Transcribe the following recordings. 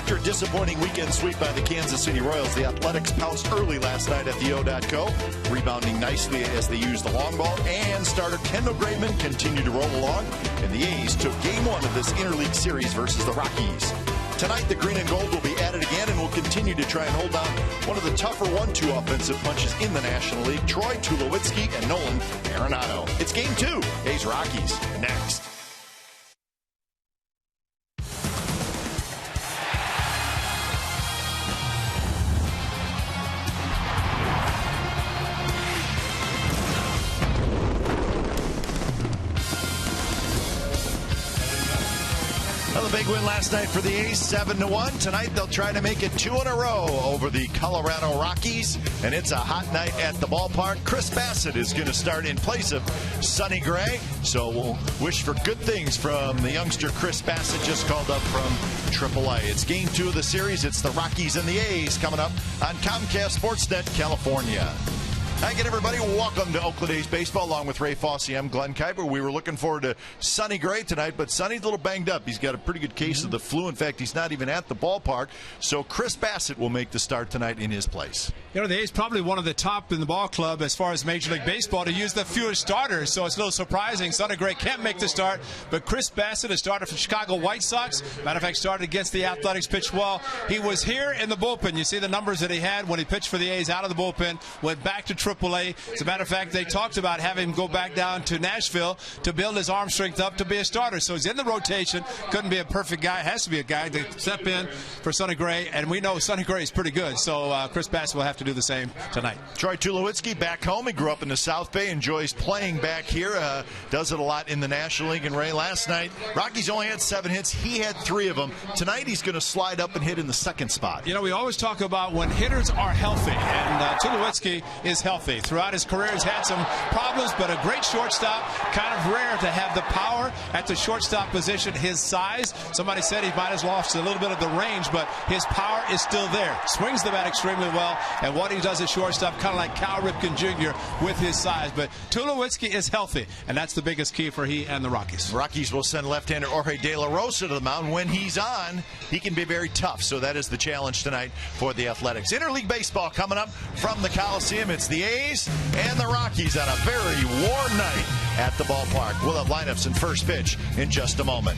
After a disappointing weekend sweep by the Kansas City Royals, the Athletics pounced early last night at the O.co, rebounding nicely as they used the long ball, and starter Kendall Graveman continued to roll along, and the A's took Game 1 of this interleague series versus the Rockies. Tonight, the green and gold will be at it again and will continue to try and hold down one of the tougher 1-2 offensive punches in the National League, Troy Tulowitzki and Nolan Arenado. It's Game 2, A's Rockies, next. Well, the big win last night for the A's, 7-1. Tonight, they'll try to make it 2 in a row over the Colorado Rockies, and it's a hot night at the ballpark. Chris Bassett is going to start in place of Sonny Gray, so we'll wish for good things from the youngster Chris Bassett, just called up from AAA. It's Game 2 of the series. It's the Rockies and the A's coming up on Comcast Sportsnet California. Hi again, everybody. Welcome to Oakland A's Baseball, along with Ray Fosse. I'm Glenn Kuiper. We were looking forward to Sonny Gray tonight, but Sonny's a little banged up. He's got a pretty good case of the flu. In fact, he's not even at the ballpark. So Chris Bassett will make the start tonight in his place. You know, the A's probably one of the top in the ball club as far as Major League Baseball to use the fewest starters, so it's a little surprising. Sonny Gray can't make the start, but Chris Bassett, a starter for the Chicago White Sox, matter of fact, started against the Athletics, pitched well. He was here in the bullpen. You see the numbers that he had when he pitched for the A's out of the bullpen, went back to AAA. As a matter of fact, they talked about having him go back down to Nashville to build his arm strength up to be a starter. So he's in the rotation. Couldn't be a perfect guy. Has to be a guy to step in for Sonny Gray, and we know Sonny Gray is pretty good. So Chris Bassett will have to do the same tonight. Troy Tulowitzki back home. He grew up in the South Bay, enjoys playing back here, does it a lot in the National League. And Ray, last night, Rockies only had 7 hits. He had 3 of them. Tonight, he's going to slide up and hit in the second spot. You know, we always talk about when hitters are healthy, and Tulowitzki is healthy. Throughout his career, he's had some problems, but a great shortstop. Kind of rare to have the power at the shortstop position. His size, somebody said he might have lost a little bit of the range, but his power is still there. Swings the bat extremely well, and what he does at shortstop, kind of like Cal Ripken Jr. with his size. But Tulowitzki is healthy, and that's the biggest key for he and the Rockies. Rockies will send left-hander Jorge De La Rosa to the mound. When he's on, he can be very tough, so that is the challenge tonight for the Athletics. Interleague baseball coming up from the Coliseum. It's the A's and the Rockies on a very warm night at the ballpark. We'll have lineups and first pitch in just a moment.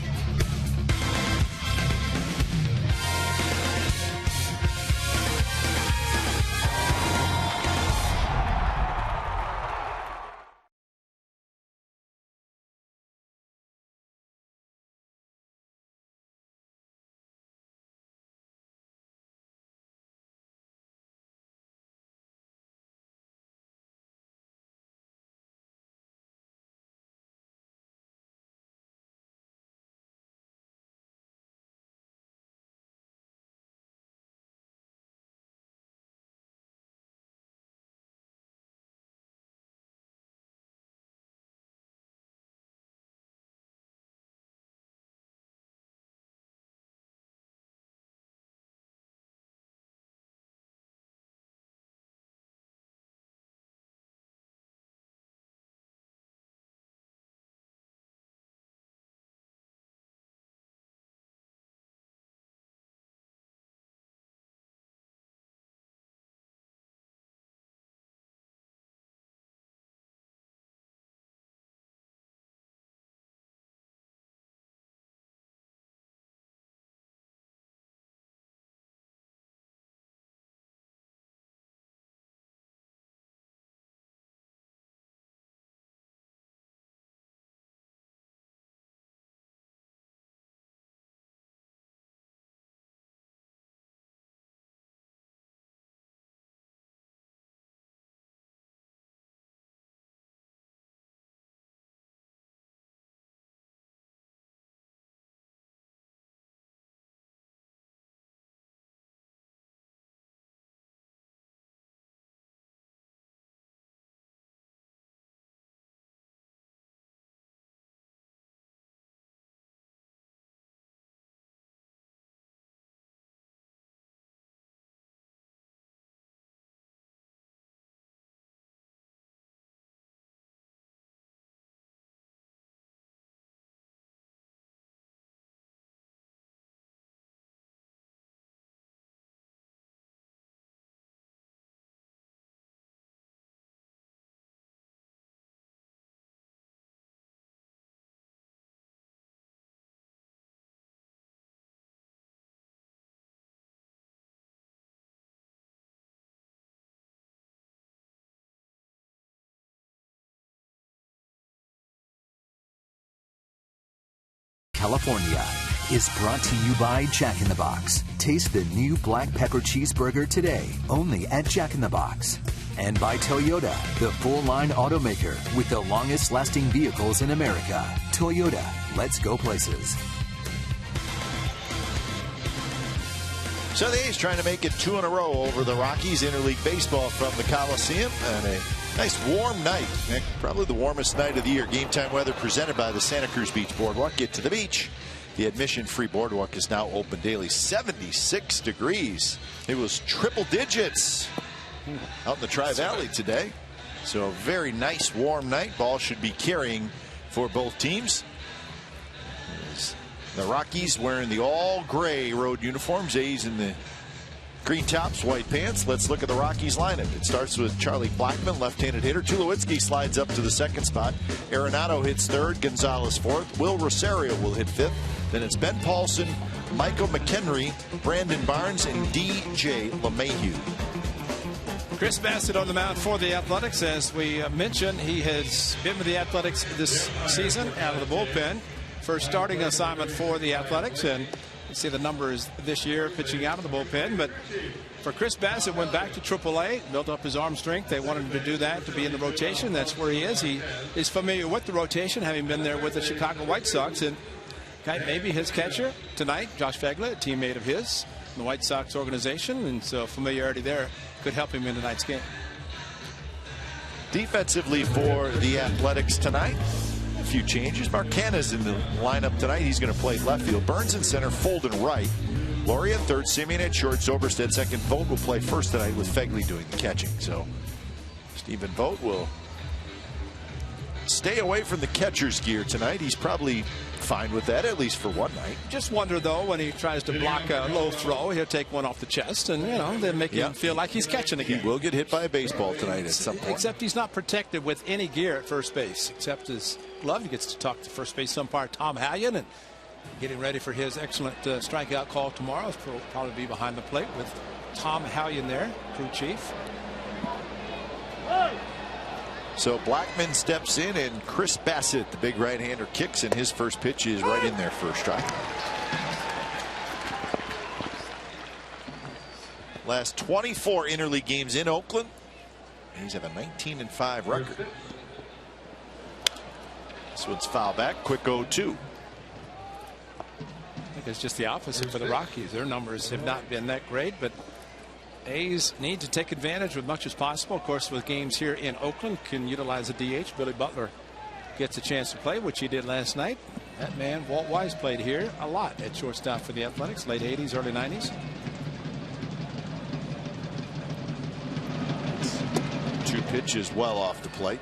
California, is brought to you by Jack in the Box. Taste the new black pepper cheeseburger today, only at Jack in the Box. And by Toyota, the full-line automaker with the longest-lasting vehicles in America. Toyota, let's go places. So the A's trying to make it 2 in a row over the Rockies. Interleague baseball from the Coliseum, and a nice warm night. Probably the warmest night of the year. Game time weather presented by the Santa Cruz Beach Boardwalk. Get to the beach. The admission-free boardwalk is now open daily. 76 degrees. It was triple digits out in the Tri-Valley today. So a very nice warm night. Ball should be carrying for both teams. The Rockies wearing the all-gray road uniforms. A's in the green tops, white pants. Let's look at the Rockies lineup. It starts with Charlie Blackmon, left-handed hitter. Tulowitzki slides up to the second spot. Arenado hits third. Gonzalez fourth. Will Rosario will hit fifth. Then it's Ben Paulson, Michael McHenry, Brandon Barnes, and D.J. LeMahieu. Chris Bassitt on the mound for the Athletics. As we mentioned, he has been with the Athletics this season out of the bullpen. First starting assignment for the Athletics, and you see the numbers this year pitching out of the bullpen. But for Chris Bassitt, went back to AAA, built up his arm strength. They wanted him to do that, to be in the rotation. That's where he is. He is familiar with the rotation, having been there with the Chicago White Sox. And maybe his catcher tonight, Josh Fegler, a teammate of his in the White Sox organization, and so familiarity there could help him in tonight's game. Defensively for the Athletics tonight, a few changes. Marcana's in the lineup tonight. He's going to play left field. Burns in center, Folden right. Laurie at third, Simeon at short, Zoberstead second. Vogt will play first tonight with Fegley doing the catching. So Stephen Vogt will stay away from the catcher's gear tonight. He's probably fine with that, at least for one night. Just wonder, though, when he tries to block a low throw, he'll take one off the chest and, then make him feel like he's catching again. He will get hit by a baseball tonight at some point. Except he's not protected with any gear at first base, except his glove. He gets to talk to first base umpire Tom Hallion, and getting ready for his excellent strikeout call tomorrow. He'll probably be behind the plate with Tom Hallion there, crew chief. So Blackmon steps in, and Chris Bassitt, the big right-hander, kicks, and his first pitch is right in there for a strike. Last 24 interleague games in Oakland. He's have a 19-5 record. This one's foul back. Quick 0-2. I think it's just the opposite for the Rockies. Their numbers have not been that great, but A's need to take advantage as much as possible. Of course, with games here in Oakland, can utilize a DH. Billy Butler gets a chance to play, which he did last night. That man, Walt Weiss, played here a lot at shortstop for the Athletics, late 80s, early 90s. 2 pitches well off the plate.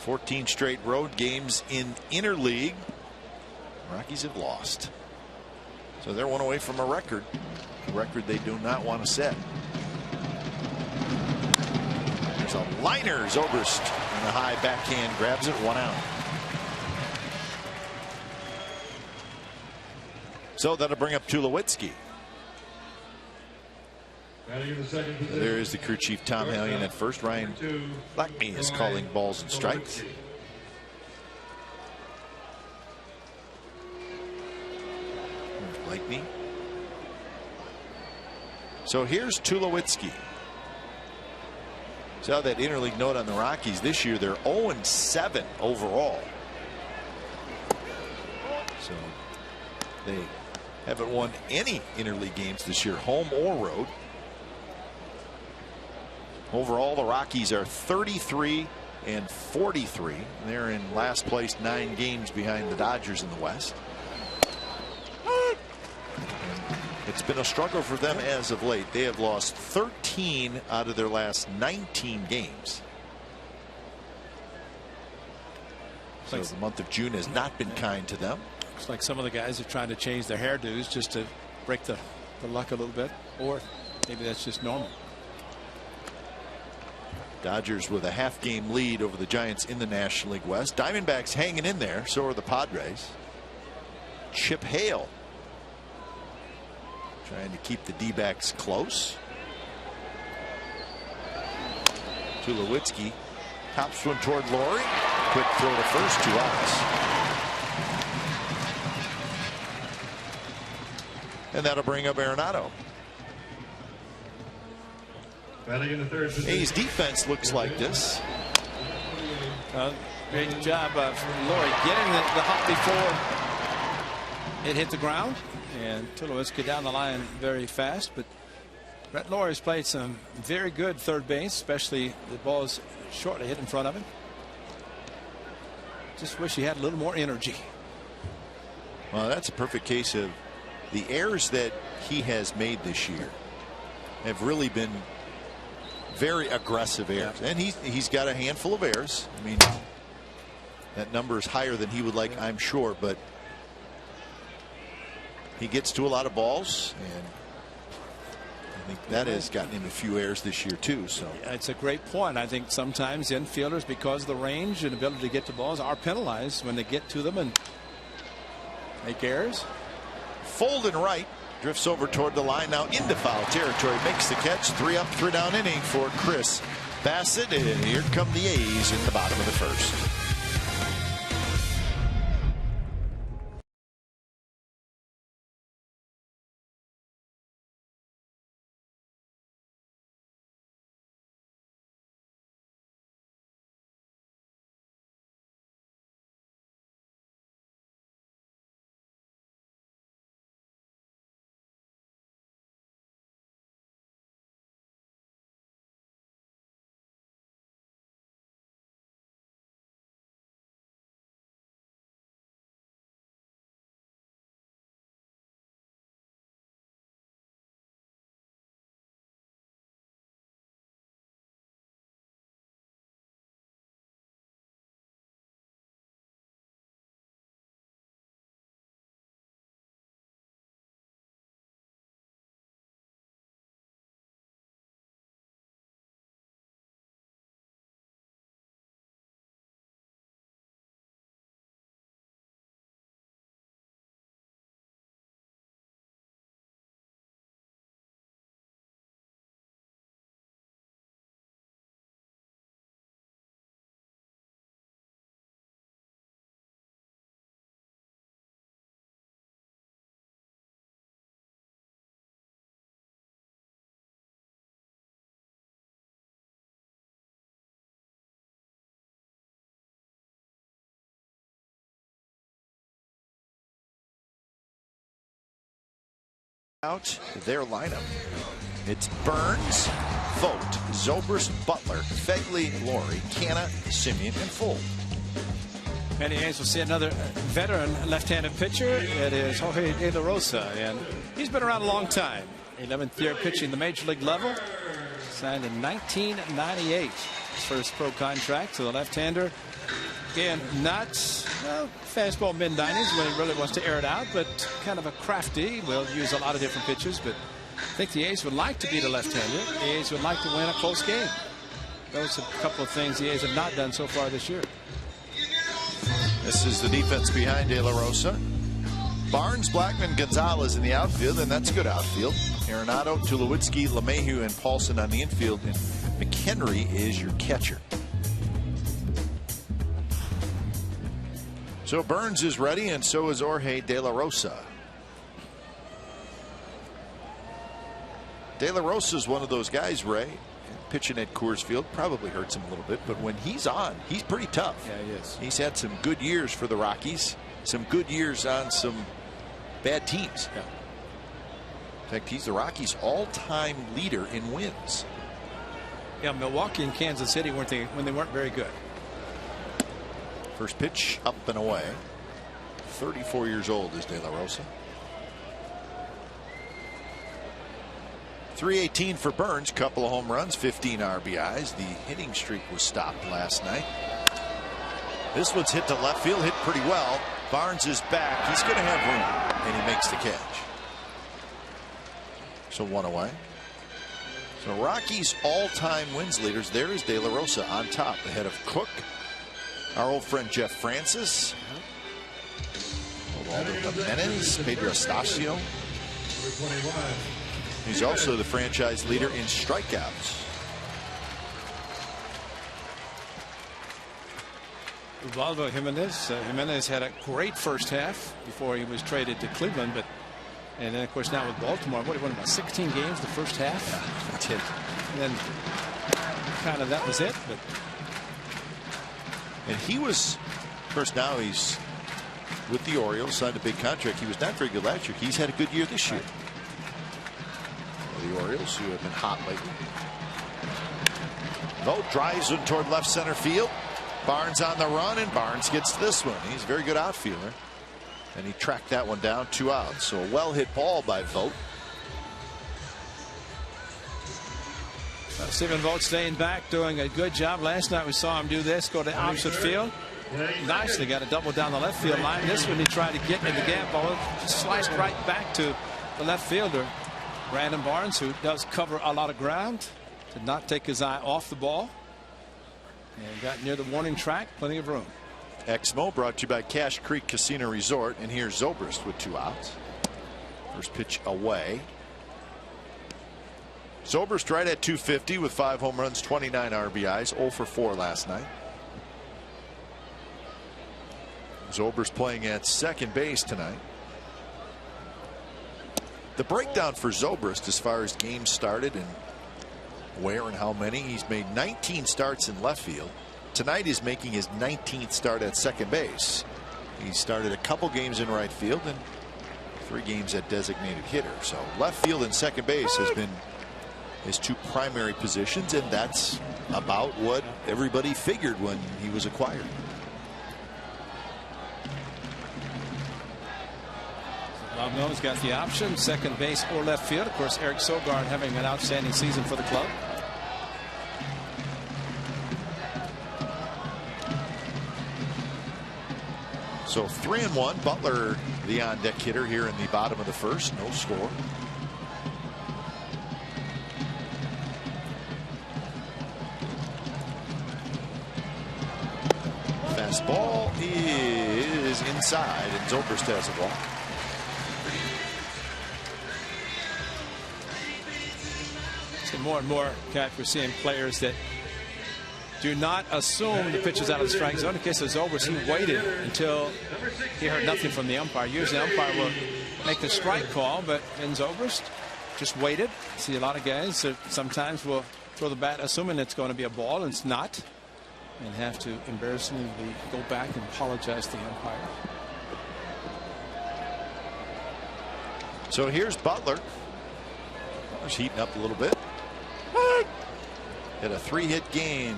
14 straight road games in interleague. Rockies have lost. So they're one away from a record. A record they do not want to set. There's a liner. Zobrist and a high backhand grabs it, 1 out. So that'll bring up Tulowitzki. There is the crew chief Tom Hallion at first. Ryan Blackmon is calling balls and strikes. There's Blackmon. So here's Tulowitzki. Saw that interleague note on the Rockies this year. They're 0-7 overall. So they haven't won any interleague games this year, home or road. Overall, the Rockies are 33-43. They're in last place, 9 games behind the Dodgers in the West. It's been a struggle for them as of late. They have lost 13 out of their last 19 games. So the month of June has not been kind to them. Looks like some of the guys are trying to change their hairdos just to break the luck a little bit, or maybe that's just normal. Dodgers with a half-game lead over the Giants in the National League West. Diamondbacks hanging in there. So are the Padres. Chip Hale trying to keep the D-backs close. Tulowitzki tops one toward Laurie. Quick throw to first, 2 outs. and that'll bring up Arenado. A's defense looks like this. Great job of Laurie getting the hop before it hit the ground, and Tulowitzki down the line very fast. But Brett Laurie's played some very good third base, especially the balls shortly hit in front of him. Just wish he had a little more energy. Well, that's a perfect case of the errors that he has made this year have really been very aggressive errors. Yeah. And he's got a handful of errors. I mean, that number is higher than he would like, I'm sure, but he gets to a lot of balls, and I think that has gotten him a few errors this year too. So yeah, it's a great point. I think sometimes infielders, because of the range and ability to get to balls, are penalized when they get to them and make errors. Fold and right. Drifts over toward the line, now into foul territory. Makes the catch. 3 up, 3 down inning for Chris Bassitt. And here come the A's in the bottom of the first. Out their lineup. It's Burns, Vogt, Zobrist, Butler, Fegley, Laurie, Canna, Simeon, and Fold. And the A's will see another veteran left-handed pitcher. It is Jorge De La Rosa, and he's been around a long time. 11th year pitching the major league level. Signed in 1998. His first pro contract to the left-hander. Again, not fastball mid-90s when he really wants to air it out, but kind of a crafty. Will use a lot of different pitches, but I think the A's would like to beat a left-hander. The A's would like to win a close game. Those are a couple of things the A's have not done so far this year. This is the defense behind De La Rosa. Barnes, Blackman, Gonzalez in the outfield, and that's good outfield. Arenado, Tulowitzki, LeMahieu, and Paulson on the infield, and McHenry is your catcher. So Burns is ready, and so is Jorge De La Rosa. De La Rosa is one of those guys, Ray, pitching at Coors Field probably hurts him a little bit, but when he's on, he's pretty tough. Yeah, he is. He's had some good years for the Rockies, some good years on some bad teams. Yeah. In fact, he's the Rockies' all-time leader in wins. Yeah, Milwaukee and Kansas City when they weren't very good. First pitch up and away. 34 years old is De La Rosa. 318 for Burns, couple of home runs, 15 RBIs. The hitting streak was stopped last night. This one's hit to left field, hit pretty well. Barnes is back. He's going to have room, and he makes the catch. So 1 away. So Rockies all-time wins leaders. There is De La Rosa on top, ahead of Cook, our old friend Jeff Francis, Walter Jimenez, Pedro Estacio. He's also the franchise leader in strikeouts. Ubaldo Jimenez. Jimenez had a great first half before he was traded to Cleveland, but And then, of course, now with Baltimore, what, he won about 16 games the first half? Yeah, he did. And then kind of that was it. But And he was, of course, now he's with the Orioles, signed a big contract. He was not very good last year. He's had a good year this year. The Orioles, who have been hot lately. Vogt drives one toward left center field. Barnes on the run, and Barnes gets this one. He's a very good outfielder. And he tracked that one down, 2 outs. So a well hit ball by Vogt. Stephen Vogt staying back, doing a good job. Last night we saw him do this, go to opposite field. Nicely got a double down the left field line. This one he tried to get in the gap ball, just sliced right back to the left fielder, Brandon Barnes, who does cover a lot of ground. Did not take his eye off the ball and got near the warning track. Plenty of room. Exmo brought to you by Cache Creek Casino Resort, and here's Zobrist with 2 outs. First pitch away. Zobrist right at 250 with 5 home runs, 29 RBIs, 0 for 4 last night. Zobrist playing at second base tonight. The breakdown for Zobrist as far as games started and where and how many. He's made 19 starts in left field. Tonight he's making his 19th start at second base. He started a couple games in right field and 3 games at designated hitter. So left field and second base has been his 2 primary positions, and that's about what everybody figured when he was acquired. Bob Nolan's got the option, second base or left field. Of course, Eric Sogard having an outstanding season for the club. So 3-1. Butler, the on deck hitter here in the bottom of the first. No score. Fastball is inside, and Zobrist has a ball. So more and more, Cat, we're seeing players that do not assume the pitch is out of the strike zone. In case of Zobrist, he waited until he heard nothing from the umpire. Usually the umpire will make the strike call, but in Zobrist, just waited. See a lot of guys that sometimes will throw the bat assuming it's going to be a ball, and it's not, and have to embarrassingly go back and apologize to the umpire. So here's Butler. He's heating up a little bit. Had a 3-hit game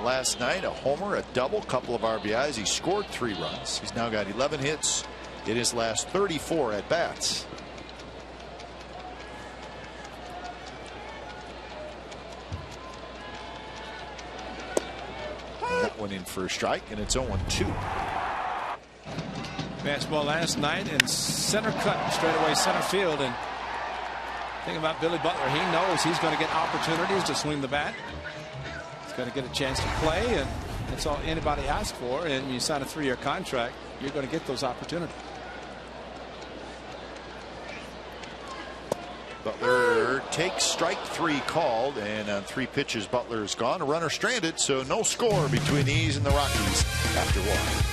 last night, a homer, a double, couple of RBIs. He scored 3 runs. He's now got 11 hits in his last 34 at bats. That one in for a strike, and it's 0-2. Fastball last night and center cut, straightaway center field. And thing about Billy Butler, he knows he's going to get opportunities to swing the bat. He's going to get a chance to play, and that's all anybody asks for. And you sign a 3-year contract, you're going to get those opportunities. Butler takes strike 3 called, and on 3 pitches Butler is gone. A runner stranded, so no score between these and the Rockies after 1.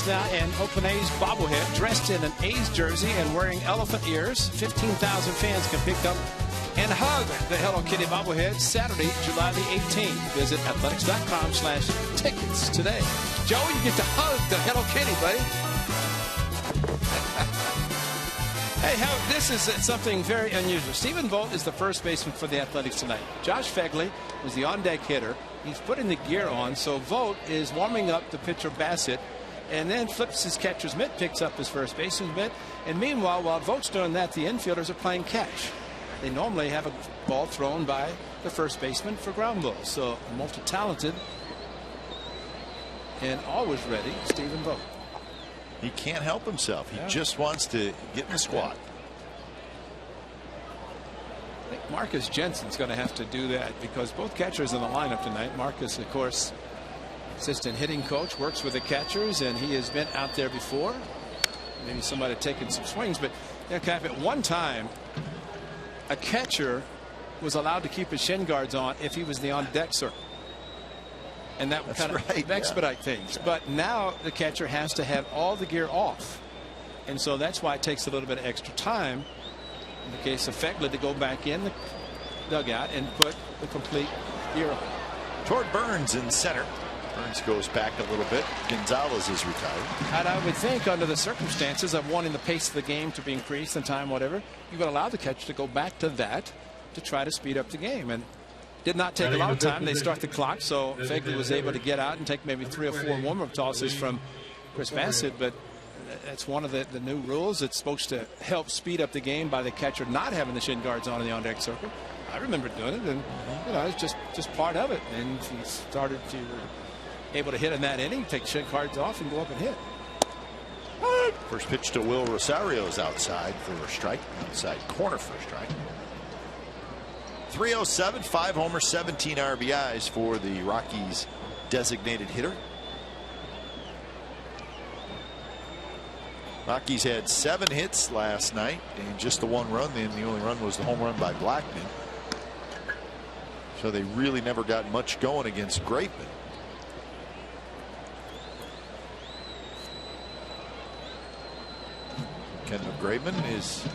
Now an Oakland A's bobblehead dressed in an A's jersey and wearing elephant ears. 15,000 fans can pick up and hug the Hello Kitty bobblehead Saturday, July the 18th. Visit athletics.com/tickets today. Joe, you get to hug the Hello Kitty, buddy. Hey, this is something very unusual. Stephen Vogt is the first baseman for the Athletics tonight. Josh Phegley was the on-deck hitter. He's putting the gear on, so Vogt is warming up the pitcher Bassett, and then flips his catcher's mitt, picks up his first baseman's mitt, and meanwhile, while Vogt's doing that, the infielders are playing catch. They normally have a ball thrown by the first baseman for ground balls. So multi-talented and always ready, Stephen Vogt. He can't help himself. He just wants to get in the squat. I think Marcus Jensen's going to have to do that because both catchers in the lineup tonight. Marcus, of course, assistant hitting coach, works with the catchers, and he has been out there before. Maybe somebody taking some swings, but at one time, a catcher was allowed to keep his shin guards on if he was the on-deck circle. And that would kind of expedite things. But now the catcher has to have all the gear off. And so that's why it takes a little bit of extra time in the case of Phegley to go back in the dugout and put the complete gear on. Toward Burns in center. Burns goes back a little bit. Gonzalez is retired. And I would think under the circumstances of wanting the pace of the game to be increased in time, whatever, you would allow the catcher to go back to that to try to speed up the game. And did not take a lot of time. They start the clock, so Phegley was able to get out and take maybe 3 or 4 warm-up tosses from Chris Bassett. But that's one of the new rules. It's supposed to help speed up the game by the catcher not having the shin guards on in the on-deck circle. I remember doing it, and it's just part of it. And he started to able to hit in that inning, take shin guards off, and go up and hit. First pitch to Will Rosario's outside for a strike. Outside corner for a strike. 307, 5 homers, 17 RBIs for the Rockies designated hitter. Rockies had 7 hits last night and just the 1 run. Then the only run was the home run by Blackman. So they really never got much going against Grapeman. Kendall Graveman is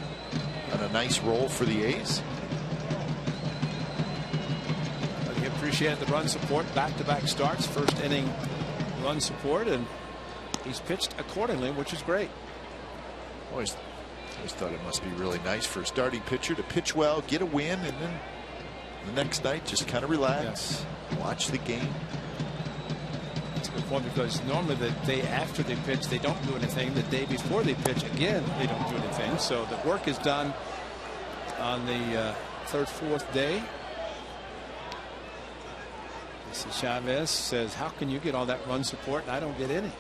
on a nice roll for the A's. He appreciated the run support, back-to-back starts, first inning run support, and he's pitched accordingly, which is great. Always thought it must be really nice for a starting pitcher to pitch well, get a win, and then the next night just kind of relax, watch the game. That's a good point, because normally the day after they pitch, they don't do anything. The day before they pitch, again, they don't do anything. So the work is done on the 3rd, 4th day. Chavez says, how can you get all that run support and I don't get any?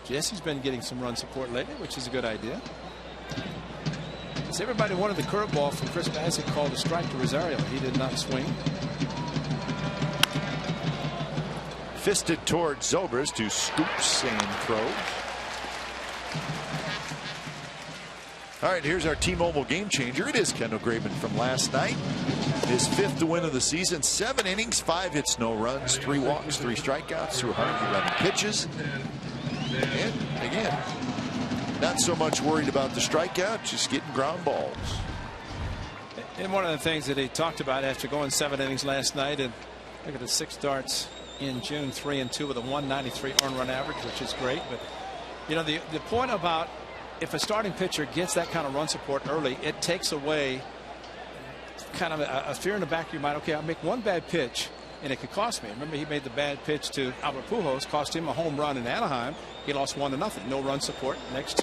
Jesse's been getting some run support lately, which is a good idea. As everybody wanted the curveball from Chris Bassett called a strike to Rosario. He did not swing. Fisted toward Zobrist, who scoops and throws. All right, here's our T-Mobile game changer. It is Kendall Graveman from last night. His 5th win of the season. 7 innings, 5 hits, no runs, 3 walks, 3 strikeouts through 111 pitches. And again, not so much worried about the strikeout, just getting ground balls. And one of the things that he talked about after going 7 innings last night, and look at the 6 starts in June, 3-2 with a 193 earned run average, which is great. But the point about if a starting pitcher gets that kind of run support early, it takes away kind of a fear in the back of your mind. Okay, I'll make one bad pitch and it could cost me. Remember, he made the bad pitch to Albert Pujols, cost him a home run in Anaheim. He lost 1-0. No run support. Next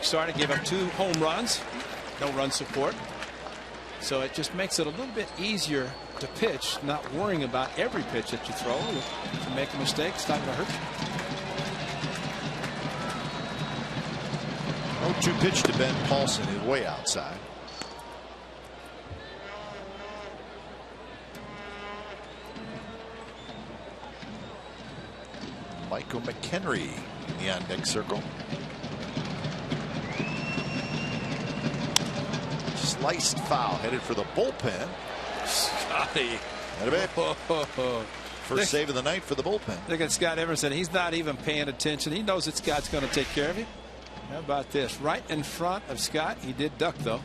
start, he gave up 2 home runs. No run support. So it just makes it a little bit easier to pitch, not worrying about every pitch that you throw. If you make a mistake, it's not going to hurt you. 0-2 pitch to Ben Paulson is way outside. Michael McHenry in the on-deck circle. Sliced foul headed for the bullpen. Scotty. First save of the night for the bullpen. Look at Scott Emerson. He's not even paying attention. He knows that Scott's going to take care of him. How about this? Right in front of Scott. He did duck, though.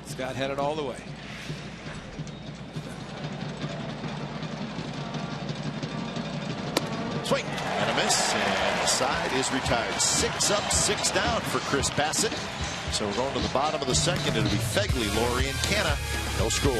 Scott had it all the way. Swing and a miss, and the side is retired. 6 up, 6 down for Chris Bassett. So we're going to the bottom of the second. It'll be Fegley, Laurie, and Canna. No score.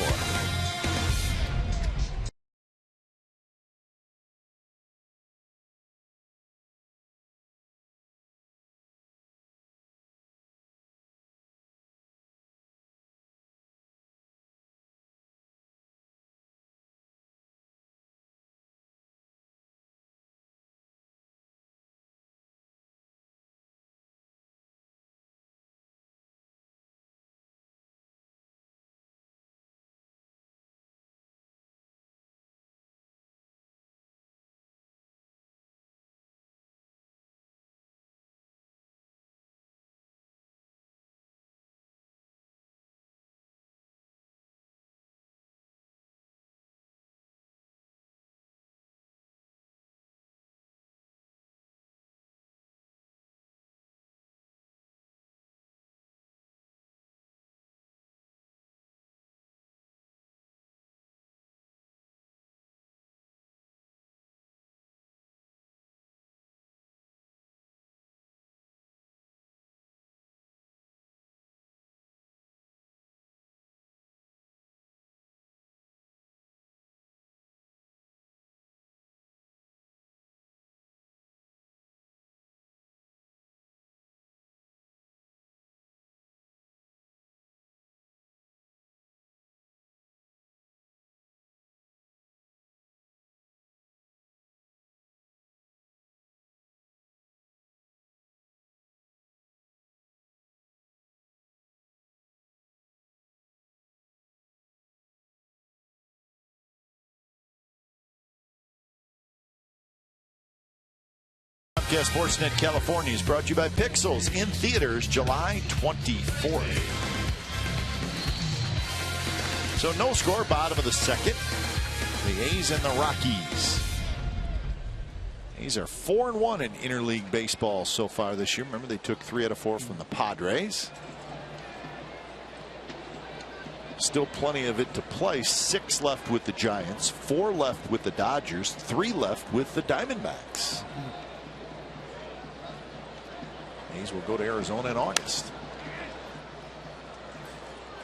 Sportsnet California is brought to you by Pixels, in theaters July 24th. So no score, bottom of the second. The A's and the Rockies. A's are 4-1 in interleague baseball so far this year. Remember, they took 3 out of 4 from the Padres. Still plenty of it to play. 6 left with the Giants, 4 left with the Dodgers, 3 left with the Diamondbacks. A's will go to Arizona in August.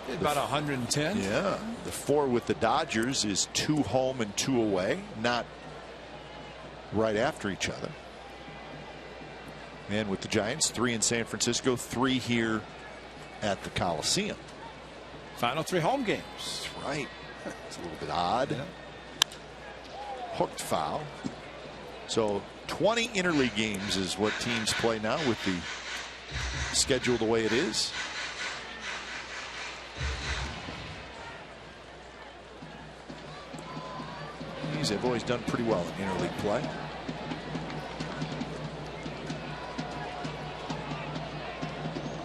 About 110. Yeah. The 4 with the Dodgers is 2 home and 2 away, not right after each other. And with the Giants, 3 in San Francisco, 3 here at the Coliseum. Final 3 home games. That's right. It's a little bit odd. Yeah. Hooked foul. So 20 interleague games is what teams play now with the schedule the way it is. These have always done pretty well in interleague play.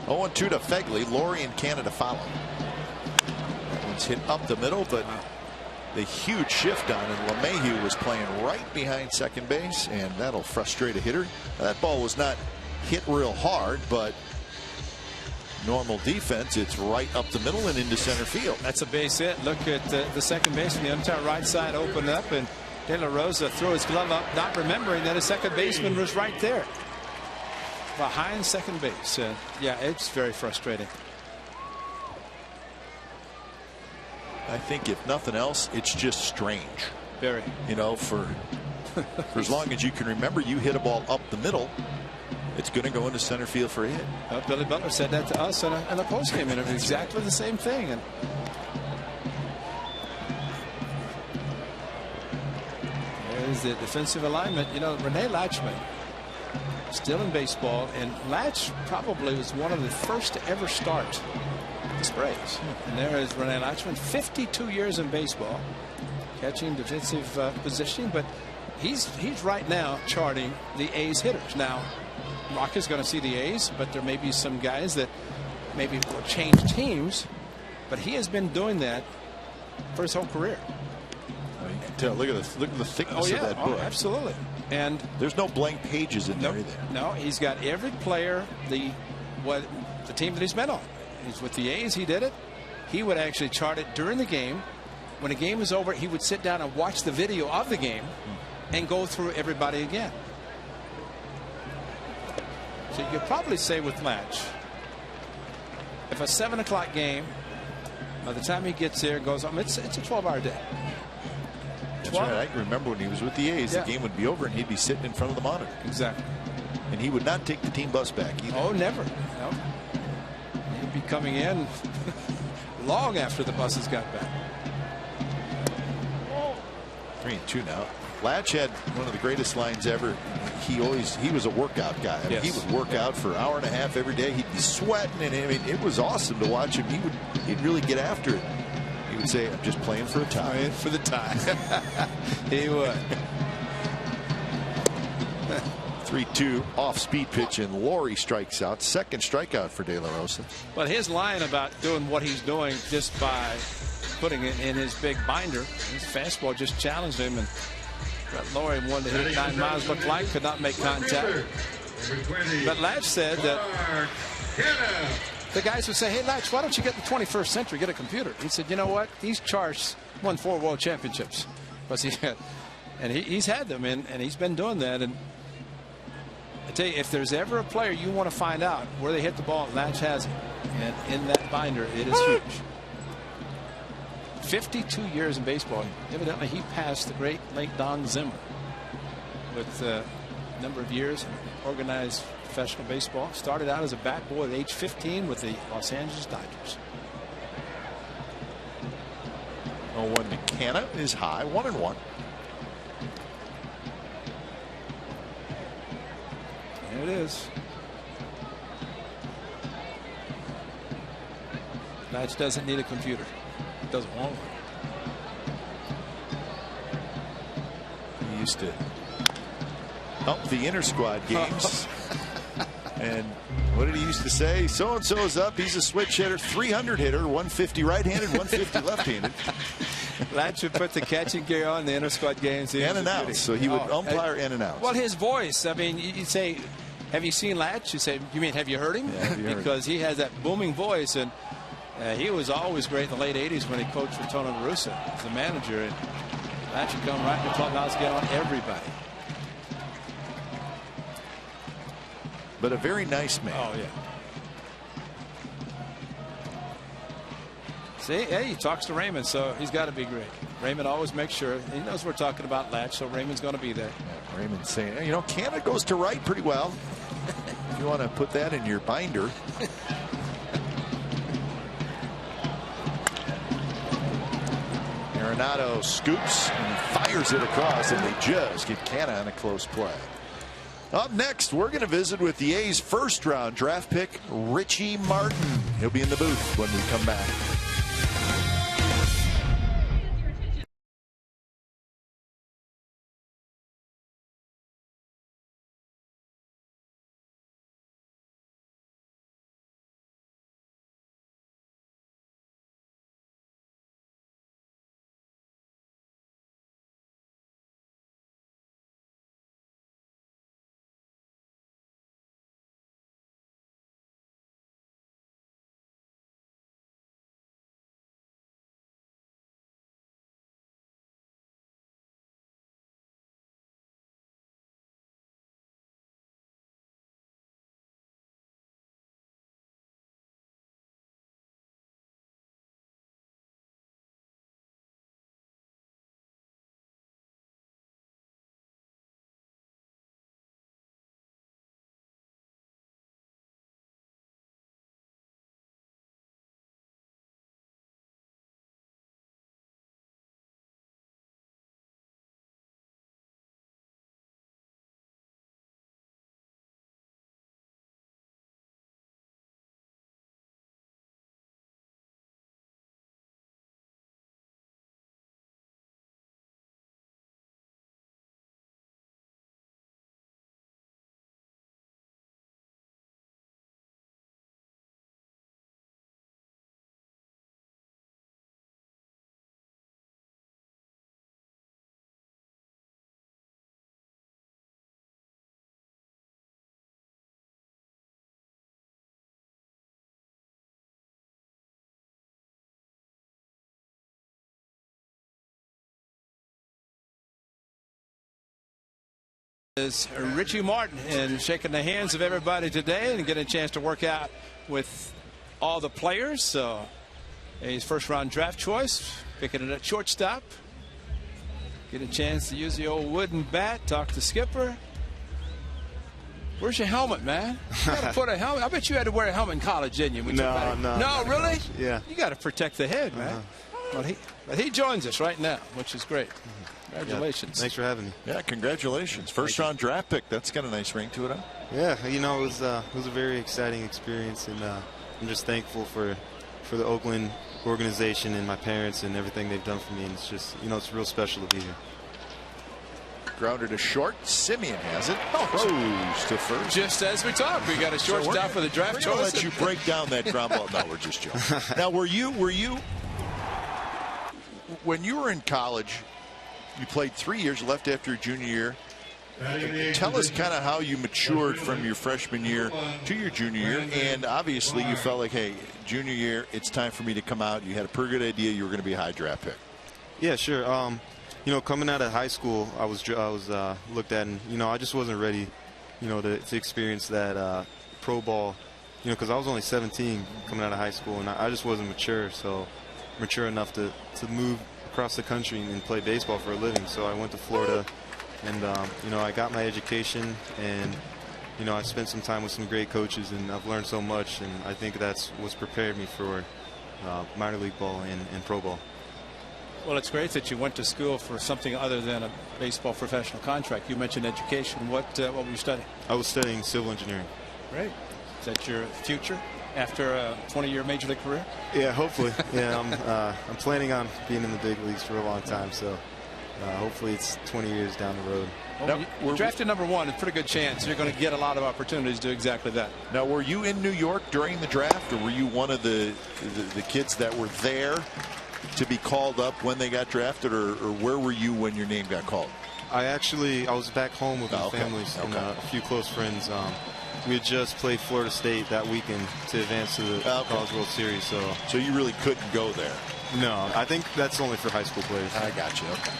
Oh, 2 to Fegley. Laurie and Canada follow. That one's hit up the middle, but the huge shift on, and LeMahieu was playing right behind second base, and that'll frustrate a hitter. That ball was not hit real hard, but normal defense, it's right up the middle and into center field. That's a base hit. Look at the second baseman, the entire right side opened up, and De La Rosa threw his glove up, not remembering that his second baseman was right there behind second base. Yeah, it's very frustrating. I think if nothing else, it's just strange. Very. You know, for as long as you can remember, you hit a ball up the middle, it's going to go into center field for a hit. Billy Butler said that to us in a post-game interview. Exactly the same thing. And there's the defensive alignment. You know, Rene Latchman, still in baseball, and Latch probably was one of the first to ever start the Sprays. And there is Rene Latchman, 52 years in baseball, catching, defensive positioning, but he's right now charting the A's hitters. Now, Rocky's going to see the A's, but there may be some guys that maybe will change teams, but he has been doing that for his whole career. tell. Look at the thickness of that book. Oh, absolutely. And there's no blank pages in there either. No, he's got every player, the team that he's been on. He's with the A's. He did it. He would actually chart it during the game. When the game was over, he would sit down and watch the video of the game and go through everybody again. So you could probably say with Latch, if a 7 o'clock game, by the time he gets there, goes on, it's a 12-hour day. That's right. I can remember when he was with the A's, the game would be over and he'd be sitting in front of the monitor. Exactly. And he would not take the team bus back either. Oh, never. No. He'd be coming in long after the buses got back. 3-2 now. Latch had one of the greatest lines ever. He was a workout guy. I mean, he would work out for an hour and a half every day. He'd be sweating, and I mean, it was awesome to watch him. He'd really get after it. He would say, "I'm just playing for a tie." Playing for the tie. He would. 3-2 off-speed pitch, and Laurie strikes out. Second strikeout for De La Rosa. But his line about doing what he's doing just by putting it in his big binder, his fastball just challenged him, and Laurie wanted to hit it 9 miles, looked like, could not make contact. But Latch said that the guys would say, "Hey, Latch, why don't you get the 21st century, get a computer?" He said, "You know what? These charts won 4 world championships." And he's had them, and he's been doing that. And I tell you, if there's ever a player you want to find out where they hit the ball, Latch has it. And in that binder, it is huge. 52 years in baseball. Evidently, he passed the great late Don Zimmer with a number of years in organized professional baseball. Started out as a bat boy at age 15 with the Los Angeles Dodgers. 0-1 to Canna is high, 1-1. There it is. Latch doesn't need a computer. Doesn't want one. He used to help the inter squad games. And what did he used to say? So and so is up. He's a switch hitter, 300 hitter, 150 right-handed, 150 left-handed. Latch would put the catching gear on the inter squad games. In and out. So he would umpire in and out. Well, his voice. I mean, you say, "Have you seen Latch?" You say, "You mean have you heard him?" Yeah, because he has that booming voice, and he was always great in the late 80s when he coached for Tony La Russa as the manager. And Latch would come right in the clubhouse, get on everybody. But a very nice man. Oh, yeah. See, hey, he talks to Raymond, so he's got to be great. Raymond always makes sure. He knows we're talking about Latch, so Raymond's going to be there. Yeah, Raymond's saying, "Hey, you know, Canada goes to right pretty well." If you want to put that in your binder. Arenado scoops and fires it across, and they just get Canna on a close play. Up next, we're going to visit with the A's first-round draft pick, Richie Martin. He'll be in the booth when we come back. is Richie Martin, and shaking the hands of everybody today and getting a chance to work out with all the players. So his first-round draft choice, picking it at shortstop. Get a chance to use the old wooden bat, talk to Skipper. Where's your helmet, man? You gotta put a helmet. I bet you had to wear a helmet in college, didn't you? No, really? Yeah. You got to protect the head, man. But he joins us right now, which is great. Congratulations. Yeah, thanks for having me. Yeah, congratulations. First-round draft pick. That's got a nice ring to it, huh? Yeah, you know, it was a very exciting experience, and I'm just thankful for the Oakland organization and my parents and everything they've done for me. And it's just, you know, it's real special to be here. Grounder to short. Simeon has it. Throws to first. Just as we talk, we got a shortstop for the draft choice. We're gonna let you break down that ground ball. No, we're just joking. Now, were you when you were in college? You played 3 years, left after your junior year. Tell us kind of how you matured from your freshman year to your junior year, and obviously you felt like, hey, junior year, it's time for me to come out. You had a pretty good idea you were going to be a high draft pick. Yeah, sure. You know, coming out of high school, I was looked at, and you know, I just wasn't ready, you know, to experience that pro ball, you know, because I was only 17 coming out of high school, and I just wasn't mature enough to move across the country and play baseball for a living. So I went to Florida, and you know, I got my education, and you know, I spent some time with some great coaches, and I've learned so much, and I think that's what's prepared me for minor league ball and pro ball. Well, it's great that you went to school for something other than a baseball professional contract. You mentioned education. What were you studying? I was studying civil engineering. Great. Is that your future after a 20-year major league career? Yeah, hopefully. Yeah, I'm planning on being in the big leagues for a long time, so hopefully it's 20 years down the road. Well, you're drafted number 1. It's a pretty good chance you're going to get a lot of opportunities to do exactly that. Now, were you in New York during the draft, or were you one of the kids that were there to be called up when they got drafted, or where were you when your name got called? I was back home with my family and a few close friends. We had just played Florida State that weekend to advance to the College World Series. So you really couldn't go there? No, I think that's only for high school players. I got you. Okay.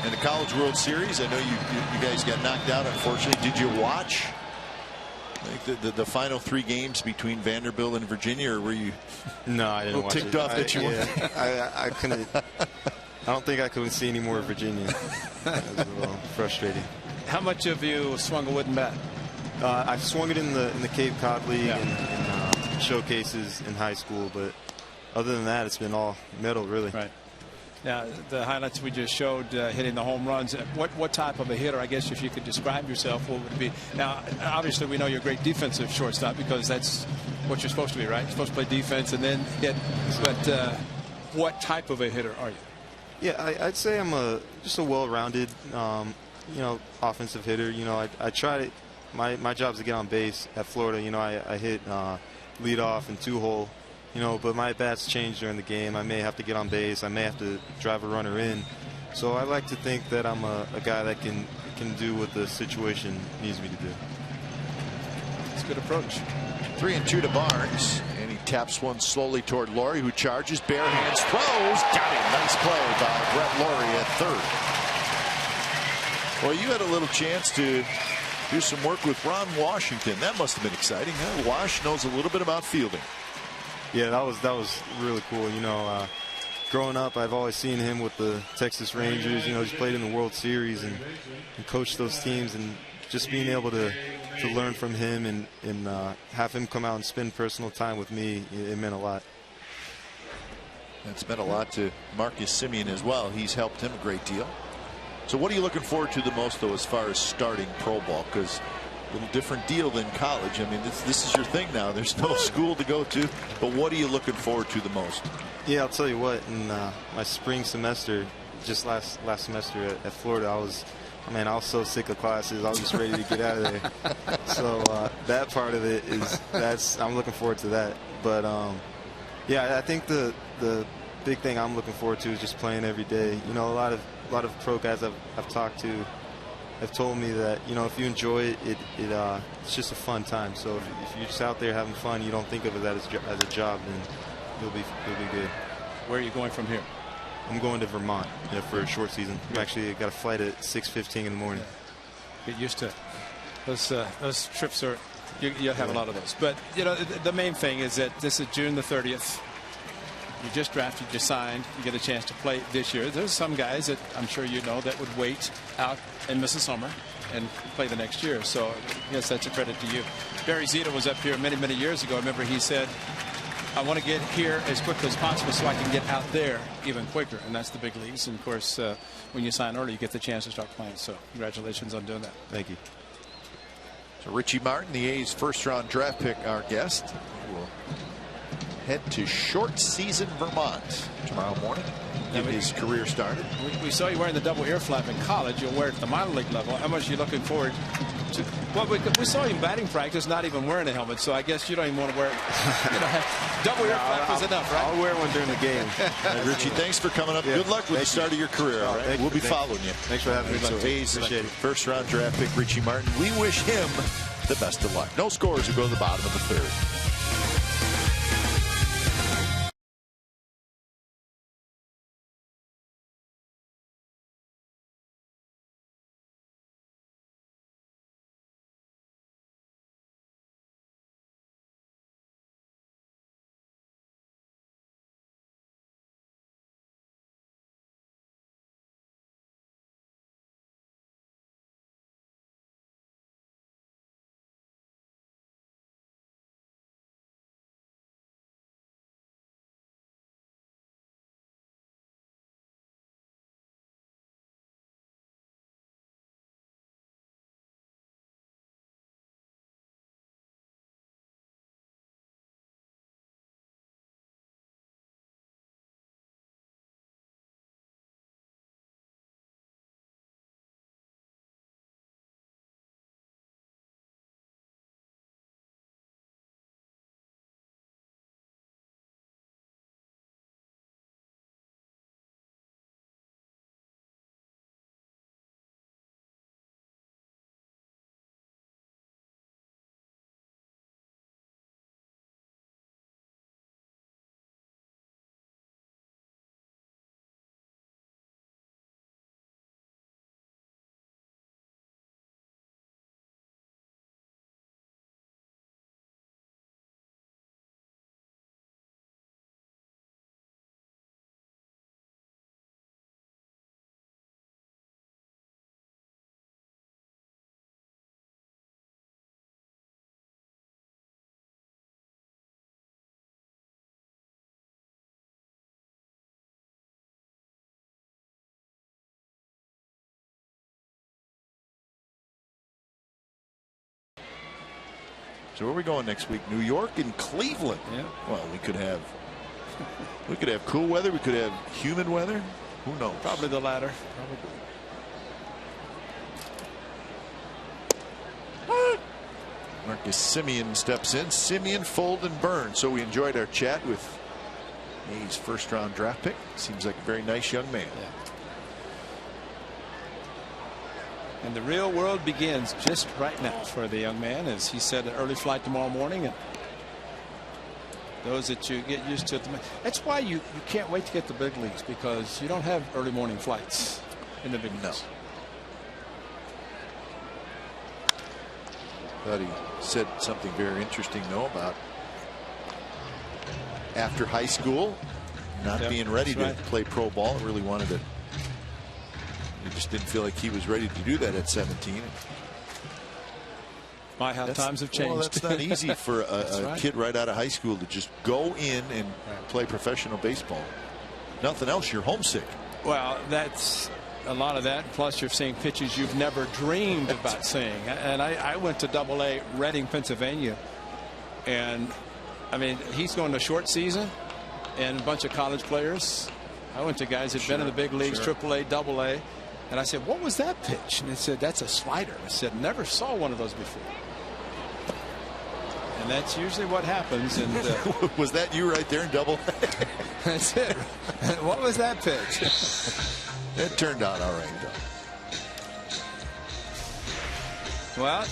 And the College World Series, I know you guys got knocked out, unfortunately. Did you watch the final 3 games between Vanderbilt and Virginia, or were you no, I didn't watch ticked off that you won? I couldn't. I don't think I could see any more of Virginia. It was a little frustrating. How much have you swung a wooden bat? I've swung it in the Cape Cod League and showcases in high school, but other than that, it's been all metal, really. Right. Now, the highlights we just showed, hitting the home runs, what type of a hitter, I guess, if you could describe yourself, what would it be? Now, obviously, we know you're a great defensive shortstop because that's what you're supposed to be, right? You're supposed to play defense and then hit. But what type of a hitter are you? Yeah, I'd say I'm just a well-rounded, you know, offensive hitter. You know, I try to. My job is to get on base. At Florida, you know, I hit leadoff and 2-hole. You know, but my bats change during the game. I may have to get on base. I may have to drive a runner in. So I like to think that I'm a guy that can do what the situation needs me to do. It's a good approach. 3-2 to Barnes, and he taps one slowly toward Laurie, who charges, bare hands, throws, got him. Nice play by Brett Laurie at third. Well, you had a little chance to do some work with Ron Washington. That must have been exciting, huh? Wash knows a little bit about fielding. Yeah, that was really cool. You know, growing up, I've always seen him with the Texas Rangers. You know, he's played in the World Series and coached those teams, and just being able to learn from him and have him come out and spend personal time with me, it meant a lot. It's meant a lot to Marcus Simeon as well. He's helped him a great deal. So what are you looking forward to the most, though, as far as starting pro ball? Because a little different deal than college. I mean, this is your thing now. There's no school to go to. But what are you looking forward to the most? Yeah, I'll tell you what. In my spring semester, just last semester at Florida, I was so sick of classes. I was just ready to get out of there. So that part of it I'm looking forward to that. But yeah, I think the big thing I'm looking forward to is just playing every day. You know, a lot of pro guys I've talked to have told me that, you know, if you enjoy it, it's just a fun time. So if you're just out there having fun, you don't think of it as a job, then you'll be good. Where are you going from here? I'm going to Vermont for a short season. I've actually got a flight at 6:15 in the morning. Get used to it. Those trips are, you'll have a lot of those. But, you know, the main thing is that this is June the 30th. You just drafted, you signed, you get a chance to play this year. There's some guys that I'm sure you know that would wait out and miss the summer and play the next year. So, yes, that's a credit to you. Barry Zito was up here many, many years ago. I remember he said, I want to get here as quickly as possible so I can get out there even quicker. And that's the big leagues. And, of course, when you sign early, you get the chance to start playing. So congratulations on doing that. Thank you. So Richie Martin, the A's first-round draft pick, our guest, will head to Short Season, Vermont tomorrow morning. Get his career started. We saw you wearing the double ear flap in college. You'll wear it at the minor league level. How much are you looking forward to? Well, we saw you in batting practice, not even wearing a helmet. So I guess you don't even want to wear it. You know, double ear flap is enough, right? I'll wear one during the game. Richie, thanks for coming up. Yeah. Good luck with the start of your career. All right, we'll be following you. Thanks for having me. So A's first-round draft pick Richie Martin. We wish him the best of luck. No scores will go to the bottom of the third. So where are we going next week? New York and Cleveland. Yeah. Well, we could have cool weather. We could have humid weather. Who knows? Probably the latter. Marcus Semien steps in. Semien, Fold, and Burn. So we enjoyed our chat with A's first-round draft pick. Seems like a very nice young man. Yeah. And the real world begins just right now for the young man, as he said, an early flight tomorrow morning. And those that you get used to. That's why you can't wait to get the big leagues, because you don't have early morning flights in the big leagues. No. Thought he said something very interesting, though, about after high school not being ready to play pro ball. Really wanted to. He just didn't feel like he was ready to do that at 17. My, how times have changed. Well, that's not easy for a kid right out of high school to just go in and play professional baseball. Nothing else, you're homesick. Well, that's a lot of that. Plus, you're seeing pitches you've never dreamed about seeing. And I went to Double-A Reading, Pennsylvania. And, I mean, he's going to short season and a bunch of college players. I went to guys that had been in the big leagues, Triple-A, Double-A. And I said, what was that pitch? And they said, that's a slider. I said, never saw one of those before. And that's usually what happens. And was that you right there in Double-A? That's it. What was that pitch? It turned out all right, though. Well,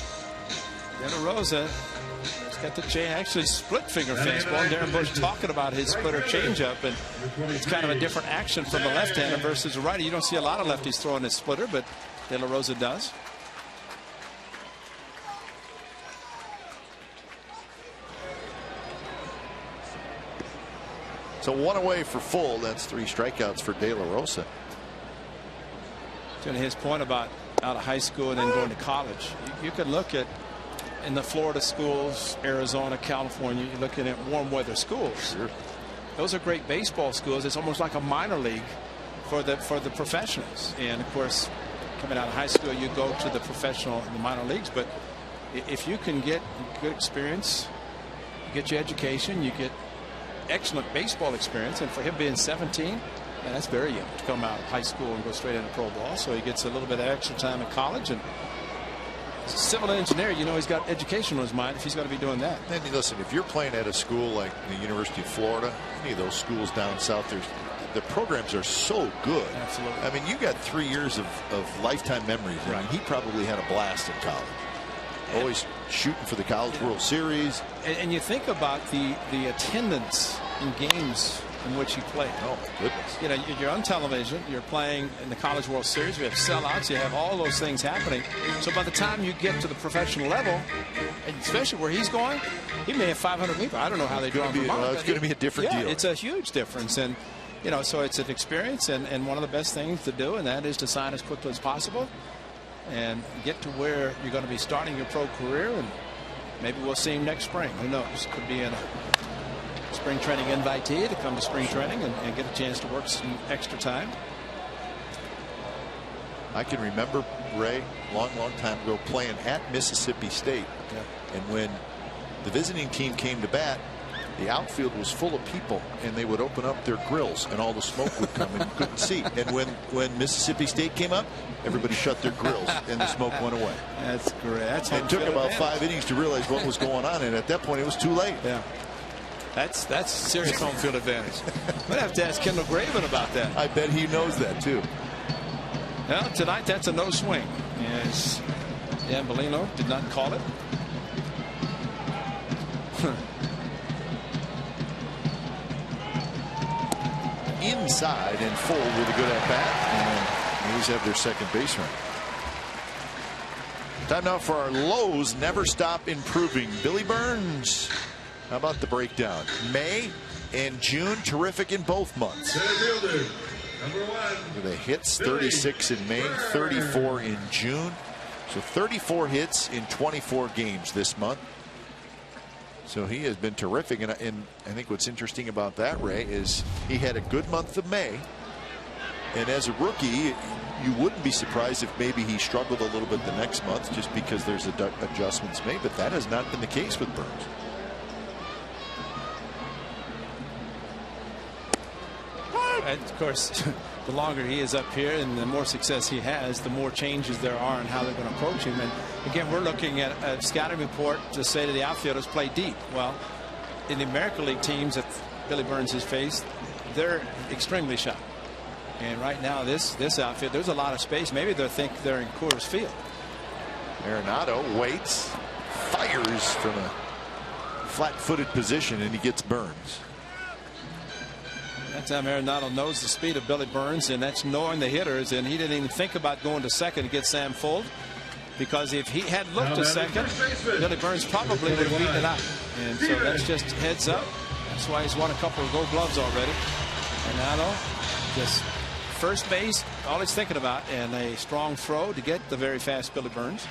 De La Rosa has got the chain, actually split finger fastball. Darren Bush talking about his splitter changeup, and it's kind of a different action from the left-hander versus the righty. You don't see a lot of lefties throwing his splitter, but De La Rosa does. So 1 away for full. That's 3 strikeouts for De La Rosa. To his point about out of high school and then going to college, you could look at in the Florida schools, Arizona, California, you're looking at warm weather schools. Sure. Those are great baseball schools. It's almost like a minor league for the professionals. And of course, coming out of high school, you go to the professional and the minor leagues. But if you can get good experience, you get your education, you get excellent baseball experience. And for him being 17, and that's very young to come out of high school and go straight into pro ball. So he gets a little bit of extra time in college. And as a civil engineer, you know, he's got education on his mind if he's going to be doing that. And listen, if you're playing at a school like the University of Florida, any of those schools down south, the programs are so good. Absolutely. I mean, you got 3 years of lifetime memories. Right. I mean, he probably had a blast in college. Always shooting for the College World Series. And you think about the attendance in games in which he played. Oh, my goodness. You know, you're on television, you're playing in the College World Series, we have sellouts, you have all those things happening. So by the time you get to the professional level, and especially where he's going, he may have 500 people. I don't know how they do it. It's going to be a different deal. It's a huge difference. And, you know, so it's an experience, and one of the best things to do, and that is to sign as quickly as possible and get to where you're going to be starting your pro career. And maybe we'll see him next spring. Who knows? Could be in a spring training invitee to come to spring training and get a chance to work some extra time. I can remember, Ray, long time ago, playing at Mississippi State. Yeah. And when the visiting team came to bat, the outfield was full of people, and they would open up their grills and all the smoke would come and you couldn't see. And when Mississippi State came up, everybody shut their grills and the smoke went away. That's great. It took about 5 innings to realize what was going on, and at that point it was too late. Yeah. That's serious home field advantage. I'm gonna have to ask Kendall Graven about that. I bet he knows that too. Well, tonight that's a no swing. Yes, Dan Bellino did not call it. Inside and full with a good at bat, and the A's have their second base run. Time now for our lows. Never stop improving. Billy Burns. How about the breakdown? May and June, terrific in both months. With the hits, 36 in May, 34 in June. So 34 hits in 24 games this month. So he has been terrific. And I think what's interesting about that, Ray, is he had a good month of May. And as a rookie, you wouldn't be surprised if maybe he struggled a little bit the next month just because there's adjustments made. But that has not been the case with Burns. And of course, the longer he is up here and the more success he has, the more changes there are in how they're going to approach him. And again, we're looking at a scouting report to say to the outfielders, play deep. Well, in the American League teams that Billy Burns has faced, they're extremely shy. And right now, this outfield, there's a lot of space. Maybe they think they're in Coors Field. Arenado waits, fires from a flat-footed position, and he gets Burns. That time Arenado knows the speed of Billy Burns, and that's knowing the hitters, and he didn't even think about going to second to get Sam Fuld, because if he had looked to second, Billy Burns probably would have beaten it out. And so that's just heads up. That's why he's won a couple of Gold Gloves already. Arenado just first base, all he's thinking about, and a strong throw to get the very fast Billy Burns.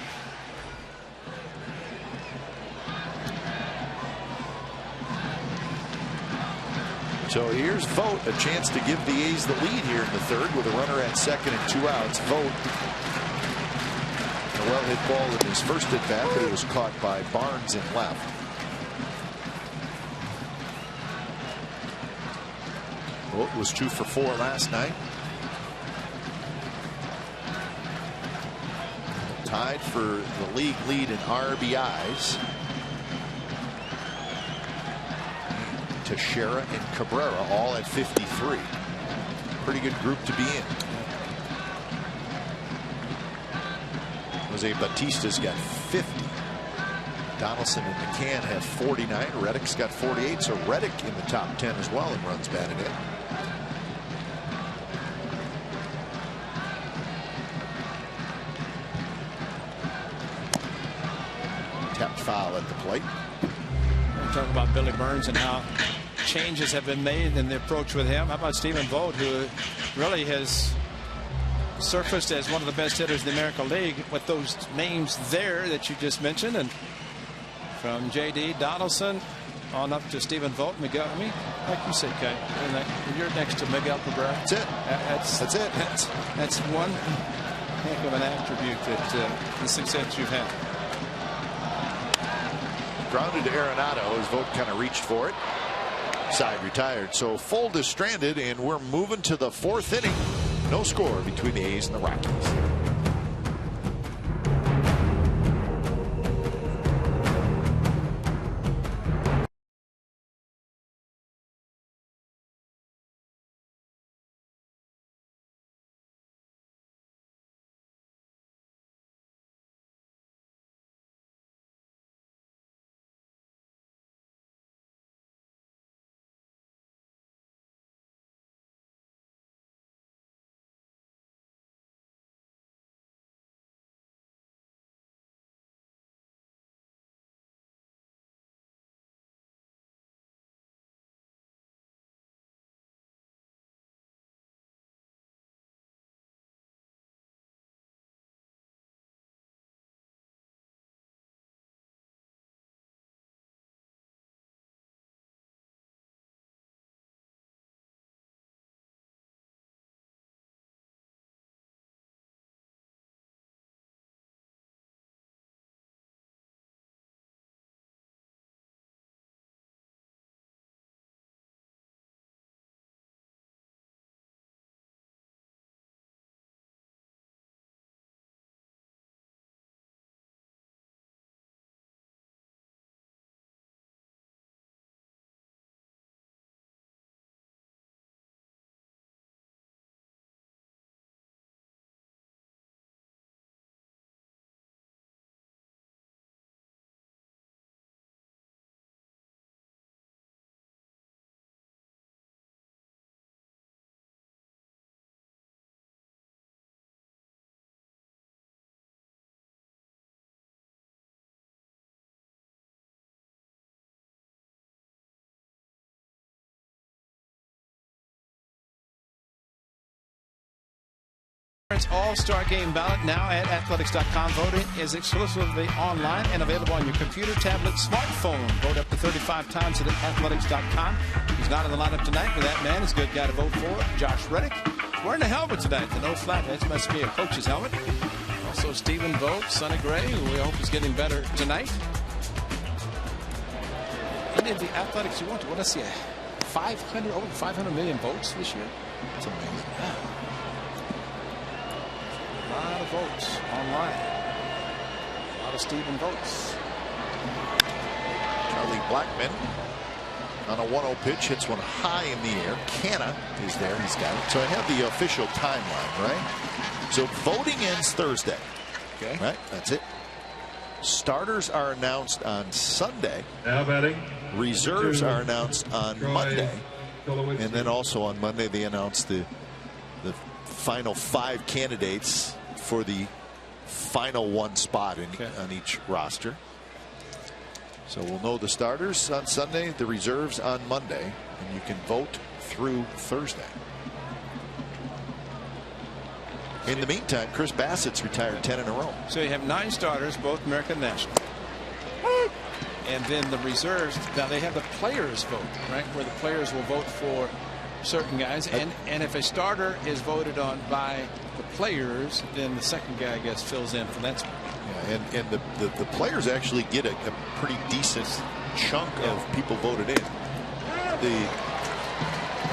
So here's Vogt, a chance to give the A's the lead here in the third with a runner at second and 2 outs. Vogt, a well-hit ball in his first at bat, but it was caught by Barnes in left. Vogt was 2 for 4 last night. Tied for the league lead in RBIs. Teixeira and Cabrera all at 53. Pretty good group to be in. Jose Bautista's got 50. Donaldson and McCann have 49. Reddick's got 48. So Reddick in the top 10 as well in runs batted in. Tapped foul at the plate. We're talking about Billy Burns and how changes have been made in the approach with him. How about Stephen Vogt, who really has surfaced as one of the best hitters in the American League with those names there that you just mentioned, and from J.D. Donaldson on up to Stephen Vogt, Miguel. I mean, like you said, Kay, you're next to Miguel Cabrera. That's it. That's it. That's one heck of an attribute that the success you've had. Grounded to Arenado as Vogt kind of reached for it. Side retired. So Fold is stranded, and we're moving to the 4th inning. No score between the A's and the Rockies. All-Star Game ballot now at athletics.com. Voting is exclusively online and available on your computer, tablet, smartphone. Vote up to 35 times at athletics.com. He's not in the lineup tonight, but that man is a good guy to vote for. Josh Reddick wearing a helmet tonight. The no flatheads must be a coach's helmet. Also Stephen Vogt, Sonny Gray, who we hope is getting better tonight. Any of the Athletics you want to? What I see, over 500 million votes this year. That's amazing. Wow. A lot of votes online. A lot of Stephen Votes. Charlie Blackmon on a 1-0 pitch hits one high in the air. Canna is there. He's got it. So I have the official timeline, right? So voting ends Thursday. Okay. Right? That's it. Starters are announced on Sunday. Now batting. Reserves are announced on Monday. And then also on Monday they announce the final 5 candidates for the final 1 spot on each roster. So we'll know the starters on Sunday, the reserves on Monday, and you can vote through Thursday. In the meantime, Chris Bassett's retired 10 in a row. So you have 9 starters, both American National. And then the reserves, now they have the players vote, right? Where the players will vote for certain guys. And if a starter is voted on by the players, then the second guy, I guess, fills in for that spot. Yeah, and the players actually get a pretty decent chunk of people voted in.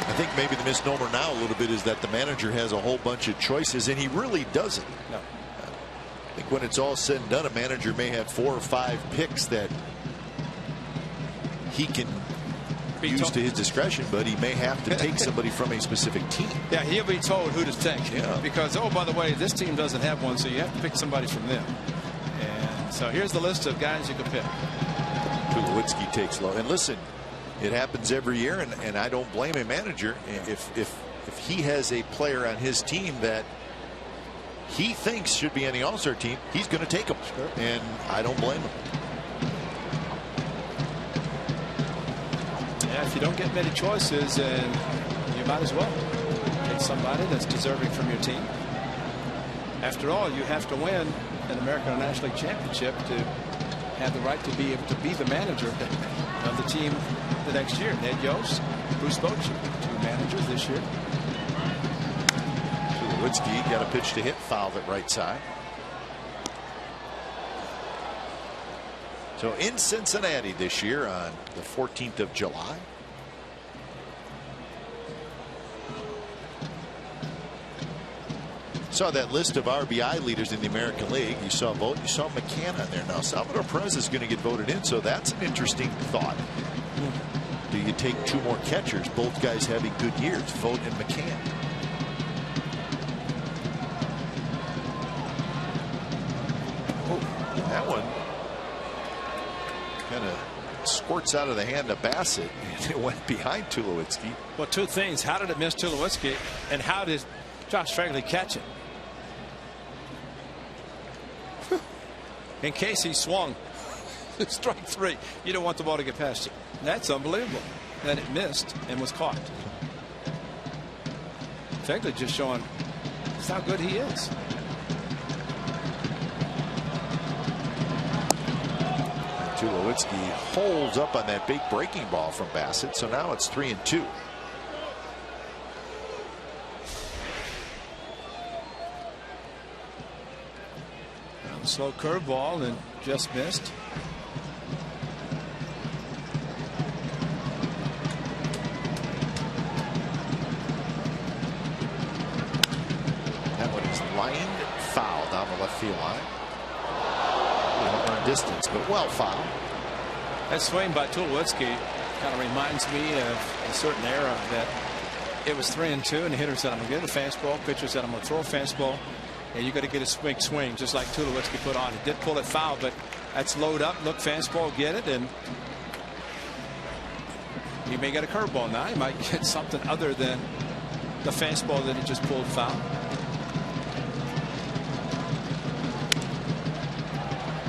I think maybe the misnomer now a little bit is that the manager has a whole bunch of choices, and he really doesn't. No. I think when it's all said and done, a manager may have 4 or 5 picks that he can use to his discretion, but he may have to take somebody from a specific team. Yeah, he'll be told who to take. Yeah. Because, oh, by the way, this team doesn't have one, so you have to pick somebody from them. And so here's the list of guys you can pick. Tulowitzki takes low. And listen, it happens every year, and I don't blame a manager if he has a player on his team that he thinks should be on the All-Star team, he's going to take him. Sure. And I don't blame him. Yeah, if you don't get many choices, and you might as well take somebody that's deserving from your team. After all, you have to win an American National League Championship to have the right to be able to be the manager of the team the next year. Ned Yost, Bruce Bochy, 2 managers this year. Tulowitzki got a pitch to hit, fouled at right side. So in Cincinnati this year on the 14th of July. Saw that list of RBI leaders in the American League. You saw Vogt, you saw McCann on there. Now Salvador Perez is going to get voted in, so that's an interesting thought. Do you take 2 more catchers, both guys having good years, Vogt and McCann? Oh, that one kind of squirts out of the hand of Bassett, and it went behind Tulowitzki. Well, 2 things. How did it miss Tulowitzki, and how did Josh Phegley catch it? In case he swung. Strike 3. You don't want the ball to get past you. That's unbelievable. Then it missed and was caught. Phegley just showing just how good he is. Tulowitzki holds up on that big breaking ball from Bassett, so now it's 3-2. Slow curveball and just missed. That one is lined foul down the left field line. Distance, but well fouled. That swing by Tulowitzki kind of reminds me of a certain era that it was 3-2, and the hitter said, I'm going to get a fastball. Pitcher said, I'm going to throw a fastball. And you got to get a big swing, just like Tulowitzki put on. He did pull it foul, but that's load up, look, fastball, get it, and he may get a curveball now. He might get something other than the fastball that he just pulled foul.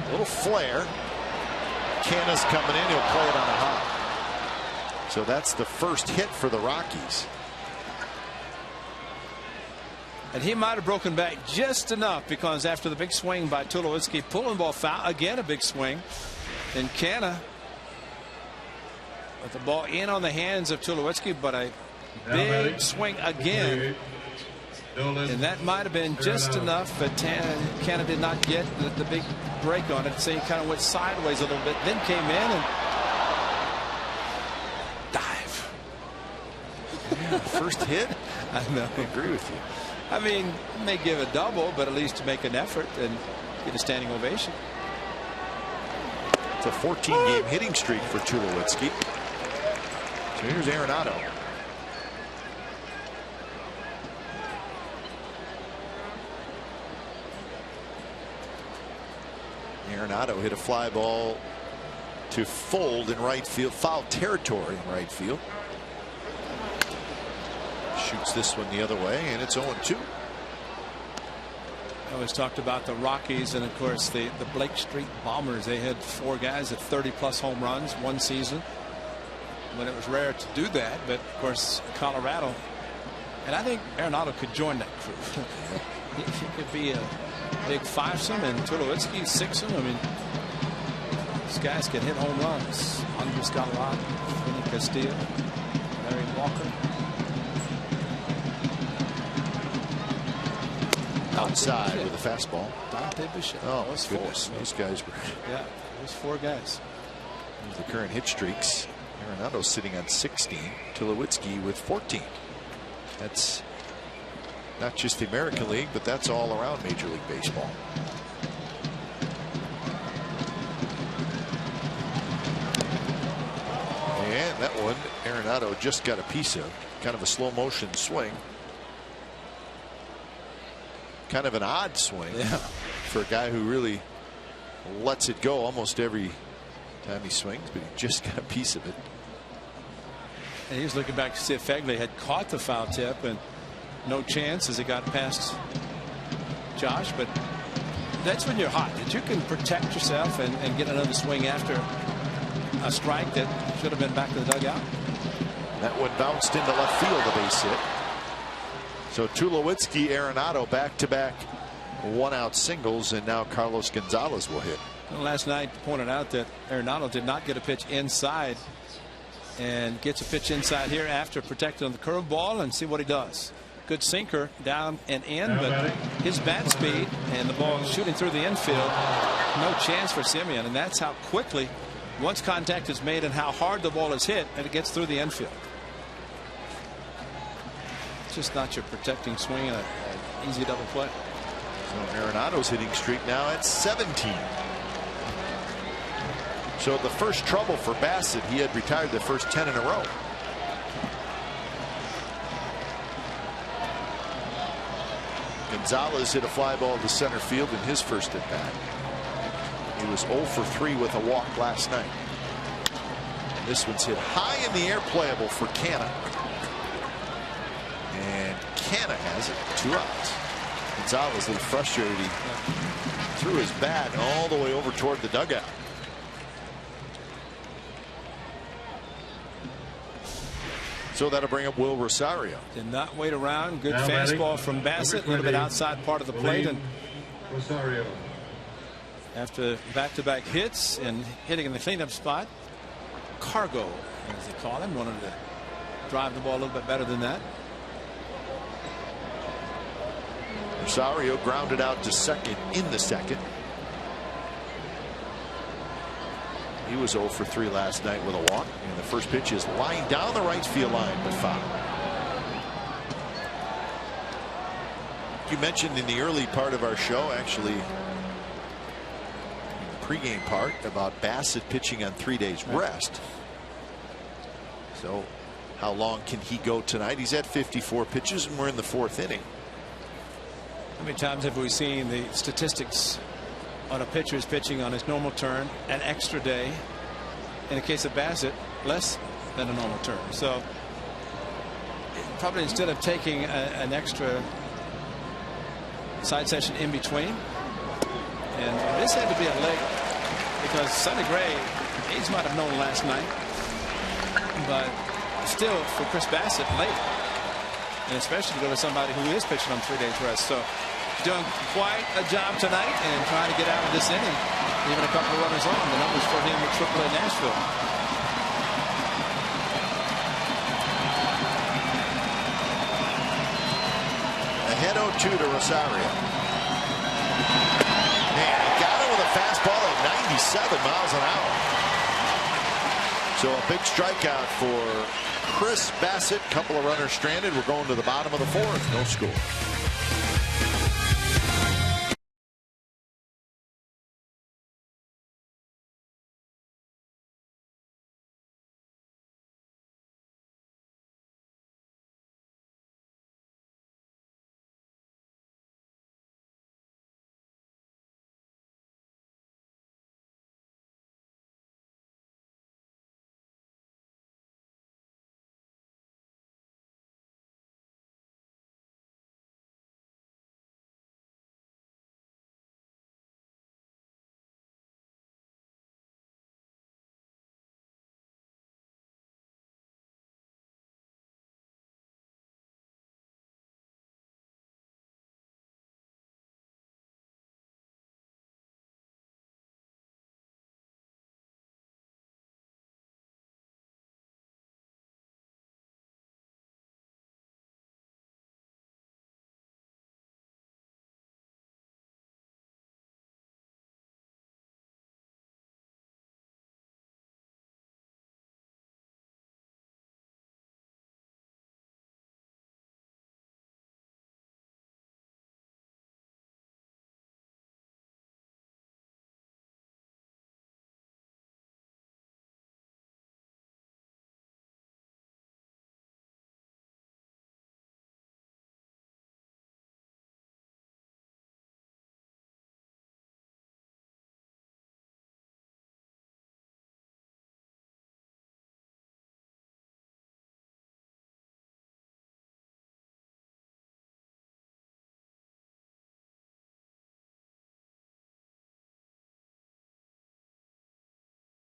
A little flare. Canna's coming in. He'll play it on a hop. So that's the first hit for the Rockies. And he might have broken back just enough, because after the big swing by Tulowitzki, pulling ball foul, again a big swing, and Canna with the ball in on the hands of Tulowitzki, but a big swing again, and that might have been just enough, but Canna did not get the big break on it, so he kind of went sideways a little bit, then came in and dive. Yeah, first hit. I know. I agree with you. I mean, may give a double, but at least to make an effort and get a standing ovation. It's a 14-game hitting streak for Tulowitzki. So here's Arenado. Arenado hit a fly ball to fold in right field, foul territory in right field. Shoots this one the other way, and it's 0-2. I always talked about the Rockies, and of course the Blake Street Bombers. They had 4 guys at 30+ home runs one season, when it was rare to do that. But of course Colorado, and I think Arenado could join that crew. He could be a big 5-some, and Tulowitzki 6-some. I mean, these guys can hit home runs. Andres Gallardo, Vinny Castillo, Larry Walker. Outside with a fastball. Dante Bichette. Oh, my goodness. Those guys were. Yeah, those 4 guys. Here's the current hit streaks. Arenado's sitting on 16. Tulowitzki with 14. That's not just the American League, but that's all around Major League Baseball. And that one, Arenado just got a piece of. Kind of a slow motion swing. Kind of an odd swing, yeah, for a guy who really lets it go almost every time he swings, but he just got a piece of it. And he was looking back to see if Phegley had caught the foul tip, and no chance as it got past Josh. But that's when you're hot, that you can protect yourself and get another swing after a strike that should have been back to the dugout. That one bounced into left field, a base hit. So Tulowitzki, Arenado back-to-back one-out singles, and now Carlos Gonzalez will hit. Well, last night pointed out that Arenado did not get a pitch inside, and gets a pitch inside here after protecting the curveball, and see what he does. Good sinker down and in, but his bat speed and the ball shooting through the infield, no chance for Semien, and that's how quickly, once contact is made and how hard the ball is hit, and it gets through the infield. It's just not your protecting swing and an easy double play. So Arenado's hitting streak now at 17. So the first trouble for Bassett, he had retired the first 10 in a row. Gonzalez hit a fly ball to center field in his first at bat. He was 0 for 3 with a walk last night. And this one's hit high in the air, playable for Canha. And Canha has it, 2 outs. Gonzalez a little frustrated. He threw his bat all the way over toward the dugout. So that'll bring up Will Rosario. Did not wait around. Good fastball from Bassett, a little bit outside part of the plate, and Rosario. After back-to-back hits and hitting in the cleanup spot, Cargo, as they call him, wanted to drive the ball a little bit better than that. Rosario grounded out to second in the second. He was 0 for 3 last night with a walk, and the first pitch is lined down the right field line, but foul. You mentioned in the early part of our show, actually in the pregame part, about Bassett pitching on 3 days rest. So how long can he go tonight? He's at 54 pitches, and we're in the 4th inning. How many times have we seen the statistics on a pitcher's pitching on his normal turn, an extra day? In the case of Bassett, less than a normal turn. So probably instead of taking an extra side session in between, and this had to be a late, because Sonny Gray, A's might have known last night, but still for Chris Bassett late, and especially to go to somebody who is pitching on 3 days rest. So doing quite a job tonight and trying to get out of this inning, even a couple of runners on. The numbers for him at AAA Nashville. Ahead 0-2 to Rosario. Man, he got him with a fastball at 97 miles an hour. So a big strikeout for Chris Bassett. Couple of runners stranded. We're going to the bottom of the 4th. No score.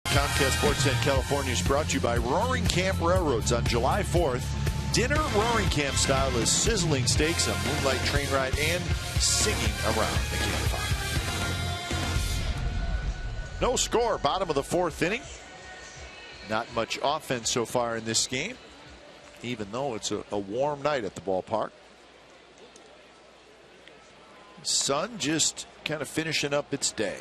Comcast Sportsnet California is brought to you by Roaring Camp Railroads. On July 4th, dinner Roaring Camp style is sizzling steaks, a moonlight train ride, and singing around the campfire. No score, bottom of the 4th inning. Not much offense so far in this game, even though it's a warm night at the ballpark. Sun just kind of finishing up its day.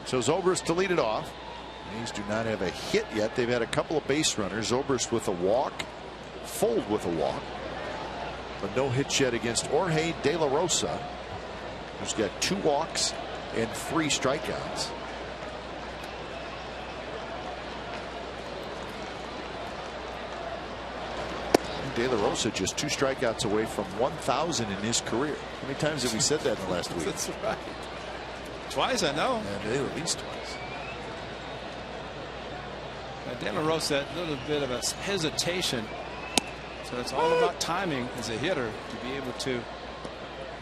So Zobrist to lead it off. These do not have a hit yet. They've had a couple of base runners. Zobrist with a walk, Fold with a walk, but no hits yet against Jorge De La Rosa, who's got 2 walks and 3 strikeouts. De La Rosa just 2 strikeouts away from 1,000 in his career. How many times have we said that in the last week? That's right. Twice, I know. And at least twice. De La Rosa, a little bit of a hesitation. So it's all about timing as a hitter to be able to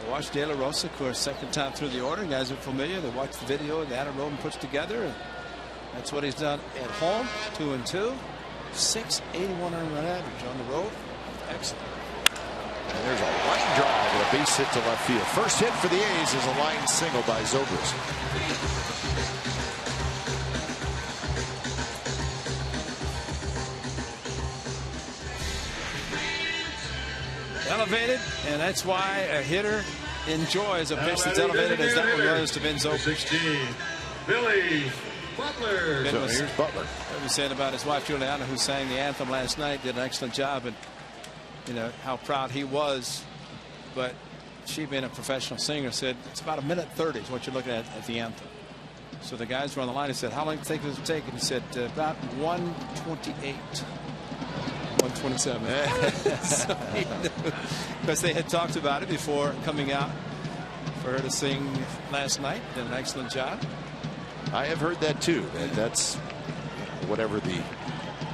watch De La Rosa. Of course, second time through the order. Guys are familiar. They watch the video that Adam Roden puts together. And that's what he's done at home. 2-2. 681 earned run average on the road. Excellent. And there's a line drive with a base hit to left field. First hit for the A's is a line single by Zobrist. Elevated, and that's why a hitter enjoys a pitch that's elevated as that one was to Ben Zobrist. Billy Butler. So here's Butler. What we said about his wife Juliana, who sang the anthem last night, did an excellent job, and you know how proud he was. But she, being a professional singer, said it's about 1:30 is what you're looking at the anthem. So the guys were on the line and said, how long does it take? And he said about 1:28. 127. So because they had talked about it before coming out for her to sing last night. Did an excellent job. I have heard that too. That's whatever the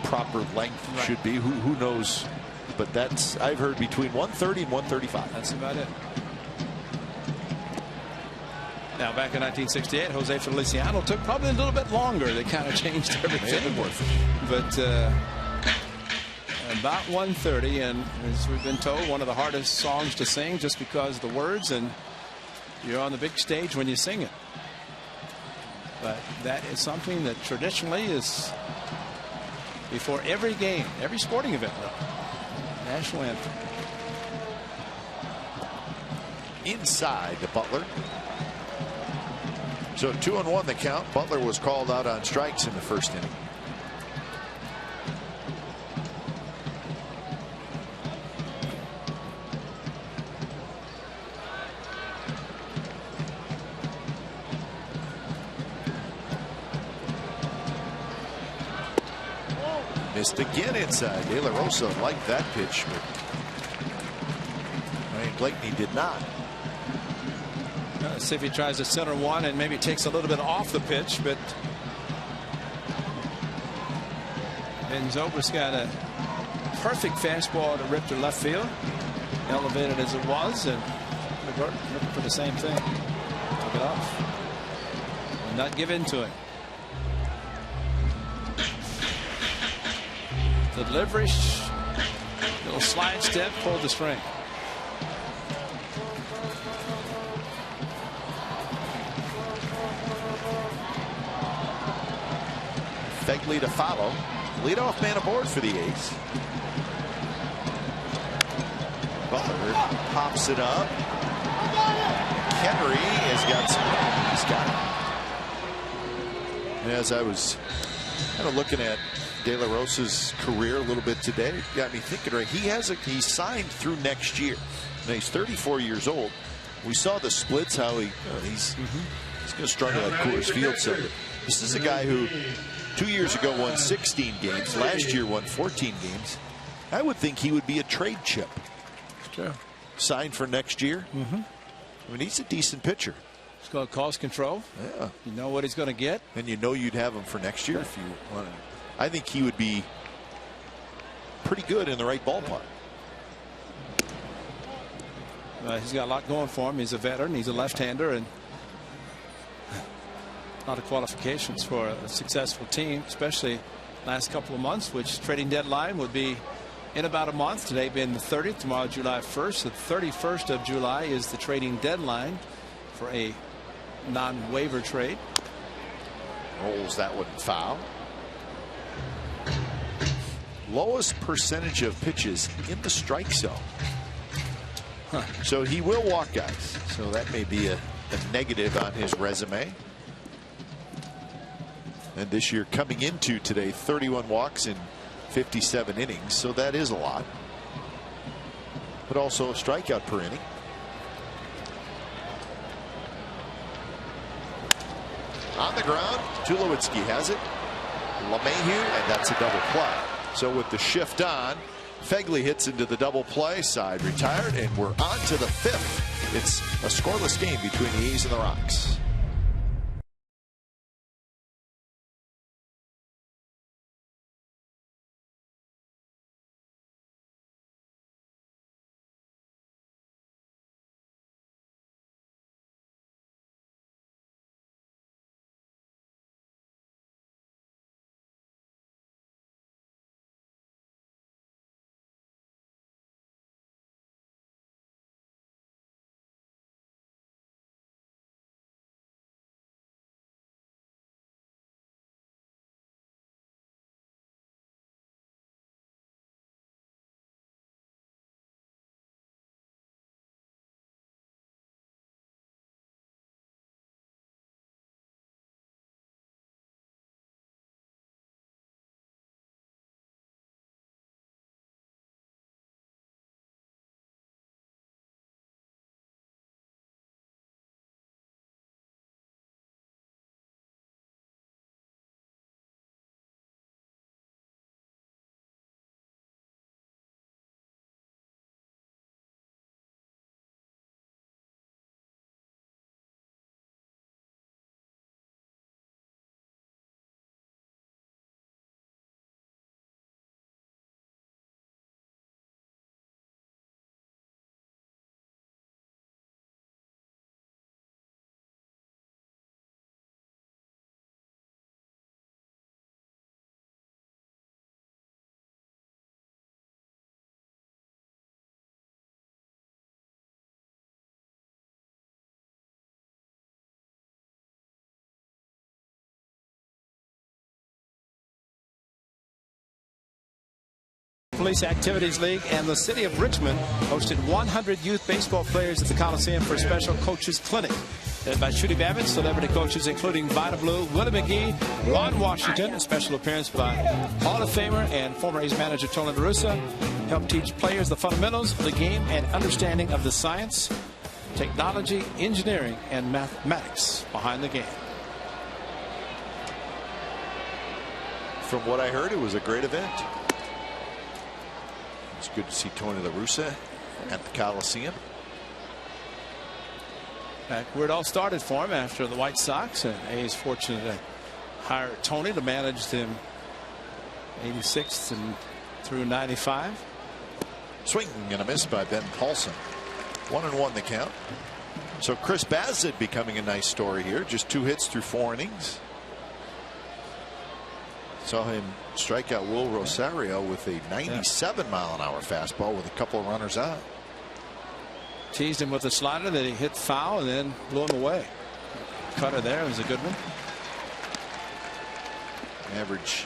proper length should be. Who knows? But that's, I've heard, between 1:30 and 1:35. That's about it. Now back in 1968, Jose Feliciano took probably a little bit longer. They kind of changed everything. But about 1:30, and as we've been told, one of the hardest songs to sing just because of the words, and you're on the big stage when you sing it. But that is something that traditionally is before every game, every sporting event. National anthem. Inside to Butler. So 2-1 the count. Butler was called out on strikes in the first inning. Missed again inside. De La Rosa liked that pitch, but Ryan Blakeney did not. See if he tries to center one and maybe takes a little bit off the pitch, but Ben Zobrist got a perfect fastball to rip to left field, elevated as it was, and looking for the same thing. Took it off. Will not give in to it. The delivery, little slide step, pulled the string. Fegley to follow. Leadoff man aboard for the A's. Butler pops it up. Henry has got some. He's got it. As I was kind of looking at De La Rosa's career a little bit today, it got me thinking. Right, he's signed through next year. Now he's 34 years old. We saw the splits, how he's going to struggle at Coors Field. So this is a guy who 2 years ago won 16 games. Last year won 14 games. I would think he would be a trade chip. Sure. Signed for next year. I mean, he's a decent pitcher. He's got cost control. Yeah. You know what he's going to get. And you know you'd have him for next year if you want to. I think he would be pretty good in the right ballpark. He's got a lot going for him. He's a veteran. He's a left-hander, and a lot of qualifications for a successful team, especially last couple of months, which trading deadline would be in about a month. Today being the 30th, tomorrow July 1st. The 31st of July is the trading deadline for a non-waiver trade. Rolls that one foul. Lowest percentage of pitches in the strike zone. So he will walk guys. So that may be a negative on his resume. And this year coming into today, 31 walks in 57 innings. So that is a lot. But also a strikeout per inning. On the ground, Tulowitzki has it. LeMahieu, and that's a double play. So with the shift on, Fegley hits into the double play, side retired, and we're on to the 5th. It's a scoreless game between the A's and the Rocks. Police Activities League and the city of Richmond hosted 100 youth baseball players at the Coliseum for a special coaches clinic. Led by Shooty Babbitt, celebrity coaches including Vida Blue, Willie McGee, Ron Washington, a special appearance by Hall of Famer and former A's manager Tony La Russa, helped teach players the fundamentals of the game and understanding of the science, technology, engineering, and mathematics behind the game. From what I heard, it was a great event. It's good to see Tony La Russa at the Coliseum. Back where it all started for him after the White Sox, and A's fortunate to hire Tony to manage them 86 and through 95. Swing and a miss by Ben Paulson. 1-1 the count. So Chris Bassett becoming a nice story here. Just 2 hits through 4 innings. Saw him strike out Will Rosario with a 97-mile-an-hour fastball with a couple of runners out. Teased him with a slider that he hit foul and then blew him away. Cutter there was a good one. Average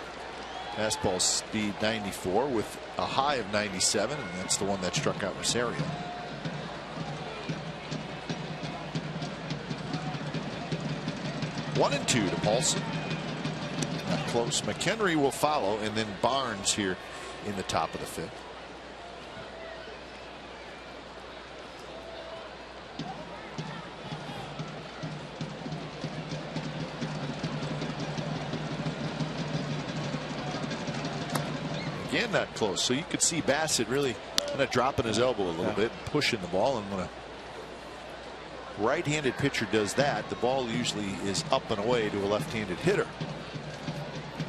fastball speed 94 with a high of 97, and that's the one that struck out Rosario. One and 2 to Paulson. Not close. McHenry will follow, and then Barnes here in the top of the 5th. Again, not close. So you could see Bassett really kind of dropping his elbow a little bit, pushing the ball, and when a right-handed pitcher does that, the ball usually is up and away to a left-handed hitter.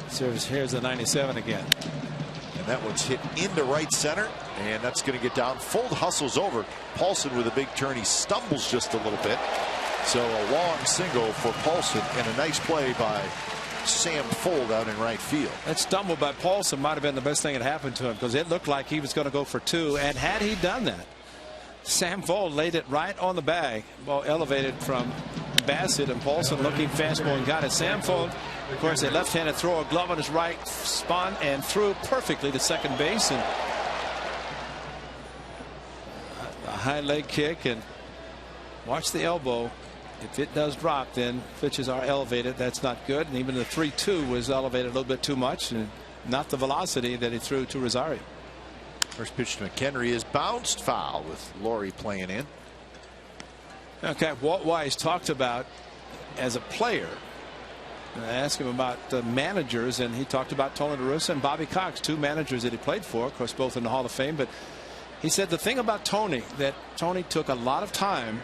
Here's the 97 again. And that one's hit into right center. And that's going to get down. Fold hustles over. Paulson with a big turn. He stumbles just a little bit. So a long single for Paulson and a nice play by Sam Fold out in right field. That stumble by Paulson might have been the best thing that happened to him, because it looked like he was going to go for 2. And had he done that, Sam Fold laid it right on the bag. Ball elevated from Bassett, and Paulson looking fastball and got it. Sam Fold, of course, a left-handed thrower, glove on his right, spun and threw perfectly to second base, and a high leg kick, and watch the elbow. If it does drop, then pitches are elevated. That's not good. And even the 3-2 was elevated a little bit too much, and not the velocity that he threw to Rosario. First pitch to McHenry is bounced foul with Laurie playing in. Okay, Walt Weiss talked about as a player. I asked him about the managers, and he talked about Tony La Russa and Bobby Cox, 2 managers that he played for, of course, both in the Hall of Fame. But he said the thing about Tony, that Tony took a lot of time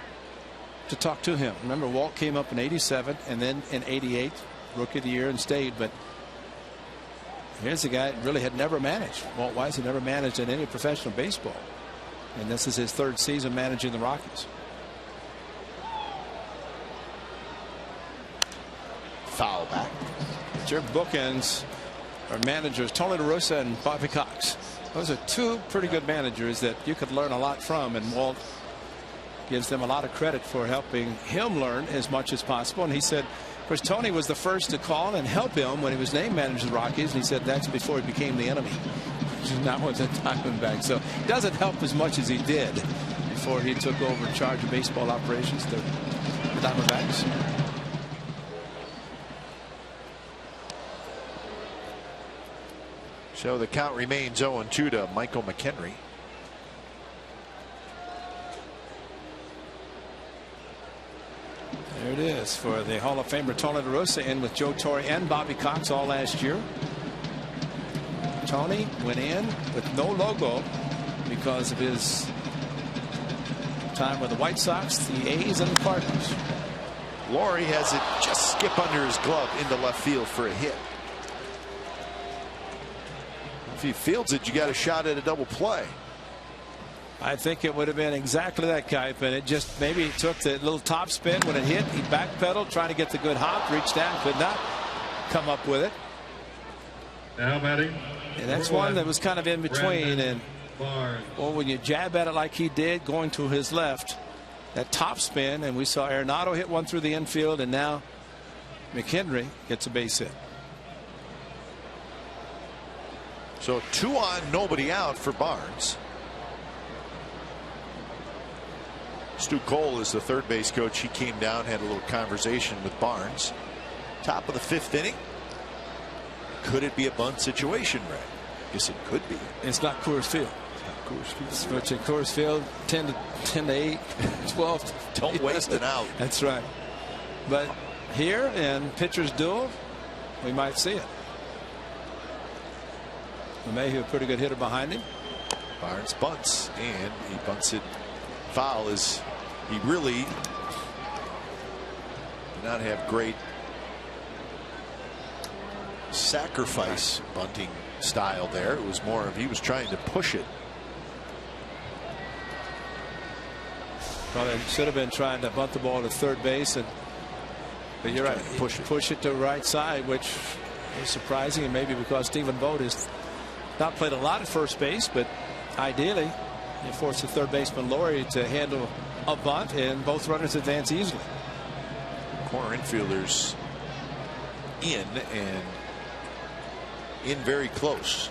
to talk to him. Remember, Walt came up in '87 and then in '88, Rookie of the Year, and stayed. But here's a guy that really had never managed. Walt Weiss had never managed in any professional baseball, and this is his 3rd season managing the Rockies. Foul back. Your bookends are managers Tony La Russa and Bobby Cox. Those are 2 pretty good managers that you could learn a lot from, and Walt gives them a lot of credit for helping him learn as much as possible. And he said, of course, Tony was the first to call and help him when he was named manager of the Rockies, and he said that's before he became the enemy. Now was a Diamondback, so it doesn't help as much as he did before he took over in charge of baseball operations, the Diamondbacks. So the count remains 0-2 to Michael McHenry. There it is for the Hall of Famer Tony La Russa, in with Joe Torre and Bobby Cox all last year. Tony went in with no logo because of his time with the White Sox, the A's, and the Cardinals. Laurie has it just skip under his glove into left field for a hit. If he fields it, you got a shot at a double play. I think it would have been exactly that, Kipe, and it just maybe took the little top spin when it hit. He backpedaled, trying to get the good hop, reached down, could not come up with it. Now batting. And that's one that was kind of in between. And well, when you jab at it like he did, going to his left, that top spin, and we saw Arenado hit one through the infield, and now McHenry gets a base hit. So 2 on, nobody out for Barnes. Stu Cole is the third base coach. He came down, had a little conversation with Barnes. Top of the 5th inning. Could it be a bunt situation, Ray? Yes, it could be. It's not Coors Field. It's at Coors Field, 10 to 8, 12. Don't waste it out. That's right. But here in pitcher's duel, we might see it. LeMahieu, a pretty good hitter behind him. Barnes bunts, and he bunts it foul as he really did not have great sacrifice bunting style there. It was more of he was trying to push it. Probably should have been trying to bunt the ball to third base, but you're right, push it to the right side, which is surprising, and maybe because Stephen Vogt has not played a lot at first base, but ideally you force the third baseman Laurie to handle a bunt, and both runners advance easily. Corner infielders in, and in very close.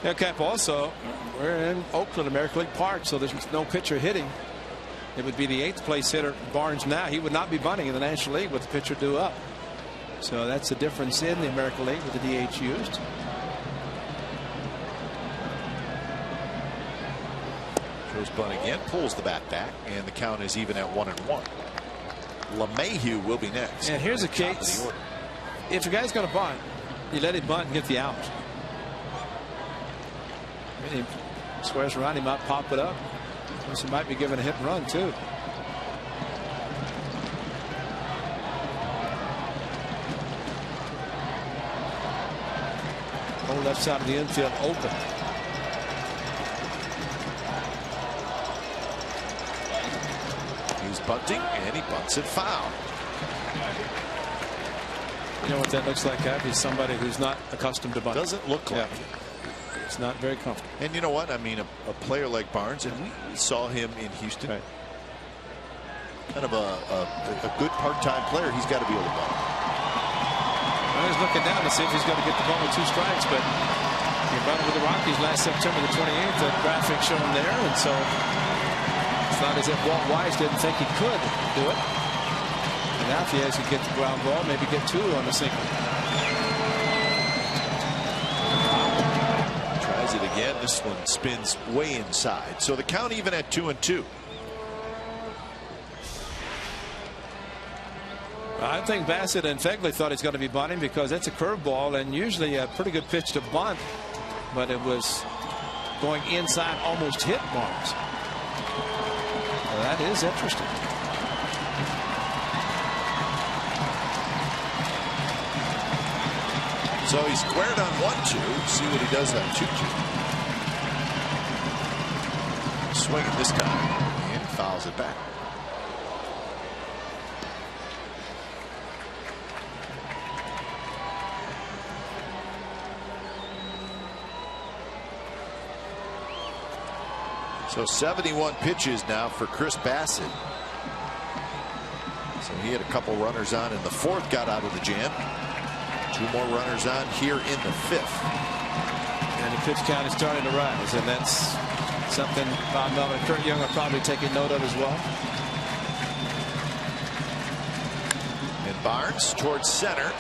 Yeah, Cap, also we're in Oakland, American League Park, so there's no pitcher hitting. It would be the 8th place hitter, Barnes. Now he would not be bunting in the National League with the pitcher due up. So that's the difference in the American League with the DH used. Goes bunt again, pulls the bat back, and the count is even at 1-1. LeMahieu will be next. And here's a case. If a guy's going to bunt, you let him bunt and get the out. He squares around, he might pop it up. Plus he might be given a hit and run too. Whole left side of the infield open. bunting, and he bunts it foul. You know what that looks like, Ab? He's somebody who's not accustomed to bunting. Doesn't look like it. It's not very comfortable. And you know what? I mean, a player like Barnes, and we saw him in Houston. Right. Kind of a good part-time player. He's got to be able to bunt. Well, he's looking down to see if he's going to get the ball with 2 strikes, but he bunted with the Rockies last September the 28th. The graphic shown there, and so it's not as if Walt Wise didn't think he could do it. And now if he has to get the ground ball, maybe get 2 on the single. Tries it again. This one spins way inside. So the count even at 2-2. I think Bassett and Fegley thought he's going to be bunting because it's a curveball and usually a pretty good pitch to bunt, but it was going inside, almost hit Barnes. Well, that is interesting. So he's squared on 1-2. See what he does on 2-2. Swinging this time, and he fouls it back. So 71 pitches now for Chris Bassett. So he had a couple runners on in the 4th, got out of the jam. 2 more runners on here in the 5th. And the pitch count is starting to rise, and that's something Bob Melvin and Kurt Young are probably taking note of as well. And Barnes towards center.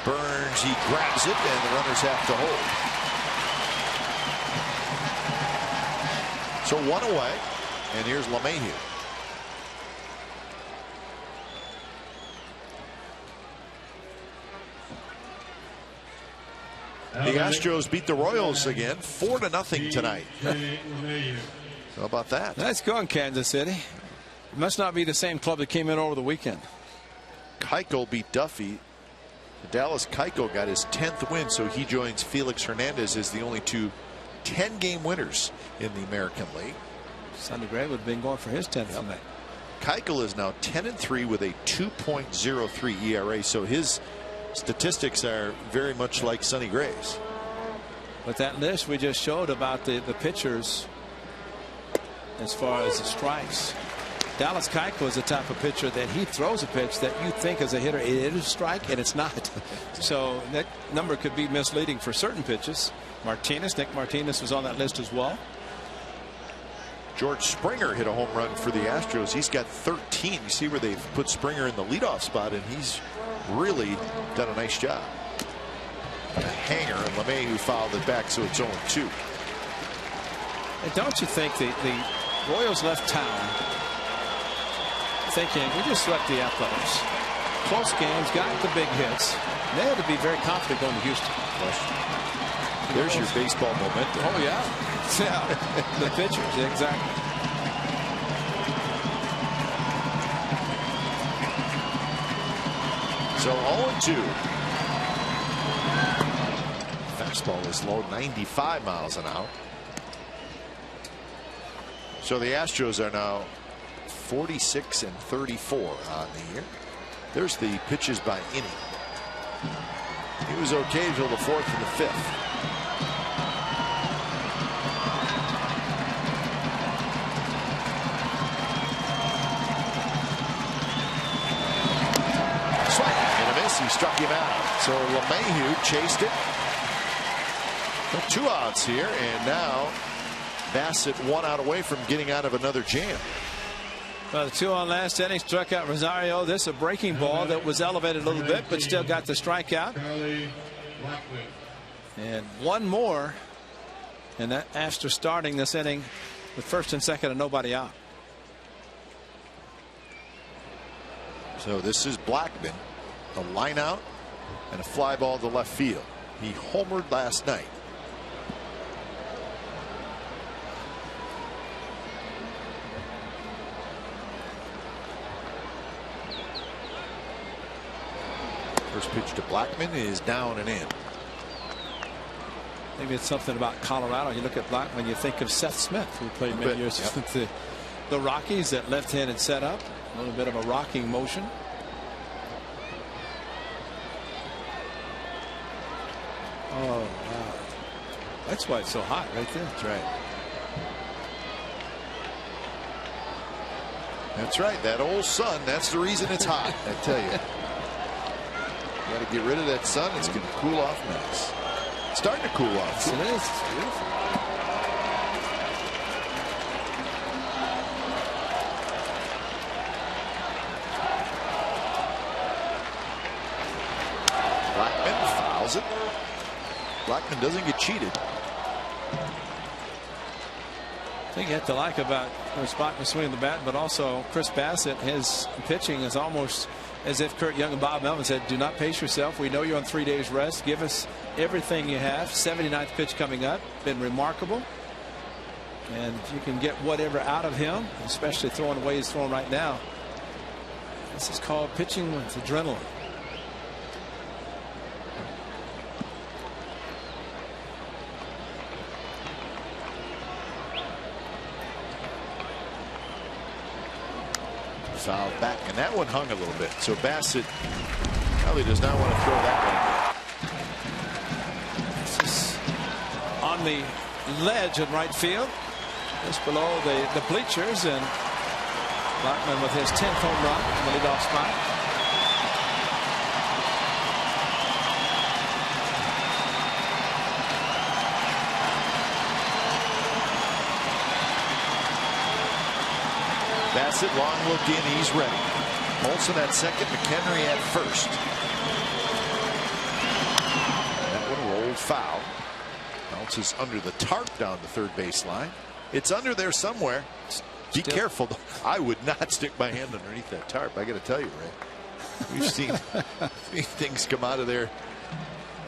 Burns, he grabs it, and the runners have to hold. So 1 away, and here's LeMahieu. The Astros beat the Royals again, 4-0 tonight. How about that? Nice going, Kansas City. It must not be the same club that came in over the weekend. Keuchel beat Duffy. Dallas Keuchel got his 10th win, so he joins Felix Hernandez as the only 2 10-game winners in the American League. Sonny Gray would have been going for his 10th tonight. Keuchel is now 10-3 with a 2.03 ERA, so his statistics are very much like Sonny Gray's. But that list we just showed about the pitchers as far as the strikes, Dallas Keuchel is the type of pitcher that he throws a pitch that you think as a hitter it is a strike, and it's not. So that number could be misleading for certain pitches. Nick Martinez was on that list as well. George Springer hit a home run for the Astros. He's got 13. You see where they've put Springer in the leadoff spot, and he's really done a nice job. A hanger, and LeMahieu fouled it back, so it's 0-2. And don't you think the Royals left town thinking we just swept the Athletics? Close games, got the big hits. They had to be very confident going to Houston. There's your baseball momentum. Oh, yeah. Yeah. The pitchers, exactly. So 0-2. Fastball is low, 95 miles an hour. So the Astros are now 46-34 on the year. There's the pitches by inning. He was okay until the 4th and the 5th. He struck him out. So LeMahieu chased it. 2 outs here, and now Bassett 1 out away from getting out of another jam. Well, the 2 on last inning struck out Rosario. This a breaking ball that was elevated a little bit, but still got the strikeout. And 1 more, and that after starting this inning with 1st and 2nd and nobody out. So this is Blackman. A line out and a fly ball to left field. He homered last night. First pitch to Blackman is down and in. Maybe it's something about Colorado. You look at Blackman, you think of Seth Smith, who played many years with the the Rockies. That left-handed setup, a little bit of a rocking motion. Oh, wow. That's why it's so hot right there. That's right. That's right. That old sun, that's the reason it's hot, I tell you. You got to get rid of that sun. It's going to cool off nice. It's starting to cool off. Yes, it is. It's beautiful. Blackman fouls it. Blackman doesn't get cheated. I think you have to like about Blackman swinging the bat, but also Chris Bassitt, his pitching is almost as if Kurt Young and Bob Melvin said, do not pace yourself. We know you're on 3 days rest. Give us everything you have. 79th pitch coming up. Been remarkable. And if you can get whatever out of him, especially throwing the way he's throwing right now, this is called pitching with adrenaline. Fouled back, and that one hung a little bit. So Bassitt probably does not want to throw that one. This is on the ledge in right field, just below the bleachers, and Blackman with his 10th home run in the leadoff spot. Bassitt, long look in, he's ready. Olsen at second, McHenry at first. That one rolled foul. Bounces under the tarp down the third baseline. It's under there somewhere. Be careful. I would not stick my hand underneath that tarp. I got to tell you, Ray. We've seen things come out of there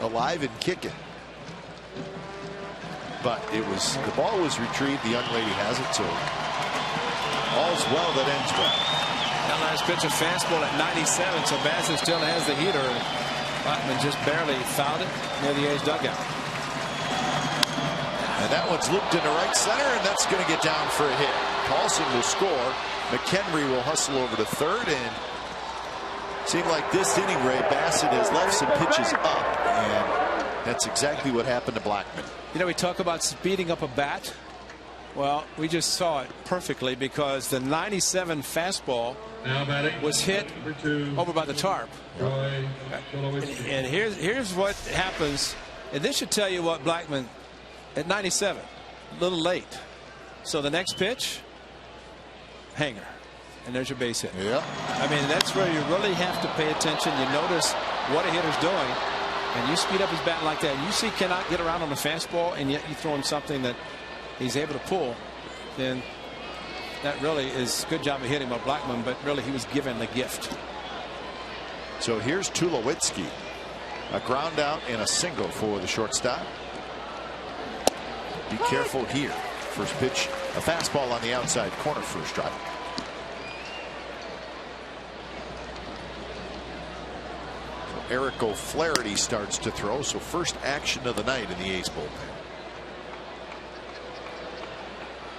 alive and kicking. But the ball was retrieved. The young lady has it, so all's well that ends well. That last pitch, a fastball at 97, so Bassitt still has the heater. Blackman just barely fouled it near the A's dugout. And that one's looped into right center, and that's going to get down for a hit. Paulson will score. McHenry will hustle over to third, and it seemed like this inning, Ray, Bassitt has left some pitches up, and that's exactly what happened to Blackman. You know, we talk about speeding up a bat. Well, we just saw it perfectly because the 97 fastball was hit over by the tarp. And here's what happens. And this should tell you what Blackman at 97, a little late. So the next pitch, hanger. And there's your base hit. Yeah. I mean, that's where you really have to pay attention. You notice what a hitter's doing. And you speed up his bat like that. You see cannot get around on the fastball, and yet you throw him something that he's able to pull, then that really is good job of hitting by Blackman, but really he was given the gift. So here's Tulowitzki. A ground out and a single for the shortstop. Be careful here. First pitch, a fastball on the outside corner for a strike. So Eric O'Flaherty starts to throw, so first action of the night in the A's bullpen.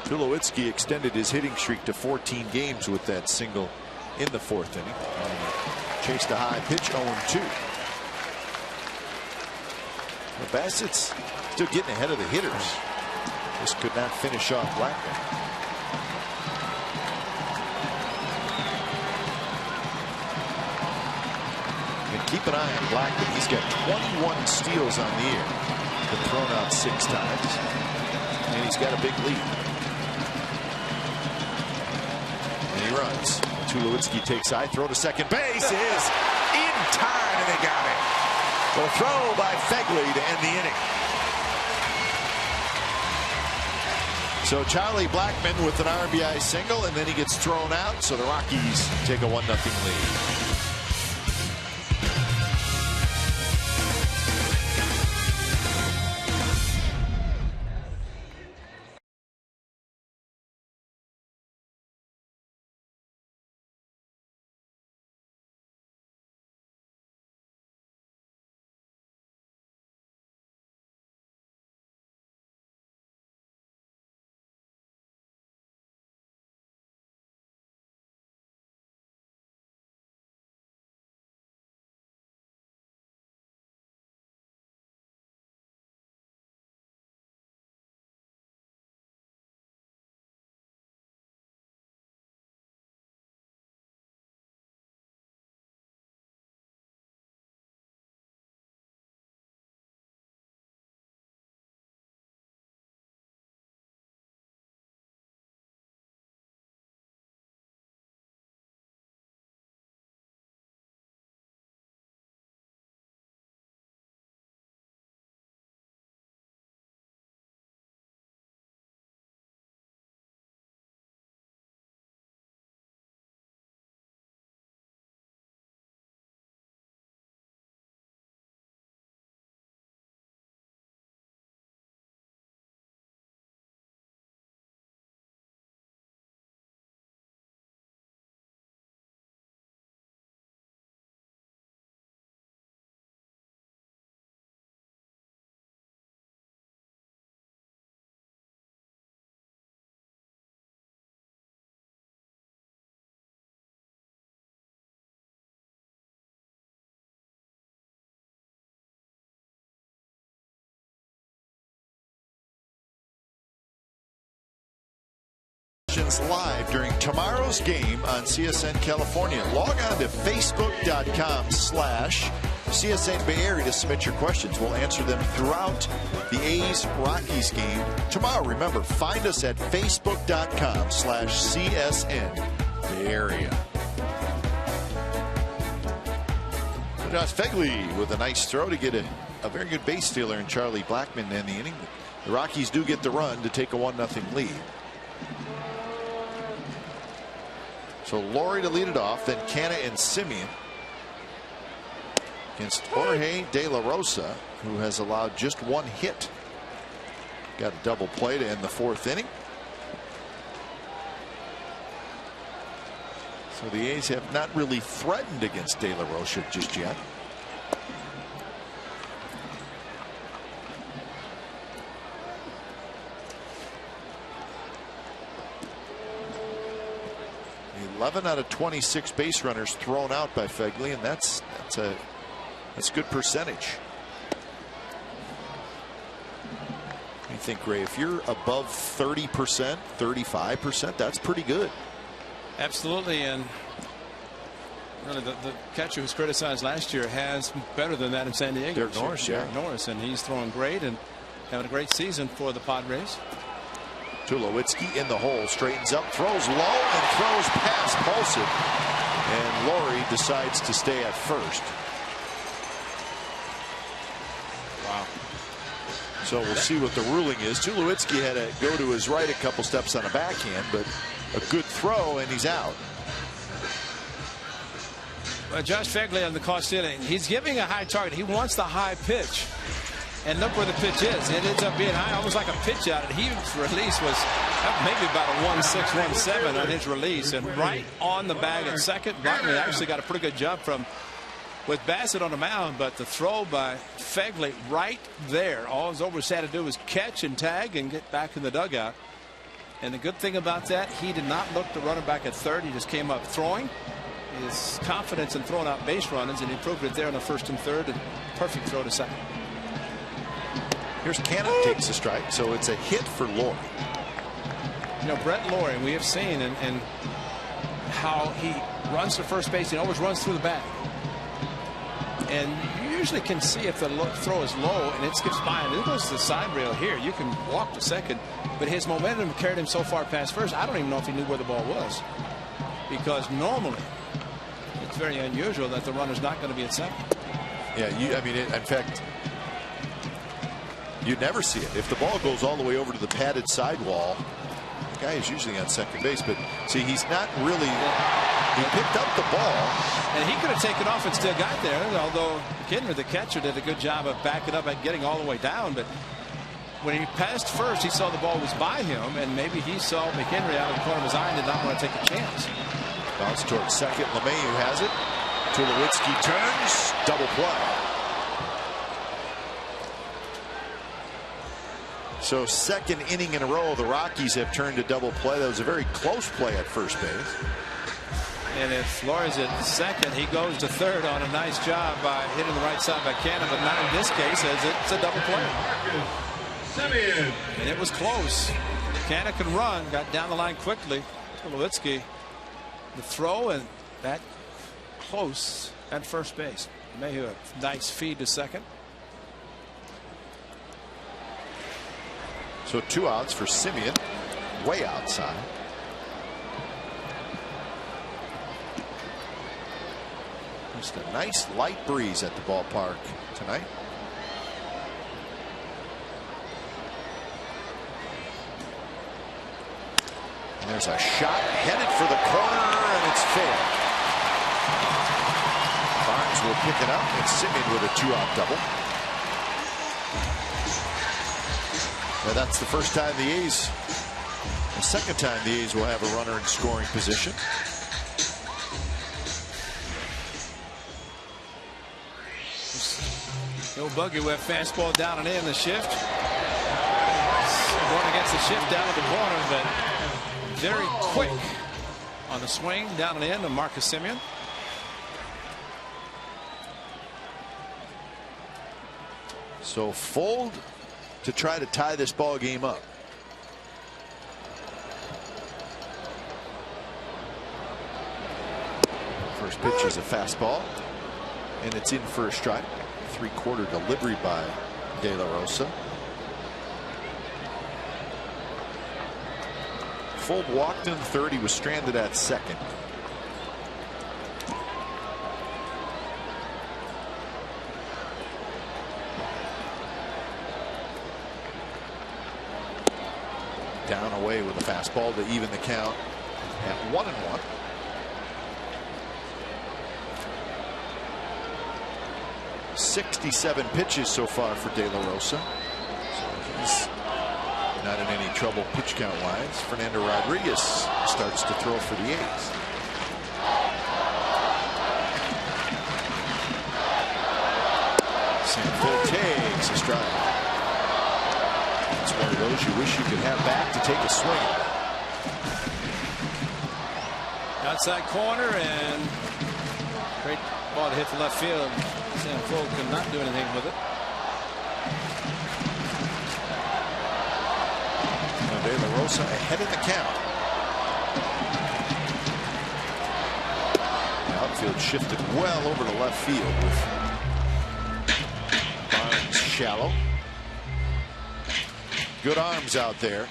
Tulowitzki extended his hitting streak to 14 games with that single in the fourth inning. Chased a high pitch, 0-2. Well, Bassitt's still getting ahead of the hitters. Just could not finish off Blackman. And keep an eye on Blackman. He's got 21 steals on the year. Been thrown out 6 times. And he's got a big lead. He runs. Tulowitzki takes high throw to second base is in time, and they got it. The throw by Fegley to end the inning. So Charlie Blackman with an RBI single, and then he gets thrown out. So the Rockies take a 1-0 lead. us live during tomorrow's game on CSN California. Log on to facebook.com/CSN Bay Area to submit your questions. We'll answer them throughout the A's Rockies game tomorrow. Remember, find us at facebook.com/CSN Bay Area. Josh Phegley with a nice throw to get a very good base stealer in Charlie Blackmon in the inning. The Rockies do get the run to take a 1-0 lead. So Laurie to lead it off, then Canna and Simeon against Jorge De La Rosa, who has allowed just one hit. Got a double play to end the 4th inning. So the A's have not really threatened against De La Rosa just yet. $11 out of 26 base runners thrown out by Phegley, and that's a good percentage. You think, Ray, if you're above 30%, 35%, that's pretty good. Absolutely, and really the catcher who's criticized last year has better than that in San Diego. Derek Norris, yeah. Derek Norris, and he's throwing great and having a great season for the Padres. Tulowitzki in the hole, straightens up, throws low, and throws past Paulson. And Laurie decides to stay at first. Wow. So we'll see what the ruling is. Tulowitzki had to go to his right a couple steps on a backhand, but a good throw, and he's out. Well, Josh Phegley on the caught stealing, he's giving a high target. He wants the high pitch. And look where the pitch is. It ends up being high, almost like a pitch out. And his release was maybe about a 1.6, 1.7 on his release. And right on the bag at second. Blackmon actually got a pretty good job with Bassett on the mound. But the throw by Phegley right there. All his overs had to do was catch and tag and get back in the dugout. And the good thing about that, he did not look to running back at third. He just came up throwing. His confidence in throwing out base runners, and he proved it there in the first and third. And perfect throw to second. Here's Canna takes a strike, so it's a hit for Laurie. You know, Brett Laurie, we have seen and how he runs to first base. He always runs through the bag. And you usually can see if the throw is low and it skips by. And it goes to the side rail here. You can walk to second. But his momentum carried him so far past first, I don't even know if he knew where the ball was. Because normally, it's very unusual that the runner's not going to be at second. Yeah, I mean, in fact, you never see it. If the ball goes all the way over to the padded sidewall, the guy is usually on second base. But see, he's not really. He picked up the ball, and he could have taken off and still got there. Although McHenry, the catcher, did a good job of backing up and getting all the way down. But when he passed first, he saw the ball was by him, and maybe he saw McHenry out of the corner of his eye and did not want to take a chance. Bounce towards second. LeMahieu has it. Tulowitzki turns. Double play. So second inning in a row, the Rockies have turned a double play. That was a very close play at first base. And if Flores at second, he goes to third on a nice job by hitting the right side by Canna, but not in this case, as it's a double play. And it was close. Canna can run, got down the line quickly. Tulowitzki, the throw, and that close at first base. Mayhew, a nice feed to second. So 2 outs for Simeon, way outside. Just a nice light breeze at the ballpark tonight. And there's a shot headed for the corner, and it's fair. Barnes will pick it up, and Simeon with a 2-out double. Now that's the first time the A's, the second time the A's will have a runner in scoring position. No buggy whip, fastball down and in the shift. Going against the shift down at the corner, but very quick on the swing down and in to Marcus Simeon. So Fold to try to tie this ball game up. First pitch is a fastball, and it's in for a strike. 3/4 delivery by De La Rosa. Fold walked in third. He was stranded at second. Down away with a fastball to even the count at 1-1. .67 pitches so far for De La Rosa. So he's not in any trouble pitch count wise. Fernando Rodriguez starts to throw for the A's. Sanford takes a strike. It's one of those you wish you could have back to take a swing. Outside corner, and great ball to hit the left field. Sanford could not do anything with it. De La Rosa ahead in the count. The outfield shifted well over to left field with Barnes shallow. Good arms out there.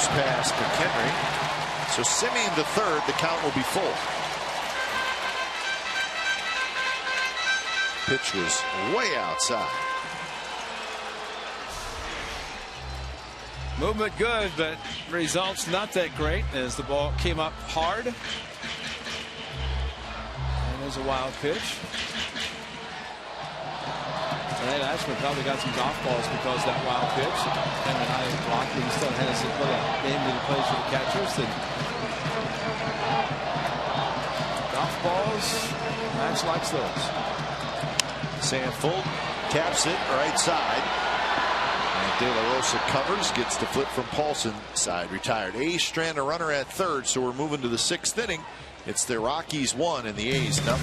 Pass McHenry. So Simeon to third. The count will be full. Pitch was way outside. Movement good, but results not that great as the ball came up hard. And there's a wild pitch. Nate Ashman probably got some golf balls because of that wild pitch. And I blocked, he still has a game that he plays for the catchers. And golf balls, Max likes those. Sanford taps it right side. And De La Rosa covers, gets the flip from Paulson. Side retired. A's strand a runner at third, so we're moving to the 6th inning. It's the Rockies 1 and the A's 0.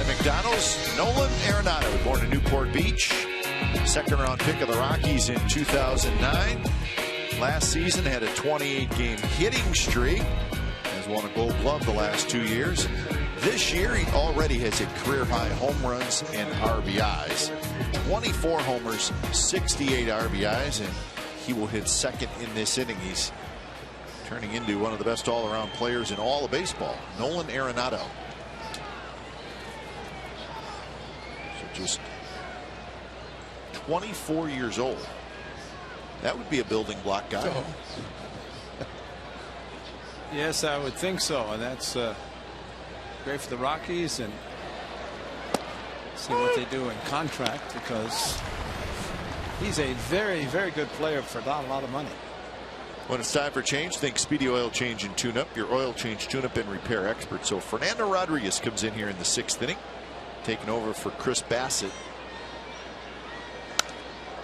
McDonald's, Nolan Arenado, born in Newport Beach. Second round pick of the Rockies in 2009. Last season had a 28-game hitting streak. Has won a Gold Glove the last 2 years. This year he already has hit career high home runs and RBIs. 24 homers, 68 RBIs, and he will hit second in this inning. He's turning into one of the best all-around players in all of baseball. Nolan Arenado. Just 24 years old. That would be a building block guy. Oh. Yes, I would think so, and that's great for the Rockies, and see what they do in contract, because he's a very, very good player for not a lot of money. When it's time for change, think Speedy Oil Change and Tune-Up, your oil change, tune-up, and repair expert. So Fernando Rodriguez comes in here in the 6th inning, taking over for Chris Bassitt.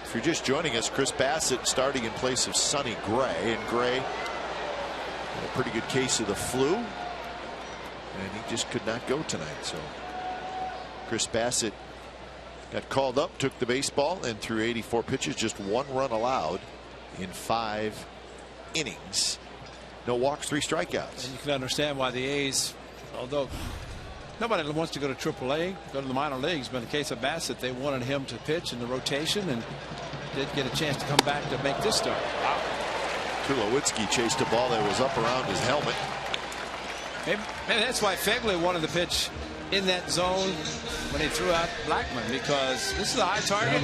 If you're just joining us, Chris Bassitt starting in place of Sonny Gray, and Gray had a pretty good case of the flu, and he just could not go tonight. So Chris Bassitt got called up, took the baseball, and threw 84 pitches, just 1 run allowed in 5 innings. No walks, 3 strikeouts. And you can understand why the A's, although nobody wants to go to AAA, go to the minor leagues, but in the case of Bassitt, they wanted him to pitch in the rotation and did get a chance to come back to make this start. Wow. Tulowitzki chased a ball that was up around his helmet. Maybe that's why Fegley wanted to pitch in that zone when he threw out Blackman, because this is a high target,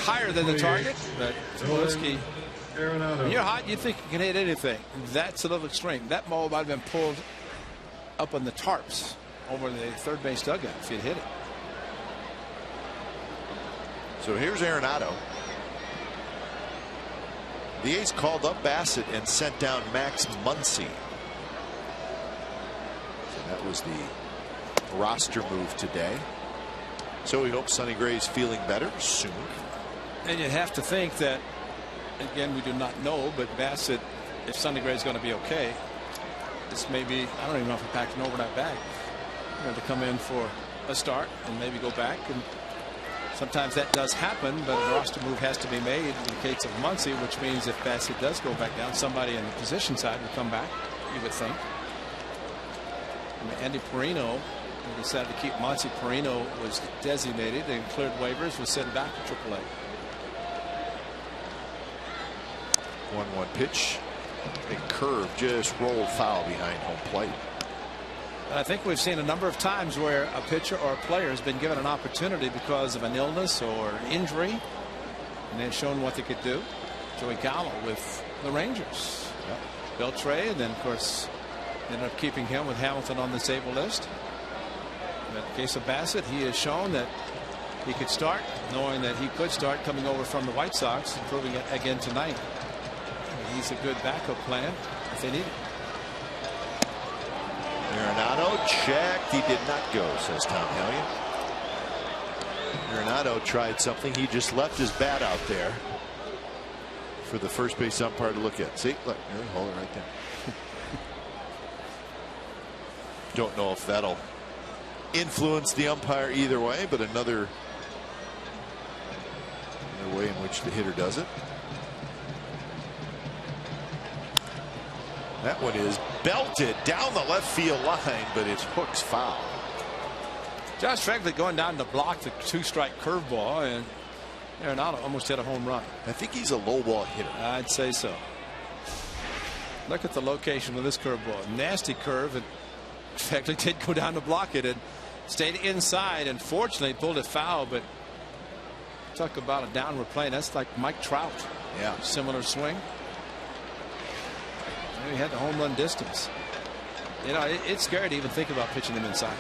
higher than the target. But Tulowitzki, when you're hot, you think you can hit anything. That's a little extreme. That ball might have been pulled up on the tarps over the third base dugout if you'd hit it. So here's Arenado. The A's called up Bassitt and sent down Max Muncy. So that was the roster move today. So we hope Sonny Gray's feeling better soon. And you'd have to think that, again, we do not know, but Bassitt, if Sonny Gray's going to be okay, this may be, I don't even know if he packed an overnight bag, to come in for a start and maybe go back. And sometimes that does happen, but a roster move has to be made in the case of Muncy, which means if Bassitt does go back down, somebody in the position side will come back, you would think. Andy Perino, they decided to keep Muncy. Perino was designated and cleared waivers, was sent back to AAA. 1-1 pitch. A curve just rolled foul behind home plate. I think we've seen a number of times where a pitcher or a player has been given an opportunity because of an illness or injury, and they've shown what they could do. Joey Gallo with the Rangers. Yep. Beltre, and then of course ended up keeping him with Hamilton on the disabled list. In the case of Bassitt, he has shown that he could start, knowing that he could start coming over from the White Sox and proving it again tonight. He's a good backup plan if they need it. Arenado checked. He did not go, says Tom Hellion. Arenado tried something. He just left his bat out there for the first base umpire to look at. See, look, hold it right there. Don't know if that'll influence the umpire either way, but another way in which the hitter does it. That one is belted down the left field line, but it hooks foul. Josh Fegley going down to block the 2-strike curveball, and Arenado almost hit a home run. I think he's a low ball hitter. I'd say so. Look at the location of this curveball. Nasty curve, and Fegley did go down to block it and stayed inside, and fortunately pulled it foul. But talk about a downward plane. That's like Mike Trout. Yeah. Similar swing. He had the home run distance. You know, it's scary to even think about pitching them inside.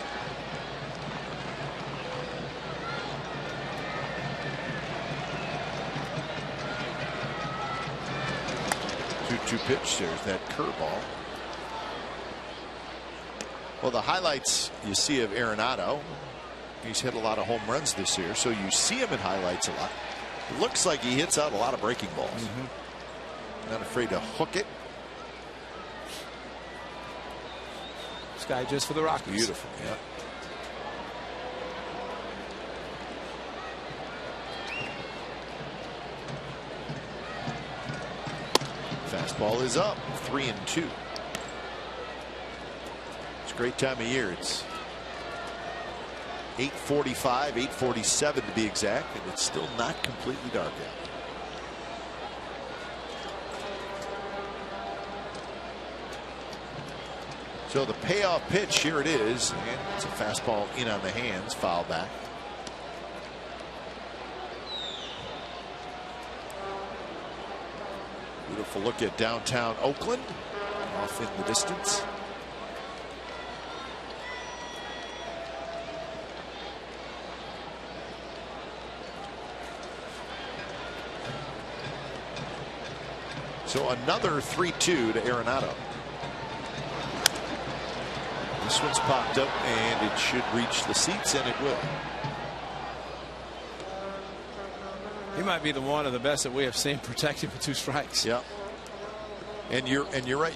Two pitch. There's that curveball. Well, the highlights you see of Arenado, he's hit a lot of home runs this year, so you see him in highlights a lot. It looks like he hits out a lot of breaking balls. Not afraid to hook it. This guy just for the Rockies. Beautiful. Yeah. Fastball is up. 3-2. It's a great time of year. It's 8:45, 8:47 to be exact, and it's still not completely dark out. So the payoff pitch, here it is, and it's a fastball in on the hands, foul back. Beautiful look at downtown Oakland off in the distance. So another 3-2 to Arenado. This one's popped up and it should reach the seats, and it will. He might be the one of the best that we have seen protecting for 2 strikes. Yeah. And you're right.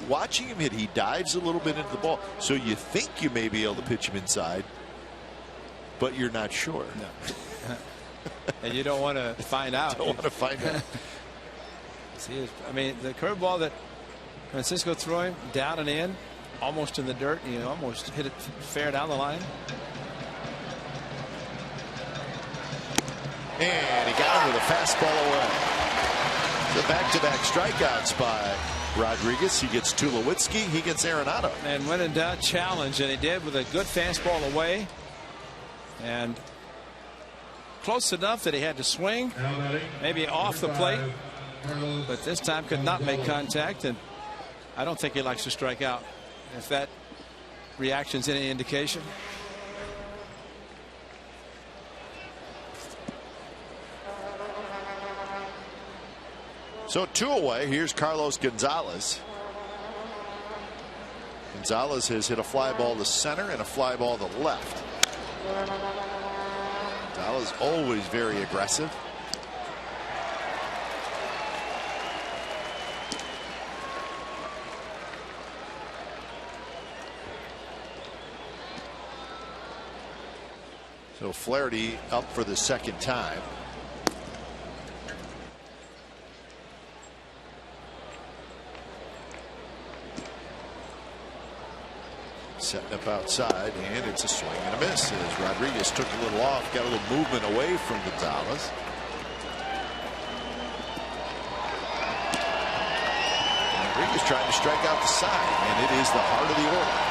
Watching him hit, he dives a little bit into the ball, so you think you may be able to pitch him inside, but you're not sure. No. And you don't want to find out. Don't want to find out. I mean, the curveball that Francisco threw him down and in, almost in the dirt. You know, almost hit it fair down the line. And he got him with a fastball away. The back-to-back strikeouts by Rodriguez. He gets Tulowitzki. He gets Arenado. And when in doubt, challenge, and he did with a good fastball away. And close enough that he had to swing, maybe off the plate, but this time could not make contact. And I don't think he likes to strike out, if that reaction's any indication. So 2 away. Here's Carlos Gonzalez. Gonzalez has hit a fly ball to center and a fly ball to left. Gonzalez always very aggressive. So Flaherty up for the second time. Setting up outside, and it's a swing and a miss as Rodriguez took a little off, got a little movement away from Gonzalez. Rodriguez trying to strike out the side, and it is the heart of the order.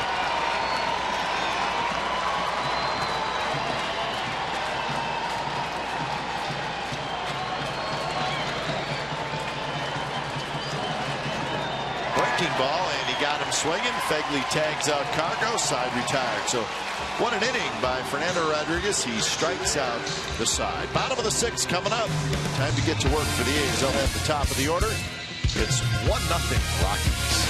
Ball, and he got him swinging. Fegley tags out Cargo, side retired. So what an inning by Fernando Rodriguez. He strikes out the side. Bottom of the 6th coming up. Time to get to work for the A's. They'll have the top of the order. It's 1-0 Rockies.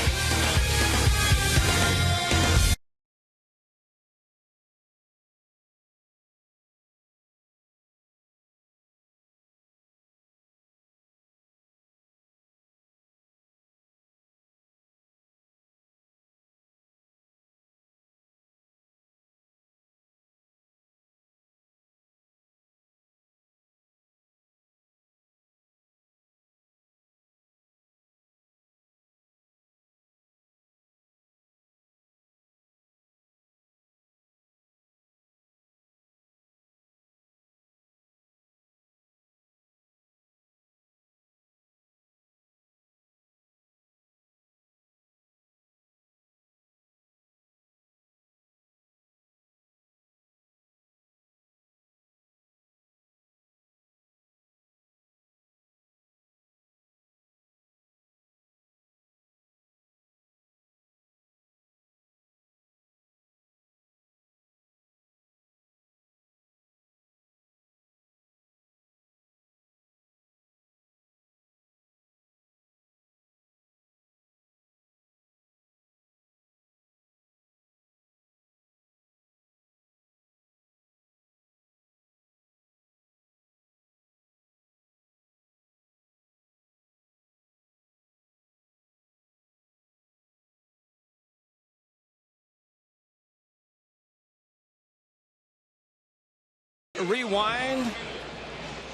Rewind.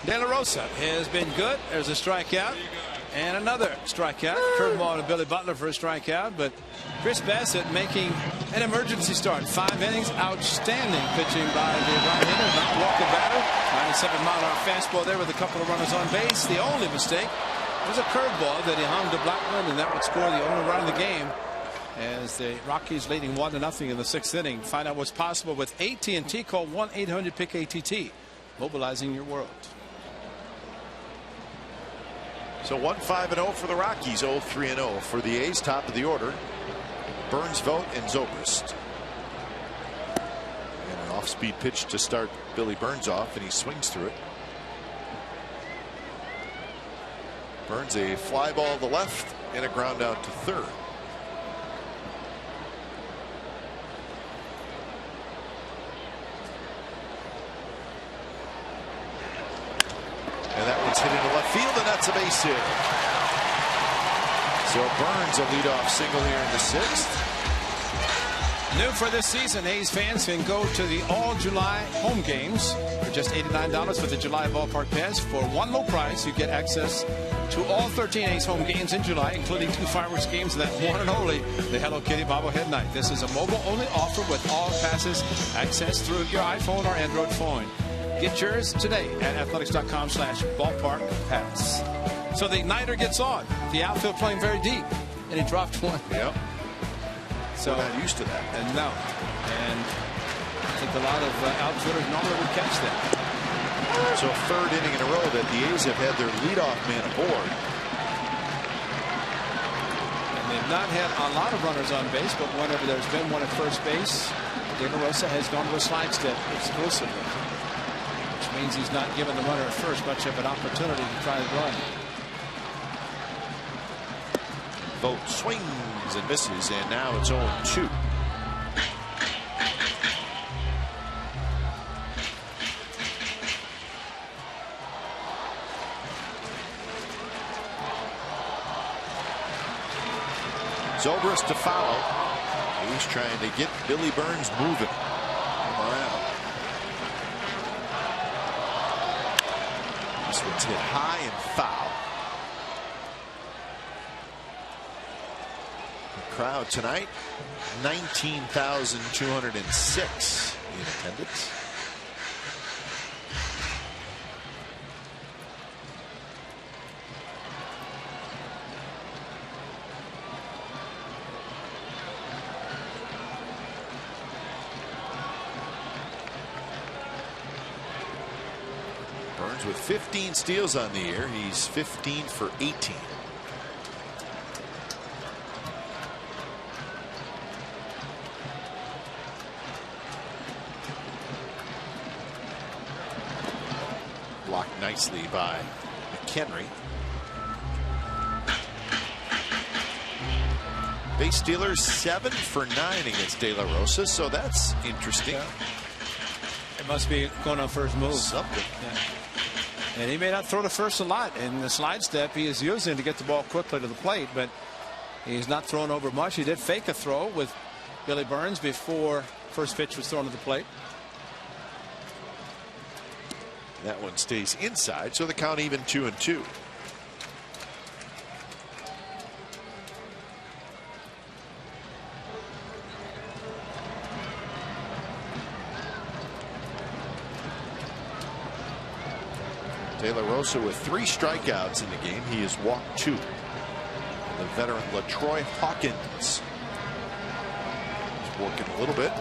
De La Rosa has been good. There's a strikeout and another strikeout. Curveball to Billy Butler for a strikeout, but Chris Bassett making an emergency start. 5 innings, outstanding pitching by the right-hander, not walking batter. 97-mile-an-hour fastball there with a couple of runners on base. The only mistake was a curveball that he hung to Blackman, and that would score the only run of the game. As the Rockies leading 1-0 in the 6th inning. Find out what's possible with AT&T. Call 1-800-PICK-ATT. Mobilizing your world. So 1-5-0 for the Rockies, 0-3-0 for the A's. Top of the order, Burns, Vogt, and Zobrist. And an off-speed pitch to start Billy Burns off, and he swings through it. Burns a fly ball to the left and a ground out to third. And that one's hit into left field, and that's a base hit. So Burns a leadoff single here in the 6th. New for this season, A's fans can go to the all-July home games for just $89 with the July ballpark pass. For one low price, you get access to all 13 A's home games in July, including 2 fireworks games and that one and only the Hello Kitty bobblehead night. This is a mobile-only offer with all passes accessed through your iPhone or Android phone. Get yours today at athletics.com/ballpark-pass. So the igniter gets on. The outfield playing very deep, and he dropped one. Yep. So we're not used to that. And no. And I think a lot of outfielders normally would catch that. So 3rd inning in a row that the A's have had their leadoff man aboard. And they've not had a lot of runners on base, but whenever there's been one at first base, De La Rosa has gone to a slide step exclusively, which means he's not given the runner at first much of an opportunity to try to run. Vogt swings and misses, and now it's 0-2. Zobrist to follow. He's trying to get Billy Burns moving around. This one's hit high and foul. Crowd tonight, 19,206 in attendance. Burns with 15 steals on the year. He's 15 for 18. Blocked nicely by McHenry. Base stealers 7 for 9 against De La Rosa, so that's interesting. It must be going on first move. Something. Yeah. And he may not throw to first a lot. In the slide step, he is using to get the ball quickly to the plate, but he's not throwing over much. He did fake a throw with Billy Burns before first pitch was thrown to the plate. That one stays inside, so the count even 2-2. De La Rosa with 3 strikeouts in the game. He has walked 2. The veteran LaTroy Hawkins is working a little bit.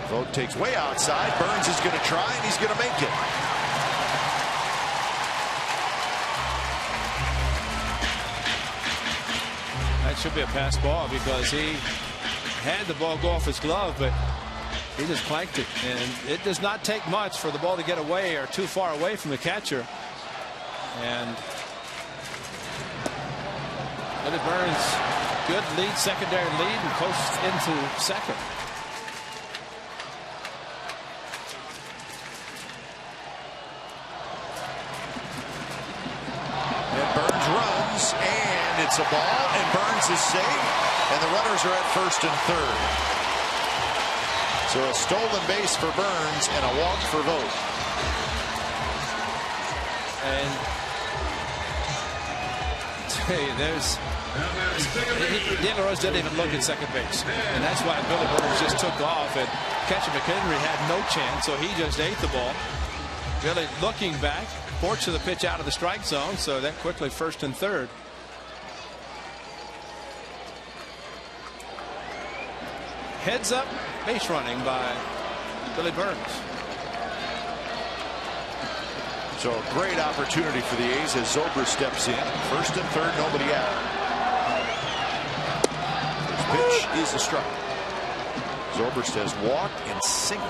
Vogt takes way outside. Burns is going to try, and he's going to make it. That should be a pass ball because he had the ball go off his glove, but he just clanked it. And it does not take much for the ball to get away or too far away from the catcher. And Billy Burns, good lead, secondary lead, and coasts into second. And it's a ball, and Burns is safe, and the runners are at first and third. So a stolen base for Burns and a walk for Vogt. And there's De La Rosa didn't even look at second base, and that's why Billy Burns just took off, and catcher McHenry had no chance, so he just ate the ball. Billy looking back, forced the pitch out of the strike zone, so that quickly first and third. Heads up base running by Billy Burns. So a great opportunity for the A's as Zobrist steps in. First and third, nobody out. First pitch is a strike. Zobrist has walked and singled.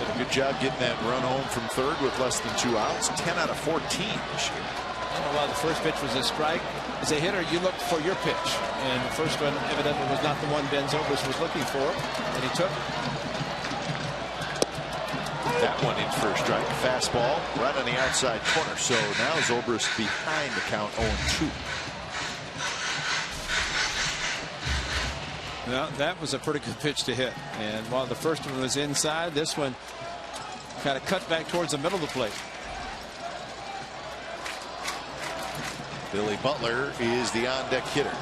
Did a good job getting that run home from third with less than 2 outs. 10 out of 14 this year. While the first pitch was a strike, as a hitter, you look for your pitch. And the first one evidently was not the one Ben Zobrist was looking for. And he took it. That one in for a strike. Fastball right on the outside corner. So now Zobrist behind the count 0-2. Well, that was a pretty good pitch to hit. And while the first one was inside, this one kind of cut back towards the middle of the plate. Billy Butler is the on-deck hitter.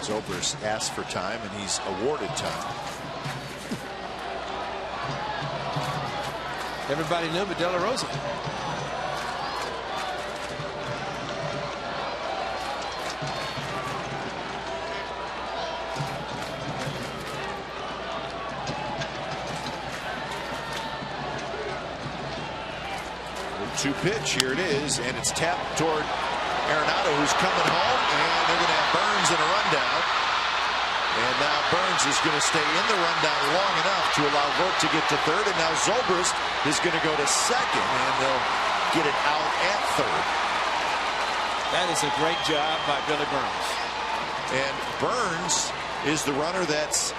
Zobrist asked for time, and he's awarded time. Everybody knew but De La Rosa. Two pitch, here it is, and it's tapped toward Arenado, who's coming home, and they're going to have Burns in a rundown. And now Burns is going to stay in the rundown long enough to allow Vogt to get to third, and now Zobrist is going to go to second, and they'll get it out at third. That is a great job by Billy Burns. And Burns is the runner that's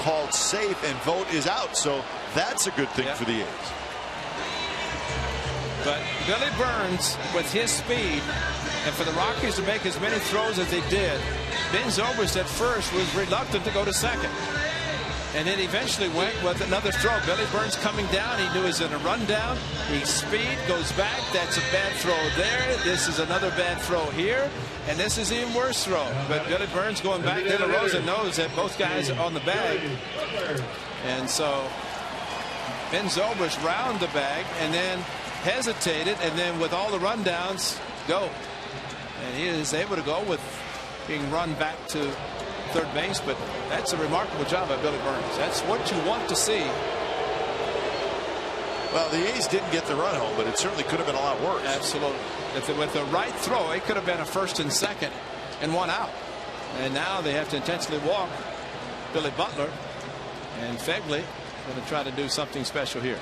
called safe, and Vogt is out, so that's a good thing for the A's. But Billy Burns, with his speed, and for the Rockies to make as many throws as they did, Ben Zobrist at first was reluctant to go to second. And then eventually went with another throw. Billy Burns coming down. He knew he was in a rundown. He speed goes back. That's a bad throw there. This is another bad throw here. And this is even worse throw. But Billy Burns going back. De La Rosa knows that both guys are on the bag. And so Ben Zobrist round the bag and then hesitated, and then with all the rundowns, go. And he is able to go with being run back to third base. But that's a remarkable job by Billy Burns. That's what you want to see. Well, the A's didn't get the run home, but it certainly could have been a lot worse. Absolutely. With the right throw, it could have been a first and second and 1 out. And now they have to intentionally walk Billy Butler, and Fegley going to try to do something special here.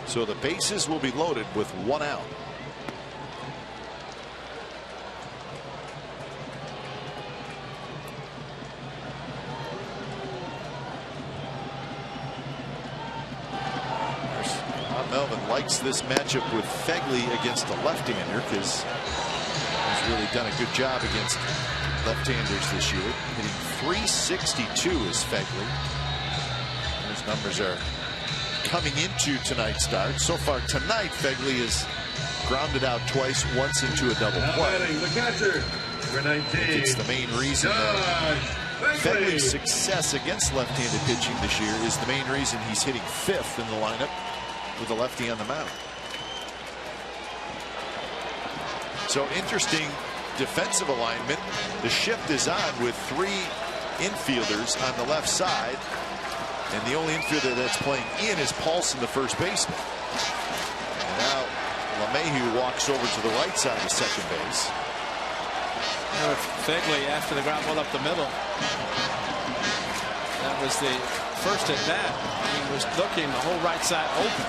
So the bases will be loaded with 1 out. Melvin likes this matchup with Fegley against a left-hander because he's really done a good job against left-handers this year. Hitting .362 is Fegley. Those numbers are coming into tonight's start. So far tonight, Fegley has grounded out twice, once into a double play. It's the main reason that Fegley's success against left-handed pitching this year is the main reason he's hitting 5th in the lineup with a lefty on the mound. So interesting defensive alignment. The shift is on with 3 infielders on the left side. And the only infielder that's playing in is Paulson, the first baseman. And now LeMahieu walks over to the right side of second base. Fegley after the ground ball up the middle. That was the first at bat. He was looking the whole right side open.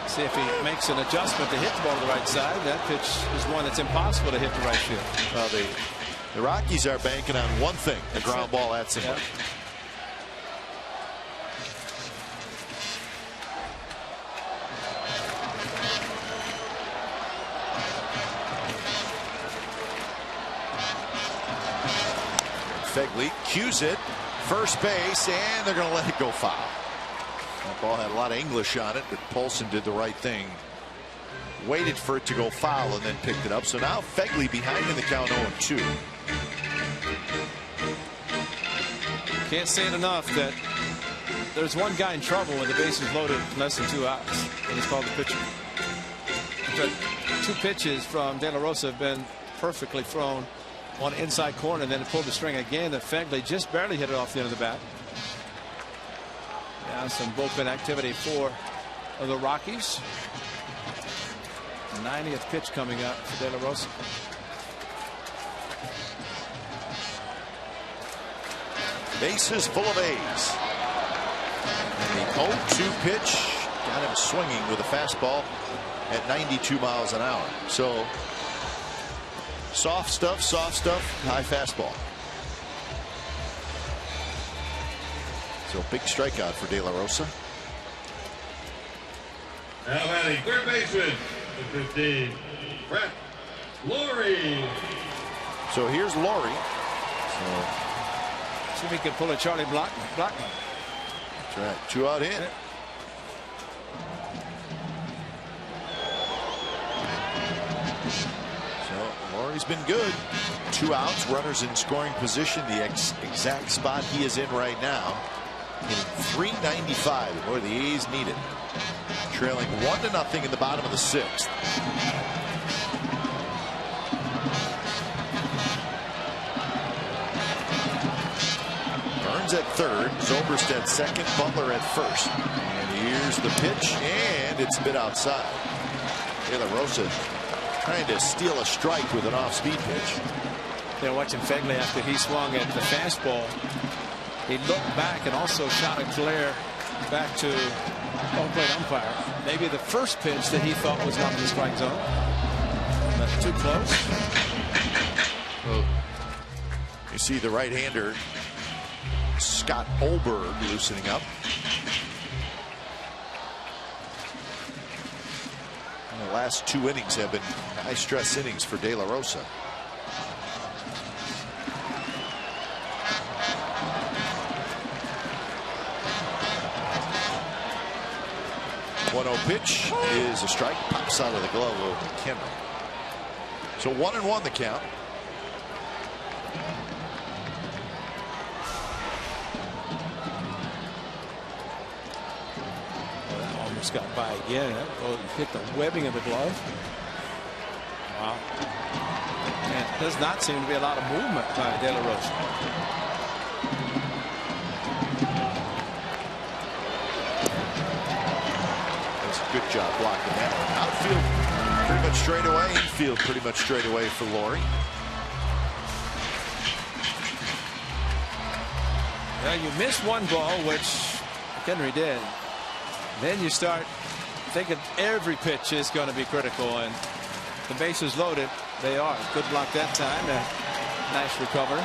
See if he makes an adjustment to hit the ball to the right side. That pitch is one that's impossible to hit the right field. Well, the Rockies are banking on one thing: a ground ball at somebody. Yep. Fegley cues it, first base, and they're going to let it go foul. That ball had a lot of English on it, but Paulson did the right thing. Waited for it to go foul and then picked it up. So now Fegley behind in the count 0-2. Can't say it enough that there's one guy in trouble when the base is loaded less than 2 outs, and it's called the pitcher. But 2 pitches from De La Rosa have been perfectly thrown on inside corner, and then pulled the string again that Fegley just barely hit it off the end of the bat. Now some bullpen activity for the Rockies. 90th pitch coming up for De La Rosa. Bases full of A's. And the 0-2 pitch got him swinging with a fastball at 92 miles an hour. So soft stuff, high fastball. So big strikeout for De La Rosa. Now batting third baseman, the 15, Brett Laurie. So here's Laurie. See if he can pull a Charlie Blackman. That's right. 2 out hit. So Laurie's been good. 2 outs, runners in scoring position, the exact spot he is in right now. Hitting .395, boy, the A's need it. Trailing 1-0 in the bottom of the 6th. Burns at third, Zobrist at second, Butler at first. And here's the pitch, and it's bit outside. De La Rosa trying to steal a strike with an off-speed pitch. They're watching Fegley after he swung at the fastball. He looked back and also shot a glare back to home plate umpire. Maybe the first pitch that he thought was not in the strike zone. But too close. Well, you see the right-hander Scott Olberg loosening up. And the last 2 innings have been high-stress innings for De La Rosa. 1-0 pitch is a strike. Pops out of the glove of McHenry. So 1-1 the count. That almost got by again. Hit the webbing of the glove. Wow. And does not seem to be a lot of movement by De La Rosa. Good job blocking that one. Outfield pretty much straight away. Infield pretty much straight away for Laurie. Well, you miss one ball, which Henry did. Then you start thinking every pitch is going to be critical, and the bases loaded. They are. Good block that time. Nice recovery.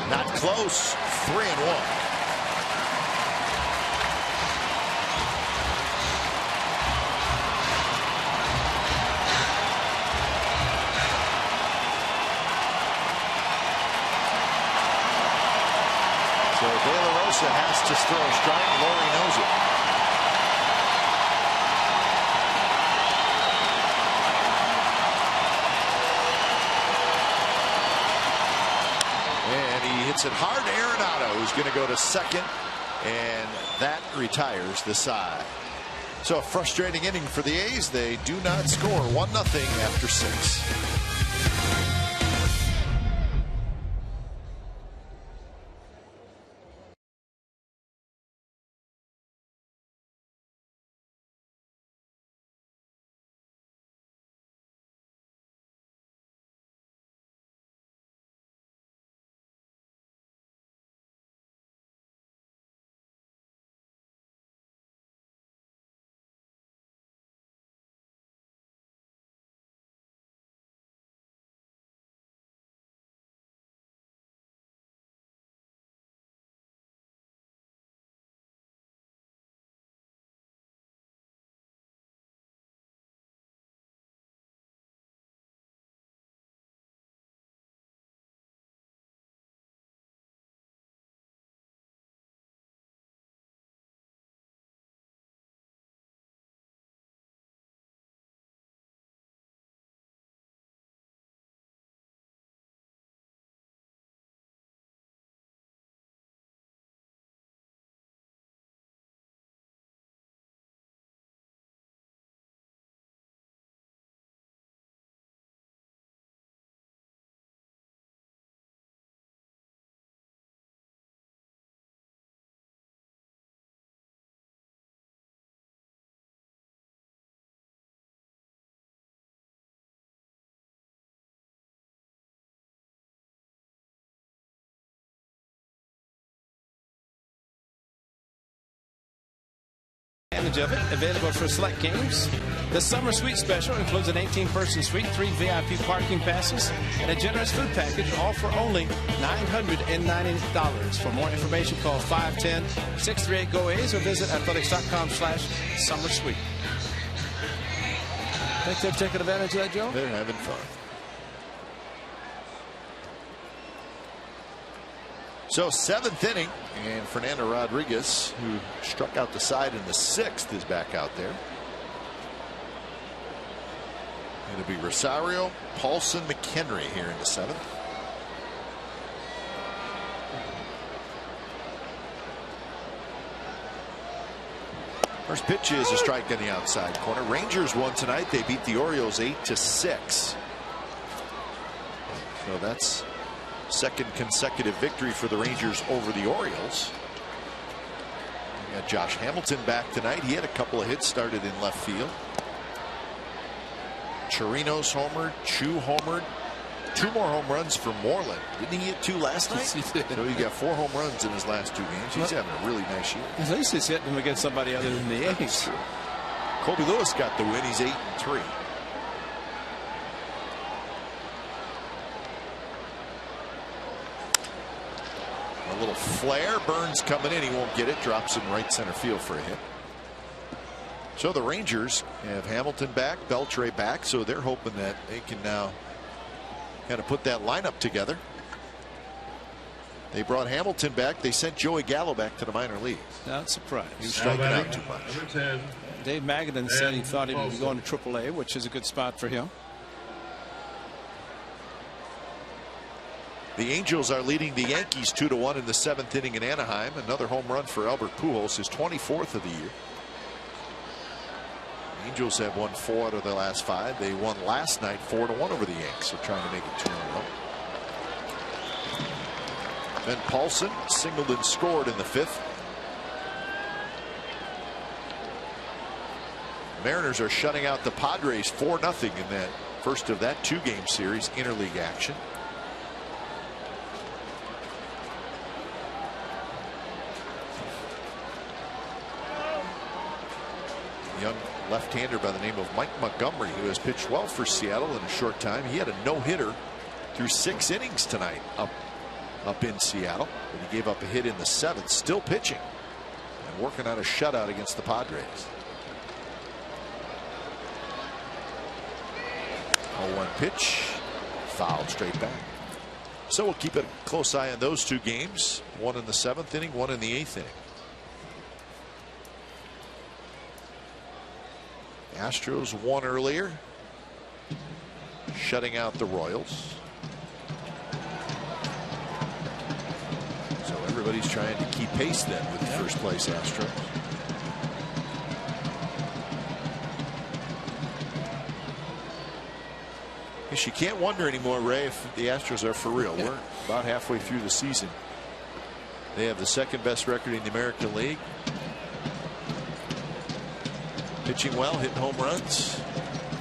Not close. 3-1. So De La Rosa has to throw a strike. Laurie knows it. Hits it hard to Arenado, who's going to go to second, and that retires the side. So a frustrating inning for the A's. They do not score. 1-0 after 6. advantage of it. Available for select games. The Summer Suite Special includes an 18-person suite, 3 VIP parking passes, and a generous food package, all for only $990. For more information, call 510-638-GO-A's or visit athletics.com/summersuite. Think they've taken advantage of that, Joe? They're having fun. So 7th inning, and Fernando Rodriguez, who struck out the side in the 6th, is back out there. It'll be Rosario, Paulson, McHenry here in the 7th. First pitch is a strike on the outside corner. Rangers won tonight. They beat the Orioles 8-6. So that's second consecutive victory for the Rangers over the Orioles. We got Josh Hamilton back tonight. He had a couple of hits, started in left field. Chirinos homered, Chu homered. 2 more home runs for Moreland. Didn't he hit 2 last night? Yes, he did. So he got 4 home runs in his last 2 games. He's having a really nice year. At least he's hitting them against somebody other than the Yankees. Colby Lewis got the win. He's 8-3. A little flare. Burns coming in. He won't get it. Drops in right center field for a hit. So the Rangers have Hamilton back, Beltre back. So they're hoping that they can now kind of put that lineup together. They brought Hamilton back. They sent Joey Gallo back to the minor leagues. Not surprised. He was striking out too much. Number 10. Dave Magadan said he thought he would be going to AAA, which is a good spot for him. The Angels are leading the Yankees 2-1 in the 7th inning in Anaheim. Another home run for Albert Pujols, his 24th of the year. The Angels have won 4 out of their last 5. They won last night 4-1 over the Yanks. So trying to make it 2-0. Then Paulson singled and scored in the 5th. Mariners are shutting out the Padres 4-0 in that first of that 2-game series interleague action. Young left-hander by the name of Mike Montgomery, who has pitched well for Seattle in a short time. He had a no-hitter through 6 innings tonight up in Seattle, but he gave up a hit in the 7th. Still pitching and working on a shutout against the Padres. 0-1 pitch, fouled straight back. So we'll keep a close eye on those 2 games. One in the 7th inning, one in the 8th inning. Astros won earlier, shutting out the Royals. So everybody's trying to keep pace then with the first place Astros. Guess you can't wonder anymore, Ray, if the Astros are for real. We're about halfway through the season. They have the 2nd best record in the American League. Pitching well, hitting home runs.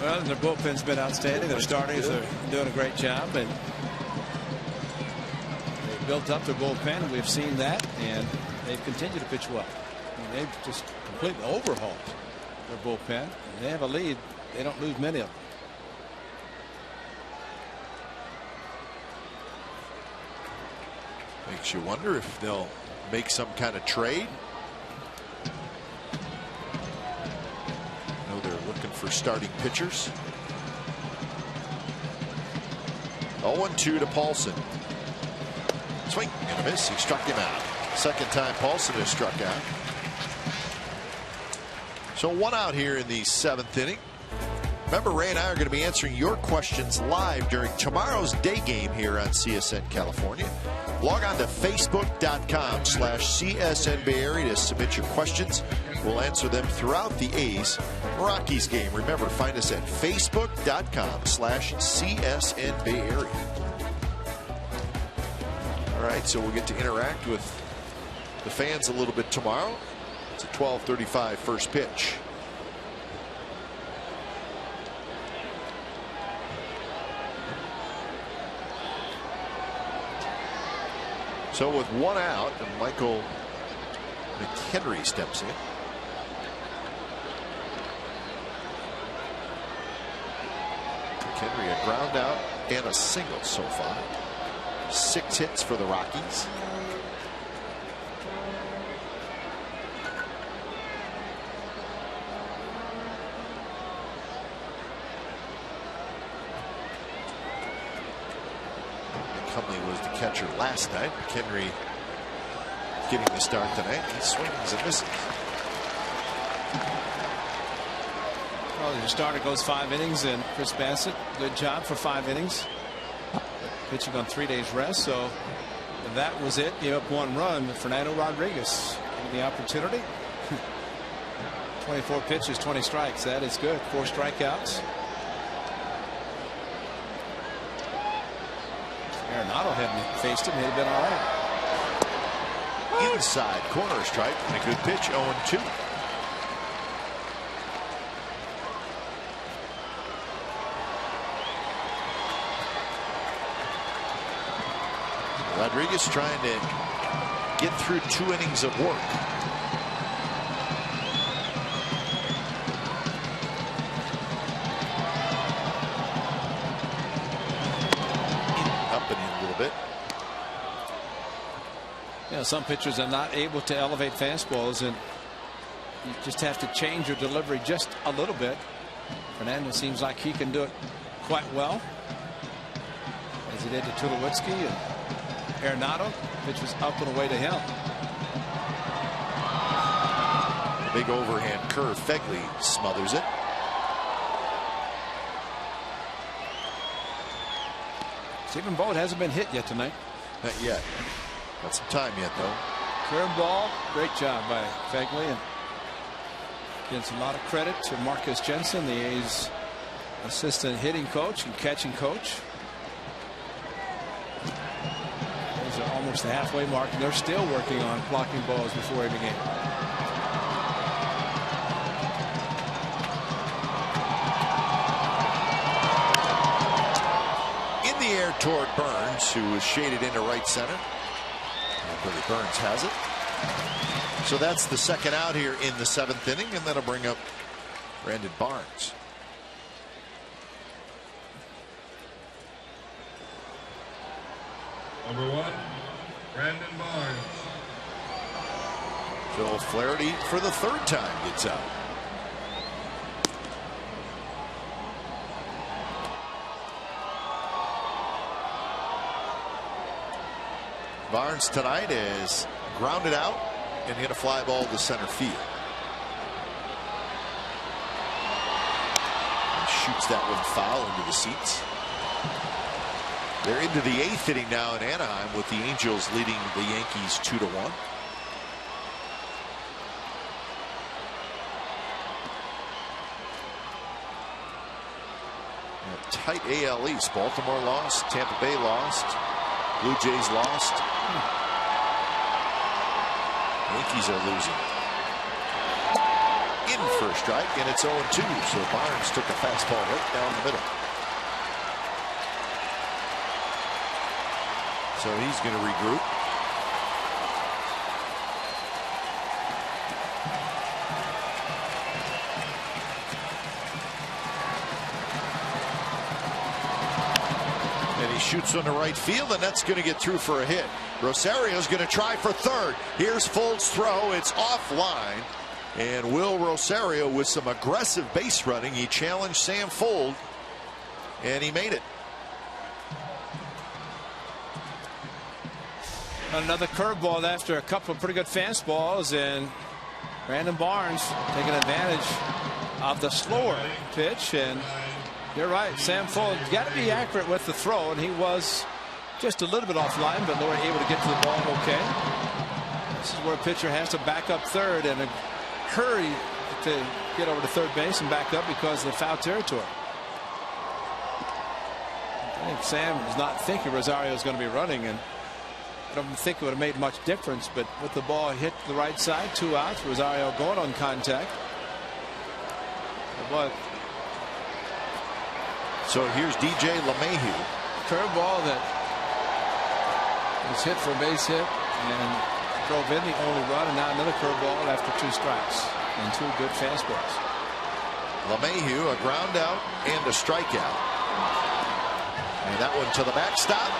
Well, their bullpen's been outstanding. Their starters are doing a great job, and they built up their bullpen, and we've seen that, and they've continued to pitch well. I mean, they've just completely overhauled their bullpen. They have a lead. They don't lose many of them. Makes you wonder if they'll make some kind of trade. Looking for starting pitchers. 0-2 to Paulson. Swing and a miss. He struck him out. Second time Paulson has struck out. So 1 out here in the 7th inning. Remember, Ray and I are going to be answering your questions live during tomorrow's day game here on CSN California. Log on to Facebook.com/CSN Bay Area to submit your questions. We'll answer them throughout the A's Rockies game. Remember, find us at Facebook.com/CSN Bay Area. All right, so we'll get to interact with the fans a little bit tomorrow. It's a 12:35 first pitch. So with 1 out, and Michael McHenry steps in. McHenry a ground out and a single so far. 6 hits for the Rockies. Cumley was the catcher last night. McHenry getting the start tonight. He swings and misses. Well, the starter goes 5 innings, and Chris Bassett, good job for 5 innings. Pitching on 3 days rest, so that was it. Gave up 1 run. Fernando Rodriguez given the opportunity. 24 pitches, 20 strikes. That is good. 4 strikeouts. Arenado hadn't faced him. He'd have been all right. Inside corner strike and a good pitch. 0-2. Rodriguez trying to get through 2 innings of work. Up and in a little bit. You know, some pitchers are not able to elevate fastballs, and you just have to change your delivery just a little bit. Fernando seems like he can do it quite well, as he did to Tulowitzki, and Arenado. Pitch was up and away to him. Big overhand curve. Fegley smothers it. Stephen Vogt hasn't been hit yet tonight. Not yet. Got some time yet, though. Curveball. Great job by Fegley, and gives a lot of credit to Marcus Jensen, the A's assistant hitting coach and catching coach. These are almost the halfway mark, and they're still working on blocking balls before every game. In the air toward Burns, who was shaded into right center. Billy Burns has it. So that's the second out here in the 7th inning, and that'll bring up Brandon Barnes. Number 1, Brandon Barnes. Phil Flaherty for the 3rd time gets out. Barnes tonight is grounded out and hit a fly ball to center field. And shoots that one foul into the seats. They're into the 8th inning now in Anaheim, with the Angels leading the Yankees 2-1. A tight AL East. Baltimore lost, Tampa Bay lost, Blue Jays lost. Yankees are losing. In for a strike, and it's 0-2. So Barnes took a fastball right down the middle. So he's going to regroup. And he shoots on the right field, and that's going to get through for a hit. Rosario's going to try for 3rd. Here's Fold's throw. It's offline. And Will Rosario with some aggressive base running. He challenged Sam Fold, and he made it. Another curveball after a couple of pretty good fastballs, and Brandon Barnes taking advantage of the slower pitch. And you're right, Sam Fold got to be accurate with the throw, and he was just a little bit offline, but they were able to get to the ball okay. This is where a pitcher has to back up 3rd and hurry to get over to 3rd base and back up because of the foul territory. I think Sam is not thinking Rosario is going to be running, and I don't think it would have made much difference, but with the ball hit the right side, 2 outs, Rosario going on contact. But so here's DJ LeMahieu. Curveball that was hit for a base hit and drove in the only run, and now another curveball after 2 strikes and 2 good fastballs. LeMahieu, a ground out and a strikeout. And that one to the backstop.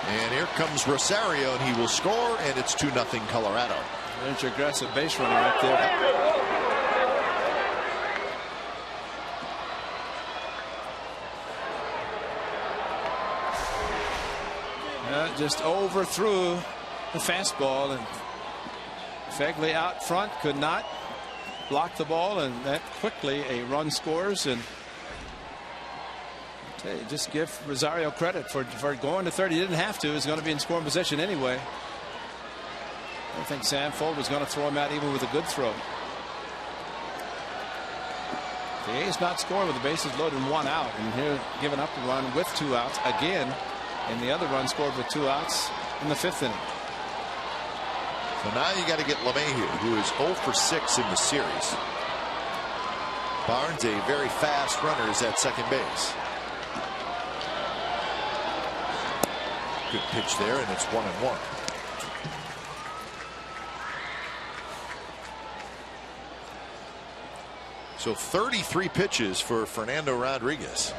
And here comes Rosario, and he will score, and it's 2-0 Colorado. There's your aggressive base runner right there. Just overthrew the fastball, and Fegley out front could not block the ball, and that quickly a run scores. And just give Rosario credit for going to third. He didn't have to. He's going to be in scoring position anyway. I think Sanford was going to throw him out even with a good throw. The A's not scoring with the bases loaded and 1 out, and here giving up a run with 2 outs again. And the other run scored with 2 outs in the 5th inning. So now you got to get LeMahieu, who is 0 for 6 in the series. Barnes, a very fast runner, is at second base. Good pitch there, and it's 1-1. So 33 pitches for Fernando Rodriguez.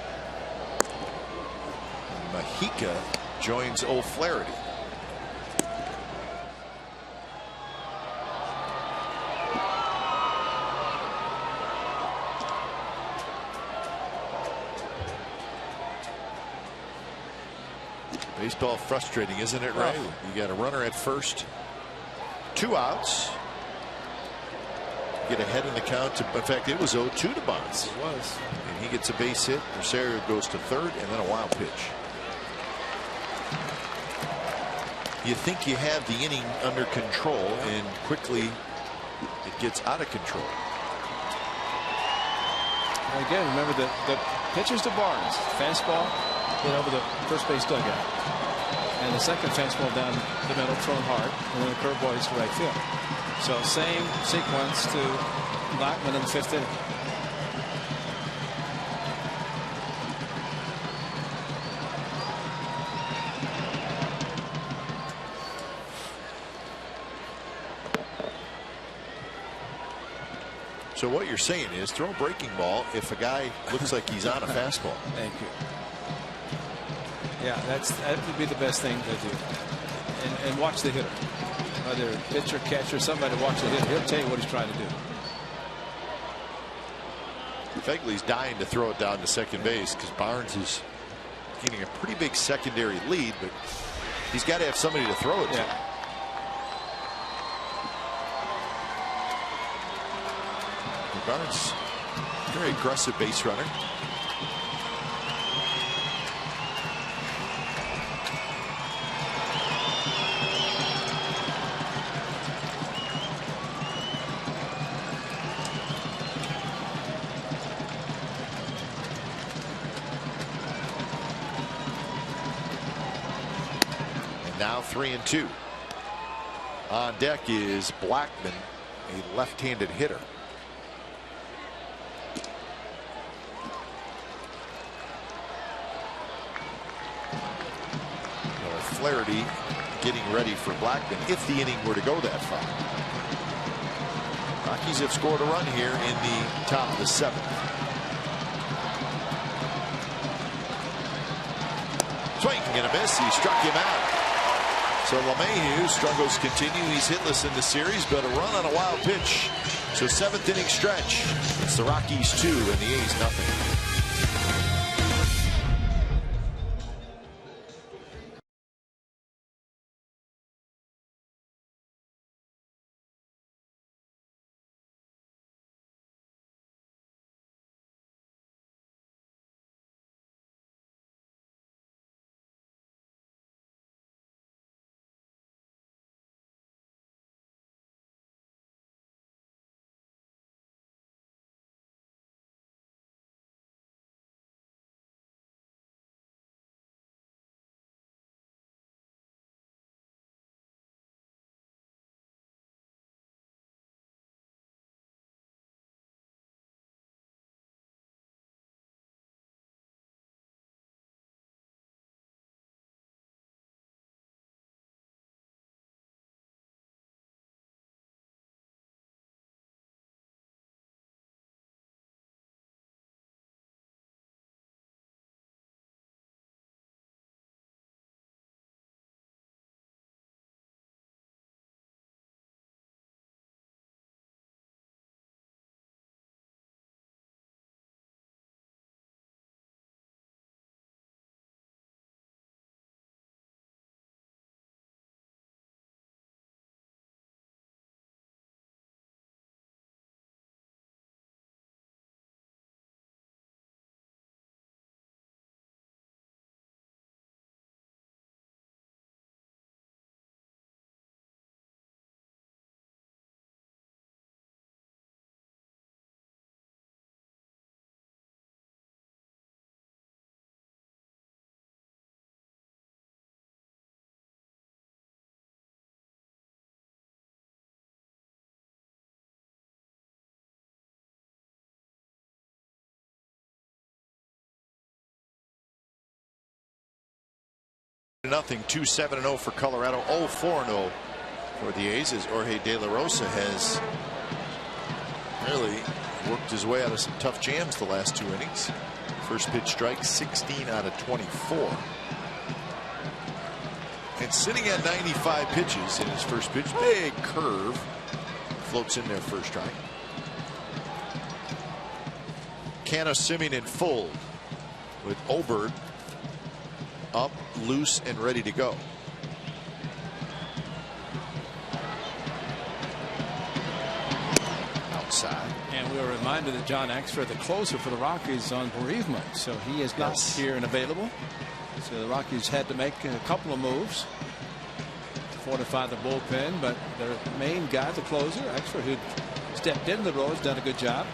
Mahika joins O'Flaherty. Baseball frustrating, isn't it, Ray? You got a runner at first, 2 outs. Get ahead in the count. In fact, it was 0-2 to Bonds. It was. And he gets a base hit. Rosario goes to third, and then a wild pitch. You think you have the inning under control, and quickly it gets out of control. And again, remember the pitches to Barnes. Fastball hit over the first base dugout. And the second fastball down the middle, thrown hard. And then the curveball hits to right field. So same sequence to Blackman in the 5th inning. So what you're saying is throw a breaking ball if a guy looks like he's on a fastball. Thank you. Yeah, that would be the best thing to do. And watch the hitter. Whether pitcher, catcher, somebody watch the hitter. He'll tell you what he's trying to do. Fegley's dying to throw it down to second base because Barnes is getting a pretty big secondary lead, but he's got to have somebody to throw it to. Barnes, very aggressive base runner. And now 3-2. On deck is Blackman, a left-handed hitter. Flaherty getting ready for Blackman if the inning were to go that far. Rockies have scored a run here in the top of the 7th. Swing and a miss. He struck him out. So LeMahieu struggles continue. He's hitless in the series, but a run on a wild pitch. So 7th inning stretch. It's the Rockies 2 and the A's nothing. 2-7-0 for Colorado. 0-4-0 for the A's as Jorge De La Rosa has really worked his way out of some tough jams the last 2 innings. First pitch strike 16 out of 24. And sitting at 95 pitches in his first pitch. Big curve floats in there first strike. Canna, Semien, and Full with Oberg up, loose, and ready to go. Outside. And we were reminded that John Axford, the closer for the Rockies, on bereavement, so he is not here and available. So the Rockies had to make a couple of moves to fortify the bullpen, but their main guy, the closer, Axford, who stepped into the role, has done a good job.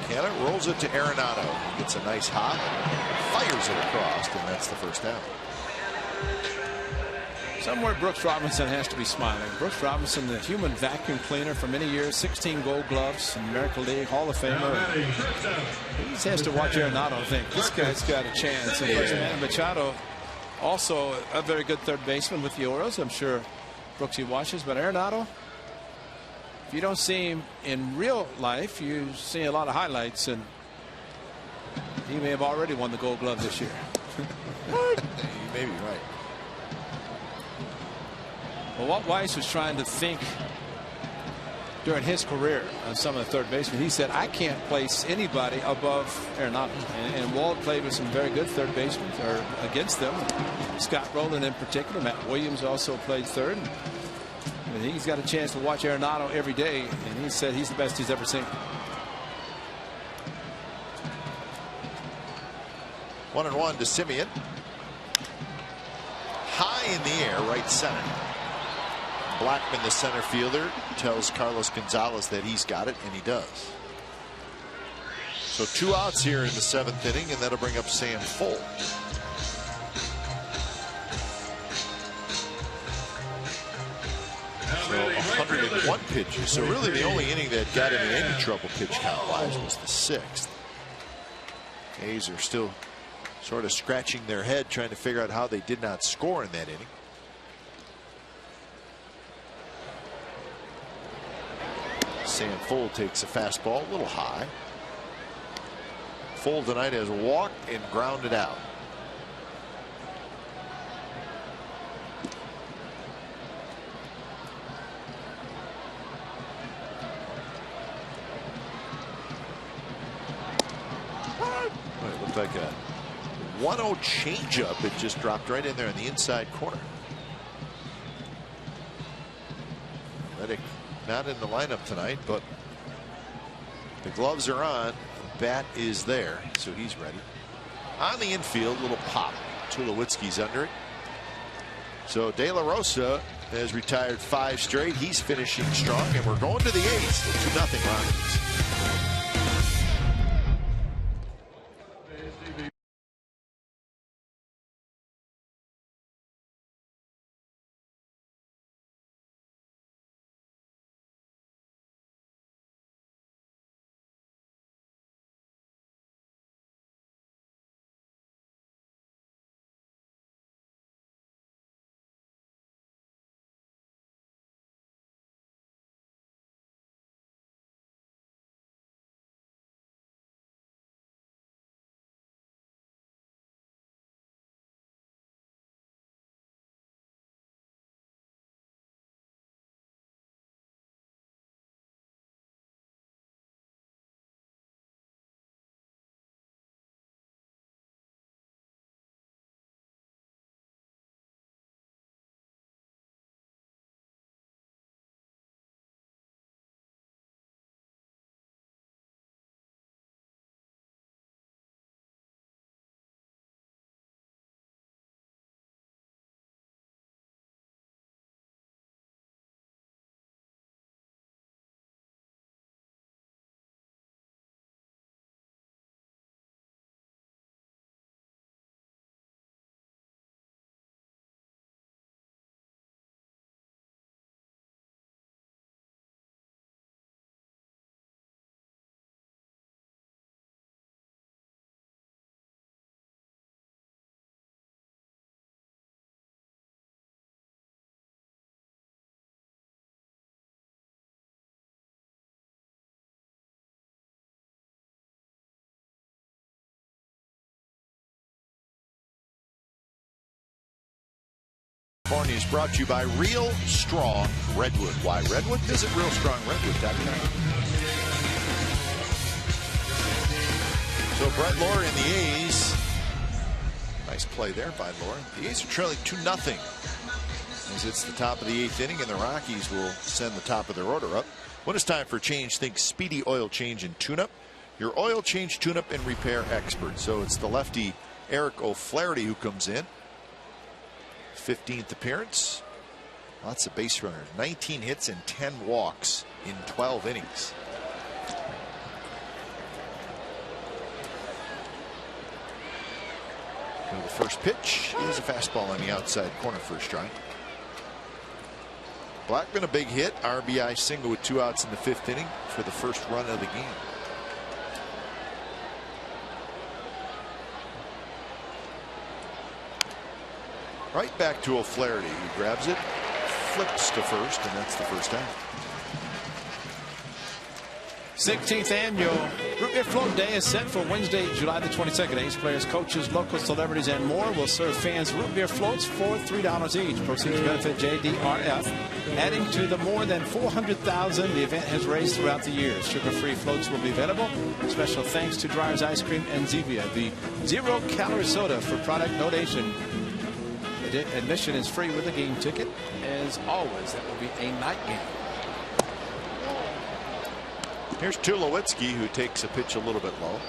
Canna rolls it to Arenado. He gets a nice hop, fires it across, and that's the first out. Somewhere Brooks Robinson has to be smiling. Brooks Robinson, the human vacuum cleaner for many years, 16 Gold Gloves, American League Hall of Famer. He has to watch Arenado and think this guy's got a chance. And Manny Machado, also a very good third baseman with the Orioles. I'm sure Brooksy watches, but Arenado, if you don't see him in real life, you see a lot of highlights, and he may have already won the Gold Glove this year. You may be right. Well, Walt Weiss was trying to think during his career on some of the third basemen. He said, I can't place anybody above Arenado. And Walt played with some very good third basemen, or against them. Scott Rowland in particular. Matt Williams also played third. And he's got a chance to watch Arenado every day, and he said he's the best he's ever seen. 1-1 to Semien. High in the air, right center. Blackman, the center fielder, tells Carlos Gonzalez that he's got it, and he does. So 2 outs here in the 7th inning, and that'll bring up Sam Full. So 101 pitches. So really the only inning that got him in any trouble pitch count-wise was the 6th. A's are still sort of scratching their head trying to figure out how they did not score in that inning. Sam Full takes a fastball a little high. Full tonight has walked and grounded out. It looked like a 1-0 changeup. It just dropped right in there in the inside corner. Reddick not in the lineup tonight, but the gloves are on. The bat is there, so he's ready. On the infield, little pop. Tulowitzki's under it. So De La Rosa has retired 5 straight. He's finishing strong, and we're going to the 8th. 2-0 Rockies. California is brought to you by Real Strong Redwood. Why Redwood? Visit realstrongredwood.com. So Brett Lawrie and the A's. Nice play there by Lawrie. The A's are trailing 2-0 as it's the top of the 8th inning, and the Rockies will send the top of their order up. When it's time for change, think Speedy Oil Change and Tune-Up. Your oil change, tune-up, and repair expert. So it's the lefty Eric O'Flaherty who comes in. 15th appearance. Lots of base runners. 19 hits and 10 walks in 12 innings. And the first pitch is a fastball on the outside corner for a strike. Blackman a big hit. RBI single with 2 outs in the 5th inning for the first run of the game. Right back to O'Flaherty, who grabs it, flips to first, and that's the first out. 16th annual Root Beer Float Day is set for Wednesday, July the 22nd. A's players, coaches, local celebrities, and more will serve fans root beer floats for $3 each. Proceeds benefit JDRF, adding to the more than $400,000 the event has raised throughout the years. Sugar-free floats will be available. Special thanks to Dreyer's Ice Cream and Zevia, the zero-calorie soda for product donation. Admission is free with a game ticket. As always, that will be a night game. Here's Tulowitzki, who takes a pitch a little bit low.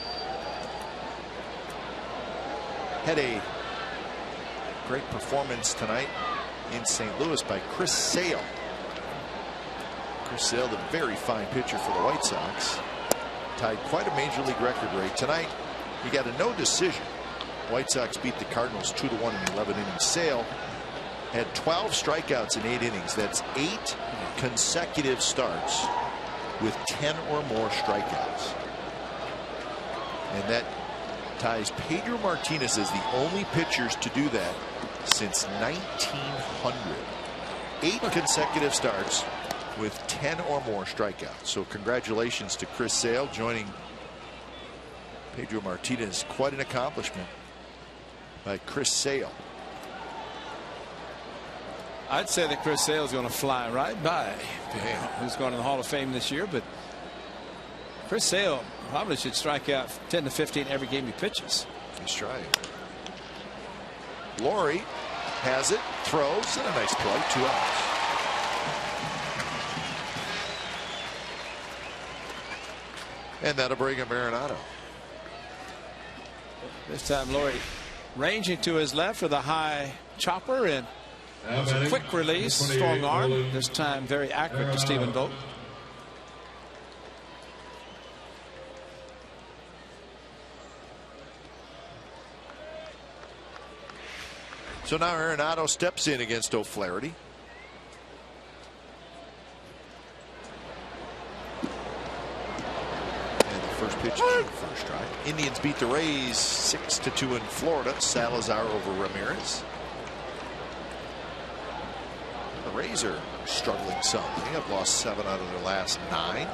Had a great performance tonight in St. Louis by Chris Sale. Chris Sale, the very fine pitcher for the White Sox, tied quite a major league record rate. Tonight, he got a no decision. White Sox beat the Cardinals 2-1 in 11 innings. Sale had 12 strikeouts in 8 innings. That's 8 consecutive starts with 10 or more strikeouts. And that ties Pedro Martinez as the only pitchers to do that since 1900. 8 consecutive starts with 10 or more strikeouts. So congratulations to Chris Sale joining Pedro Martinez. Quite an accomplishment by Chris Sale. I'd say that Chris Sale is going to fly right by who's going to the Hall of Fame this year, but Chris Sale probably should strike out 10 to 15 every game he pitches. He's trying. Lawrie has it, throws, and a nice play, 2 outs. And that'll bring him Arenado. This time Lawrie ranging to his left with a high chopper, and a quick release, strong arm. This time very accurate to Stephen Vogt. So now Arenado steps in against O'Flaherty. And the first pitch is the first strike. Indians beat the Rays 6-2 in Florida. Salazar over Ramirez. The Rays are struggling some. They have lost 7 out of their last 9.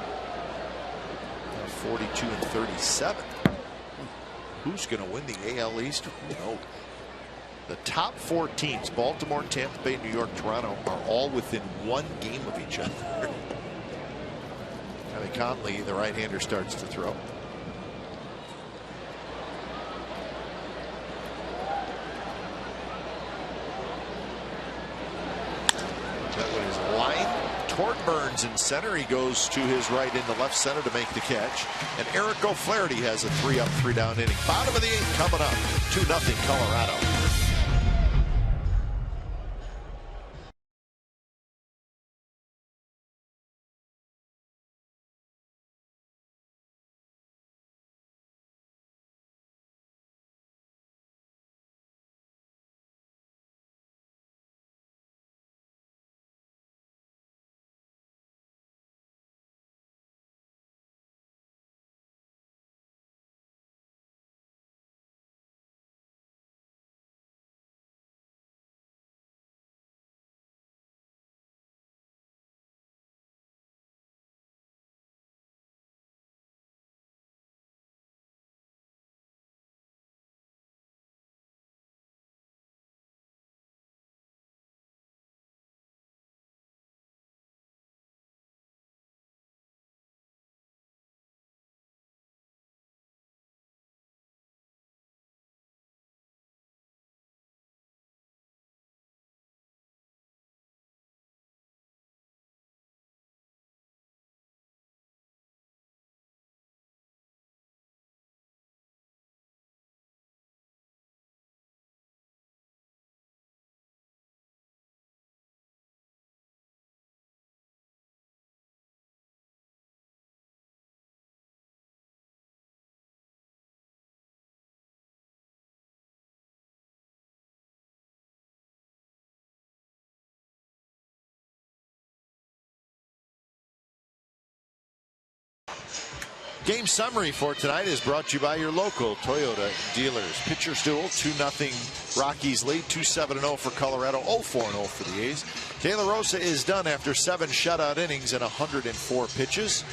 42-37. Who's going to win the AL East? Who knows? The top 4 teams, Baltimore, Tampa Bay, New York, Toronto, are all within 1 game of each other. Conley, the right-hander, starts to throw. That one is line toward Burns in center. He goes to his right into left center to make the catch. And Eric O'Flaherty has a 3-up, 3-down inning. Bottom of the 8th coming up. 2-0 Colorado. Game summary for tonight is brought to you by your local Toyota dealers. Pitchers duel, 2-0 Rockies lead, 2-7-0 for Colorado, 0-4-0 for the A's. De La Rosa is done after 7 shutout innings and 104 pitches.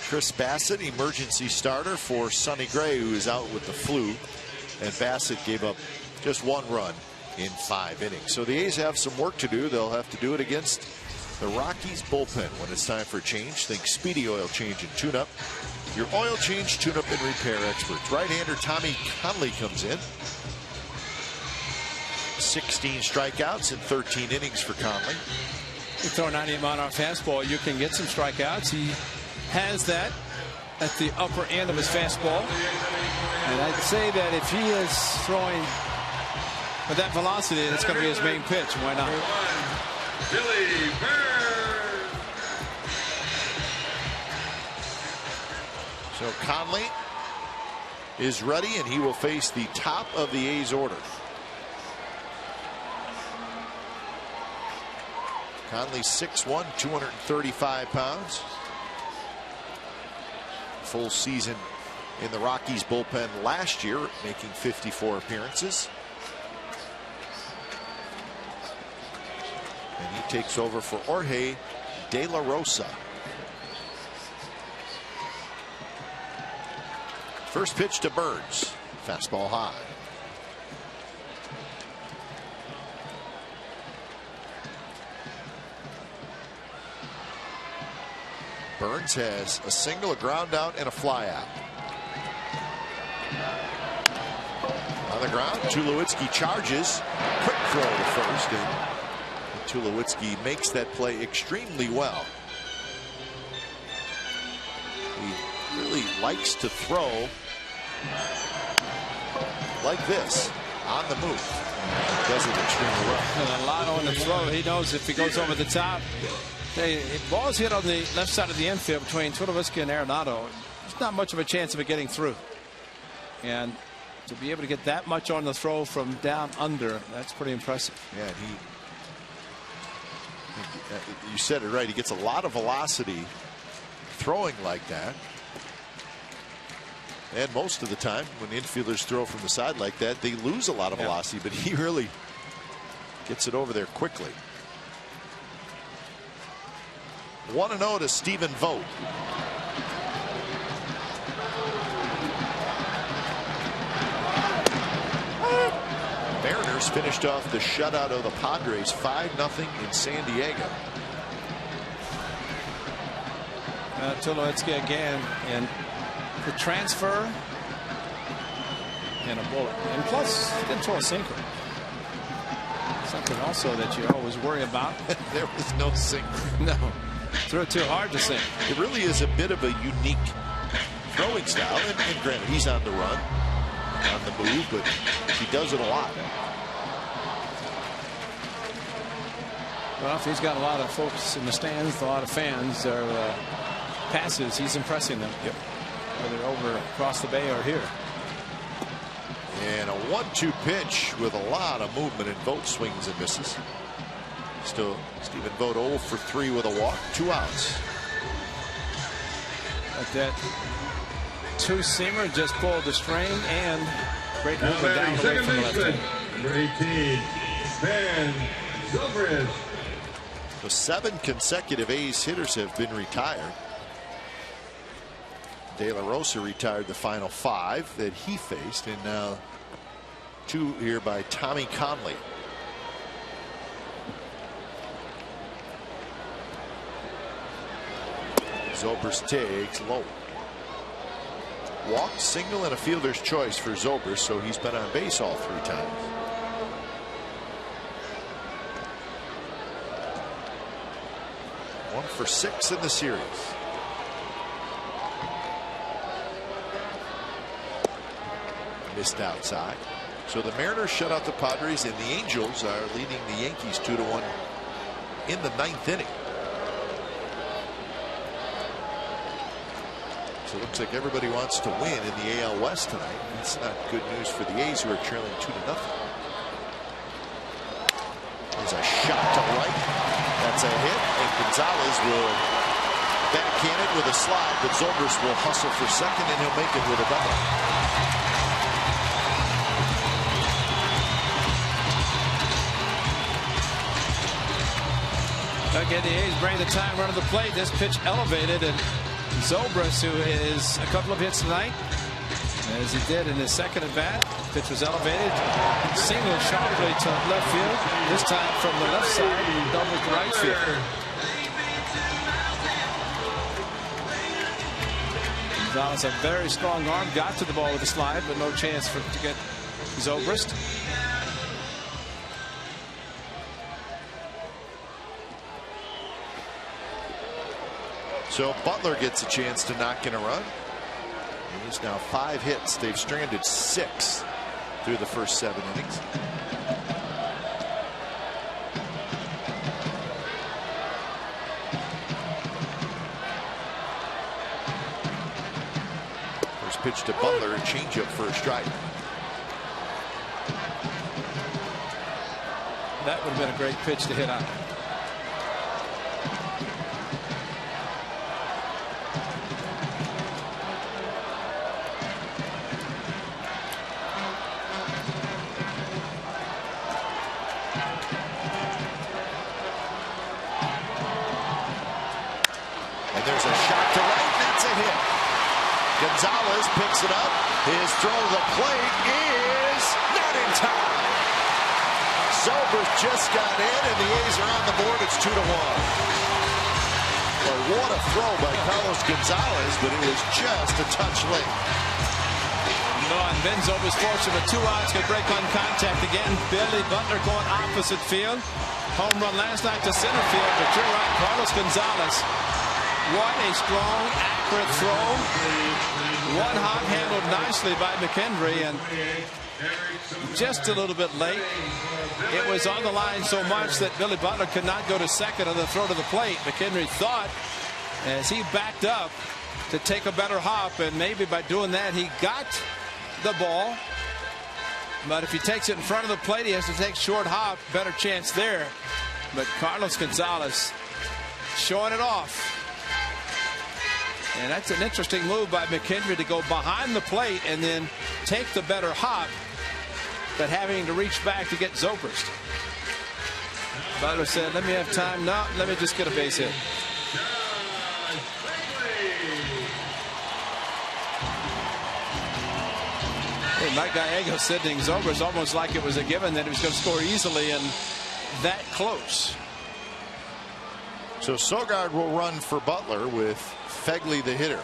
Chris Bassett, emergency starter for Sonny Gray, who is out with the flu. And Bassett gave up just 1 run in 5 innings. So the A's have some work to do. They'll have to do it against the Rockies bullpen when it's time for a change. Think Speedy Oil Change and Tune-Up. Your oil change, tune-up, and repair experts. Right-hander Tommy Conley comes in. 16 strikeouts in 13 innings for Conley. You throw a 98-mile-an-hour fastball, you can get some strikeouts. He has that at the upper end of his fastball. And I'd say that if he is throwing with that velocity, it's going to be his main pitch. Why not? Billy Bird. So Conley is ready, and he will face the top of the A's order. Conley 6'1", 235 pounds. Full season in the Rockies bullpen last year, making 54 appearances. And he takes over for Jorge De La Rosa. First pitch to Burns. Fastball high. Burns has a single, a ground out, and a fly out. On the ground, Tulowitzki charges. Quick throw to first, and Tulowitzki makes that play extremely well. He really likes to throw like this, on the move. Does it extremely well. And a lot on the throw. He knows if he goes over the top. The ball's hit on the left side of the infield between Tulowitzki and Arenado. There's not much of a chance of it getting through. And to be able to get that much on the throw from down under, that's pretty impressive. Yeah, you said it right. He gets a lot of velocity throwing like that. And most of the time, when infielders throw from the side like that, they lose a lot of velocity, but he really gets it over there quickly. 1-0 to Stephen Vogt. Mariners finished off the shutout of the Padres 5-0 in San Diego. Tulowitzki again, and the transfer and a bullet, and plus he didn't throw a sinker. Something also that you always worry about. There was no sinker. No, threw it too hard to sink. It really is a bit of a unique throwing style, and granted he's on the run, on the move, but he does it a lot. Well, if he's got a lot of folks in the stands, a lot of fans, or passes, he's impressing them. Yep. Whether over across the bay or here. And a 1-2 pitch with a lot of movement, and Vogt swings and misses. Still Stephen Vogt 0 for 3 with a walk, 2 outs. Like that two-seamer just pulled the string, and great movement down away from the left hand. Number 18, Van Zobrist. So 7 consecutive A's hitters have been retired. De La Rosa retired the final 5 that he faced, and now 2 here by Tommy Conley. Zobrist takes low. Walk, single, and a fielder's choice for Zobrist, so he's been on base all 3 times. One for 6 in the series. Missed outside. So the Mariners shut out the Padres, and the Angels are leading the Yankees 2-1 in the 9th inning. So it looks like everybody wants to win in the AL West tonight. It's not good news for the A's, who are trailing 2-0. There's a shot to right. That's a hit, and Gonzalez will Backhanded with a slide, but Zobrist will hustle for second, and he'll make it with a double. Okay, the A's bring the time run to the plate. This pitch elevated, and Zobrist, who is a couple of hits tonight, as he did in his second at bat. Pitch was elevated, singled sharply to left field. This time from the left side, and doubled to right field. Gonzalez, a very strong arm, got to the ball with a slide, but no chance to get Zobrist. So Butler gets a chance to knock in a run. He's now 5 hits. They've stranded 6 through the first 7 innings. First pitch to Butler, a changeup for a strike. That would have been a great pitch to hit on. Gonzalez picks it up. His throw to the plate is not in time. Zobrist just got in, and the A's are on the board. It's 2-1. Well, what a throw by Carlos Gonzalez, but it was just a touch late. No, and Ben Zobrist fortunate with 2 outs, could break on contact again. Billy Butler going opposite field. Home run last night to center field, but you're right, Carlos Gonzalez. What a strong, accurate throw. One hop handled nicely by McKendry, and just a little bit late. It was on the line so much that Billy Butler could not go to second on the throw to the plate. McKendry thought, as he backed up, to take a better hop, and maybe by doing that he got the ball. But if he takes it in front of the plate, he has to take short hop. Better chance there. But Carlos Gonzalez showing it off. And that's an interesting move by McKendry to go behind the plate and then take the better hop, but having to reach back to get Zobrist. Butler said, let me have time. No, let me just get a base hit. Hey, Mike Gallego said to Zobrist almost like it was a given that he was going to score easily and that close. So Sogard will run for Butler with Fegley the hitter.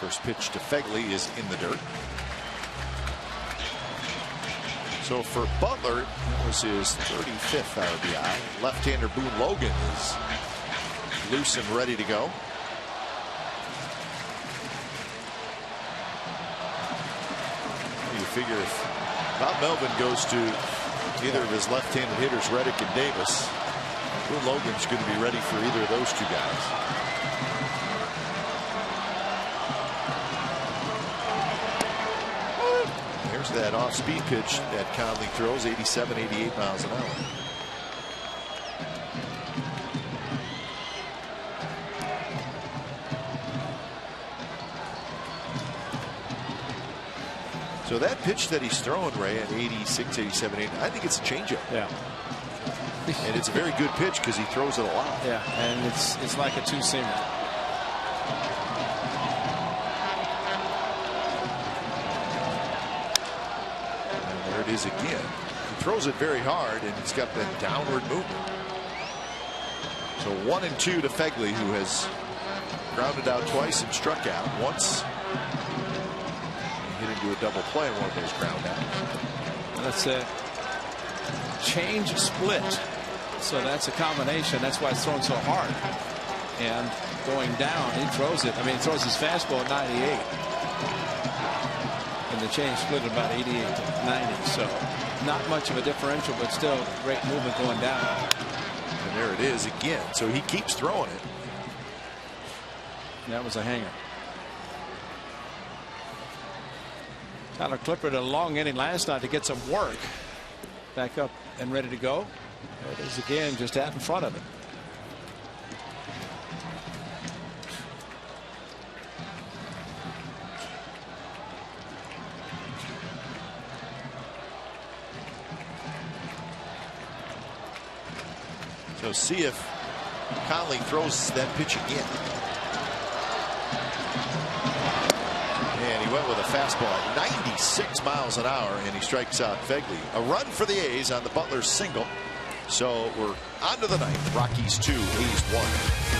First pitch to Fegley is in the dirt. So for Butler, that was his 35th RBI. Left-hander Boone Logan is loose and ready to go. You figure if Bob Melvin goes to either of his left-handed hitters, Reddick and Davis, Boone Logan's going to be ready for either of those 2 guys. Here's that off-speed pitch that Conley throws, 87, 88 miles an hour. So that pitch that he's throwing, Ray, at 86, 87, 88, I think it's a changeup. Yeah. And it's a very good pitch because he throws it a lot. Yeah, and it's like a 2-seamer. It is again. He throws it very hard, and it's got that downward movement. So 1-2 to Fegley, who has grounded out twice and struck out once. He hit into a double play on one of those ground outs. That's a change split. So that's a combination. That's why it's thrown so hard. And going down, he throws it. I mean, he throws his fastball at 98. And the change split at about 88 to 90. So not much of a differential, but still great movement going down. And there it is again. So he keeps throwing it. That was a hanger. Tyler Clippard a long inning last night to get some work. Back up and ready to go. There it is again, just out in front of it. So see if Conley throws that pitch again. And he went with a fastball at 96 miles an hour, and he strikes out Fegley. A run for the A's on the Butler single. So we're on to the ninth. Rockies 2, A's 1.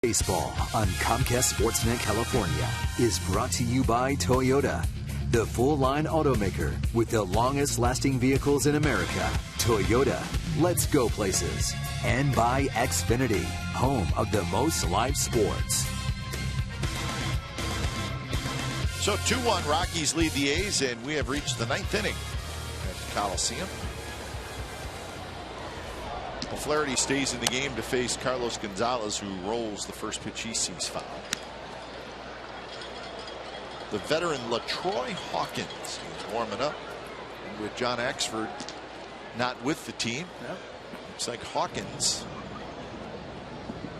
Baseball on Comcast Sportsnet California is brought to you by Toyota, the full-line automaker with the longest-lasting vehicles in America. Toyota, let's go places. And by Xfinity, home of the most live sports. So 2-1 Rockies lead the A's, and we have reached the ninth inning at the Coliseum. Flaherty stays in the game to face Carlos Gonzalez, who rolls the first pitch he sees foul. The veteran LaTroy Hawkins is warming up, and with John Axford not with the team, looks like Hawkins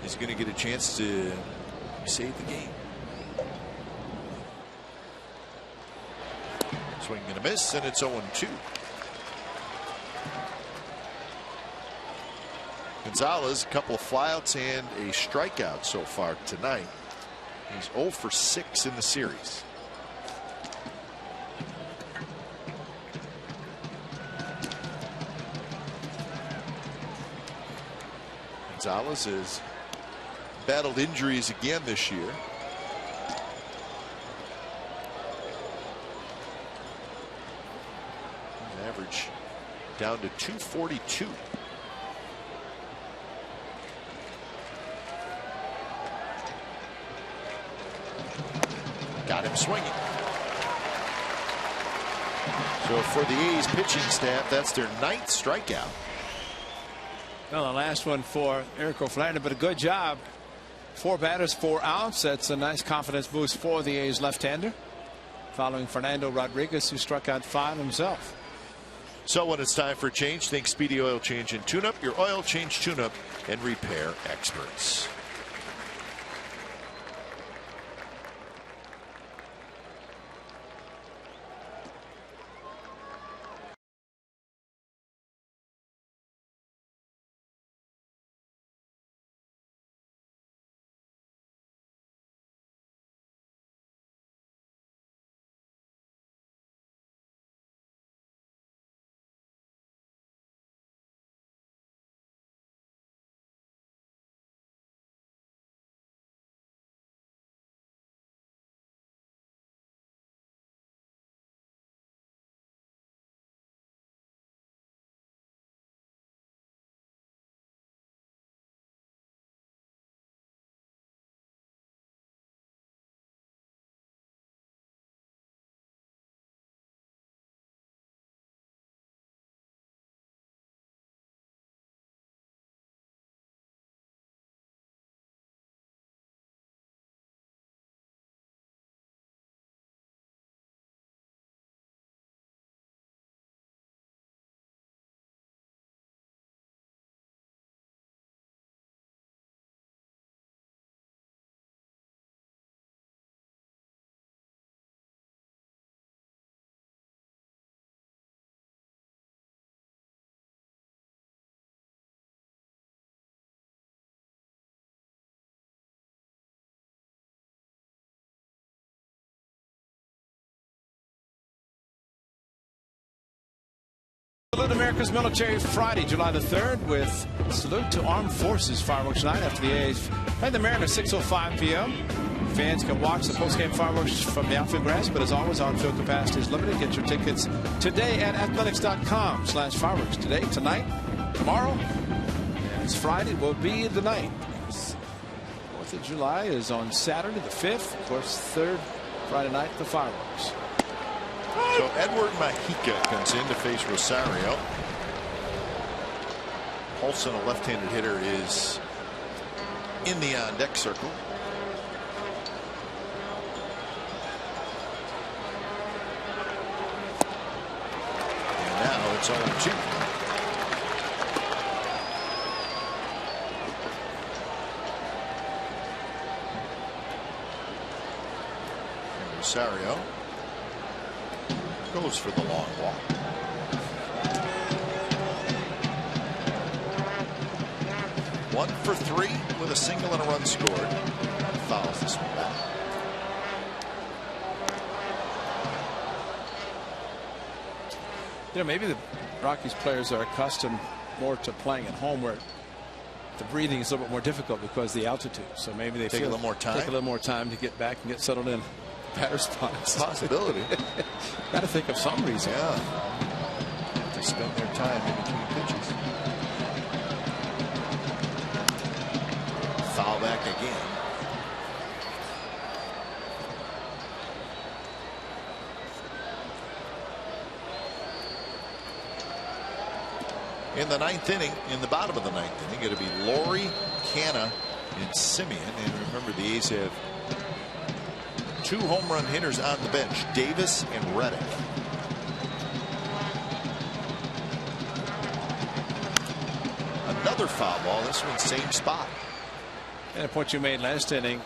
is going to get a chance to save the game. Swing and a miss, and it's 0-2. Gonzalez, a couple of flyouts and a strikeout so far tonight. He's 0 for 6 in the series. Gonzalez has battled injuries again this year. His average down to 242. Got him swinging. So for the A's pitching staff, that's their 9th strikeout. Well, the last one for Eric O'Flaherty, but a good job. 4 batters, 4 outs. That's a nice confidence boost for the A's left-hander, following Fernando Rodriguez, who struck out 5 himself. So when it's time for a change, think Speedy Oil Change and Tune-Up, your oil change, tune-up, and repair experts. Salute America's Military Friday, July the 3rd, with Salute to Armed Forces fireworks night after the A's play the Mariners 6:05 p.m. Fans can watch the postgame fireworks from the outfield grass, but as always, on-field capacity is limited. Get your tickets today at athletics.com/fireworks. Today, tonight, tomorrow, and it's Friday will be the night. 4th of July is on Saturday the 5th. Of course, 3rd Friday night, the fireworks. So Edward Majica comes in to face Rosario. Olson, a left-handed hitter, is in the on-deck circle. And now it's 0-2. And Rosario goes for the long walk. One for 3 with a single and a run scored. Fouls this one back. You know, maybe the Rockies players are accustomed more to playing at home, where the breathing is a little bit more difficult because of the altitude. So maybe they take a little more time. Take a little more time to get back and get settled in. Batter spots. Possibility. Got to think of some reason. Yeah. To spend their time in between pitches. Foul back again. In the 9th inning, in the bottom of the 9th inning, it'll be Laurie, Canna, and Simeon. And remember, the A's have 2 home run hitters on the bench, Davis and Reddick. Another foul ball. This one same spot. And a point you made last inning,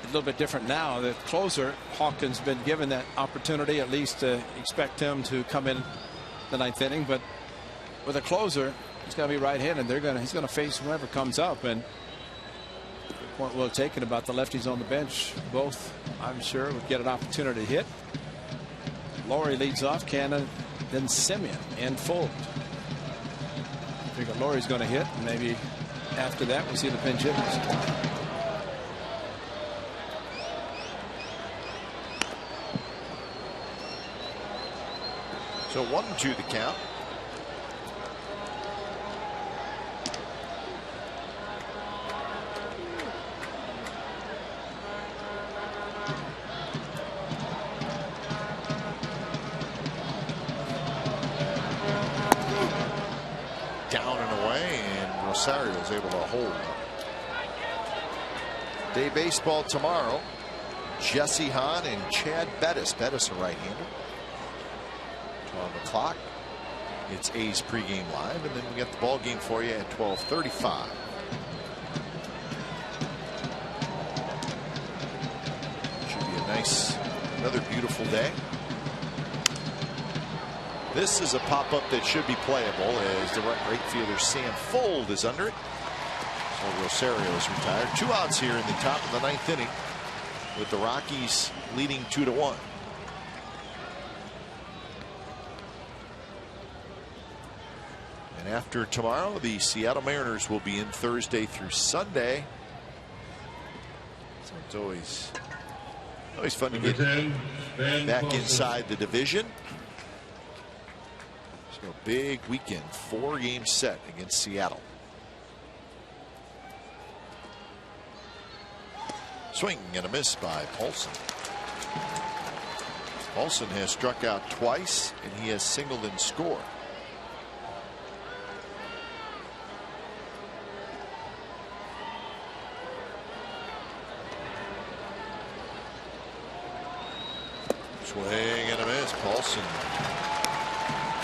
a little bit different now. The closer, Hawkins, been given that opportunity, at least to expect him to come in the 9th inning. But with a closer, he's got to be right-handed. He's going to face whoever comes up. And point well taken about the lefties on the bench. Both, I'm sure, would get an opportunity to hit. Laurie leads off, Cannon, then Simeon and Fold. I think Laurie's going to hit, and maybe after that we'll see the pinch hitters. So 1-2 the count. Rosario is able to hold. Day baseball tomorrow. Jesse Hahn and Chad Bettis. Bettis a right-hander. 12 o'clock. It's A's pregame live, and then we got the ball game for you at 12:35. Should be a nice, another beautiful day. This is a pop-up that should be playable, as the right fielder Sam Fold is under it. So Rosario is retired. 2 outs here in the top of the 9th inning, with the Rockies leading 2-1. And after tomorrow, the Seattle Mariners will be in Thursday through Sunday. So it's always fun to get back inside the division. So big weekend, 4-game set against Seattle. Swing and a miss by Paulson. Paulson has struck out twice, and he has singled and scored. Swing and a miss. Paulson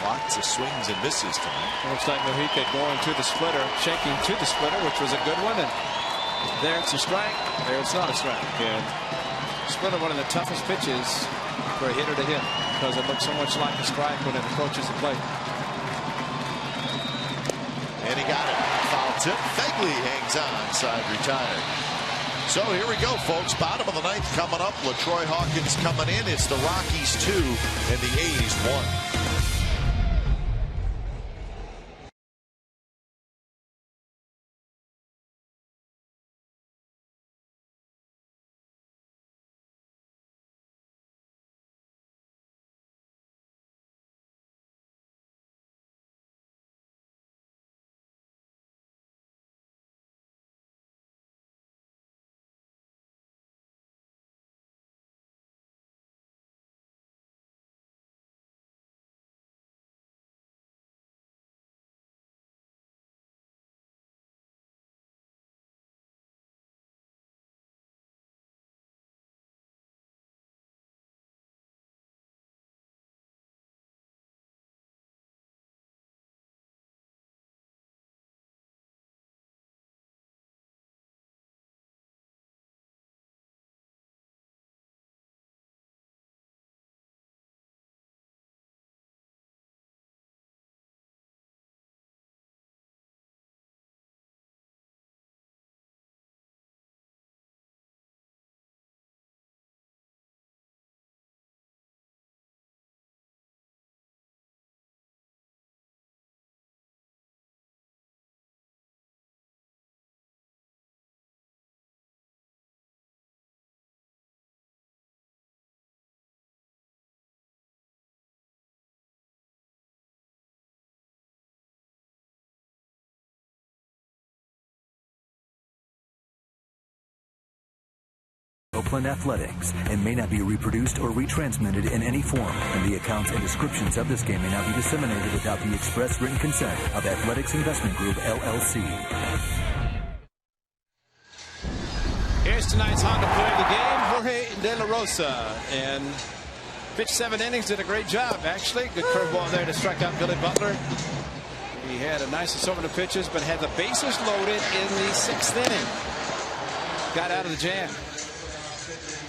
lots of swings and misses tonight. Looks like Mojica going to the splitter, shaking to the splitter, which was a good one. And there it's a strike. There it's not a strike. And splitter, one of the toughest pitches for a hitter to hit, because it looks so much like a strike when it approaches the plate. And he got it. Foul tip. Fegley hangs on. Side retired. So here we go, folks. Bottom of the 9th coming up. LaTroy Hawkins coming in. It's the Rockies 2 and the A's 1. Oakland Athletics and may not be reproduced or retransmitted in any form, and the accounts and descriptions of this game may not be disseminated without the express written consent of Athletics Investment Group, LLC. Here's tonight's Honda player of the game, Jorge De La Rosa, and pitched 7 innings, did a great job, actually. Good curveball there to strike out Billy Butler. He had a nice assortment of pitches, but had the bases loaded in the 6th inning. Got out of the jam.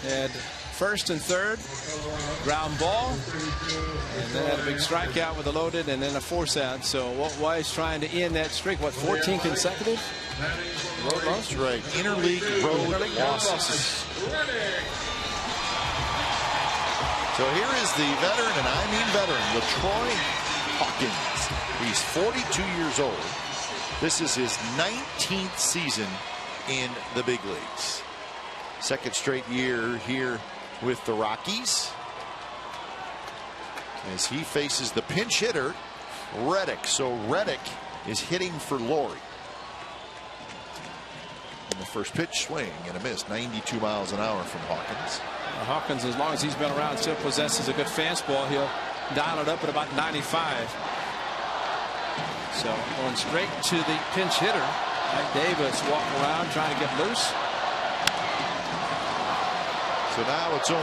Had first and third, ground ball, and then had a big strikeout with a loaded and then a force out. So what Wise trying to end that streak? What, 14 consecutive road loss? Right. Interleague road losses. So here is the veteran, and I mean veteran, LaTroy Hawkins. He's 42 years old. This is his 19th season in the big leagues. Second straight year here with the Rockies as he faces the pinch hitter Reddick. So Reddick is hitting for Laurie. And the first pitch, swing and a miss. 92 miles an hour from Hawkins. Hawkins, as long as he's been around, still possesses a good fastball. He'll dial it up at about 95. So going straight to the pinch hitter. Mike Davis walking around trying to get loose. So now it's 0-2.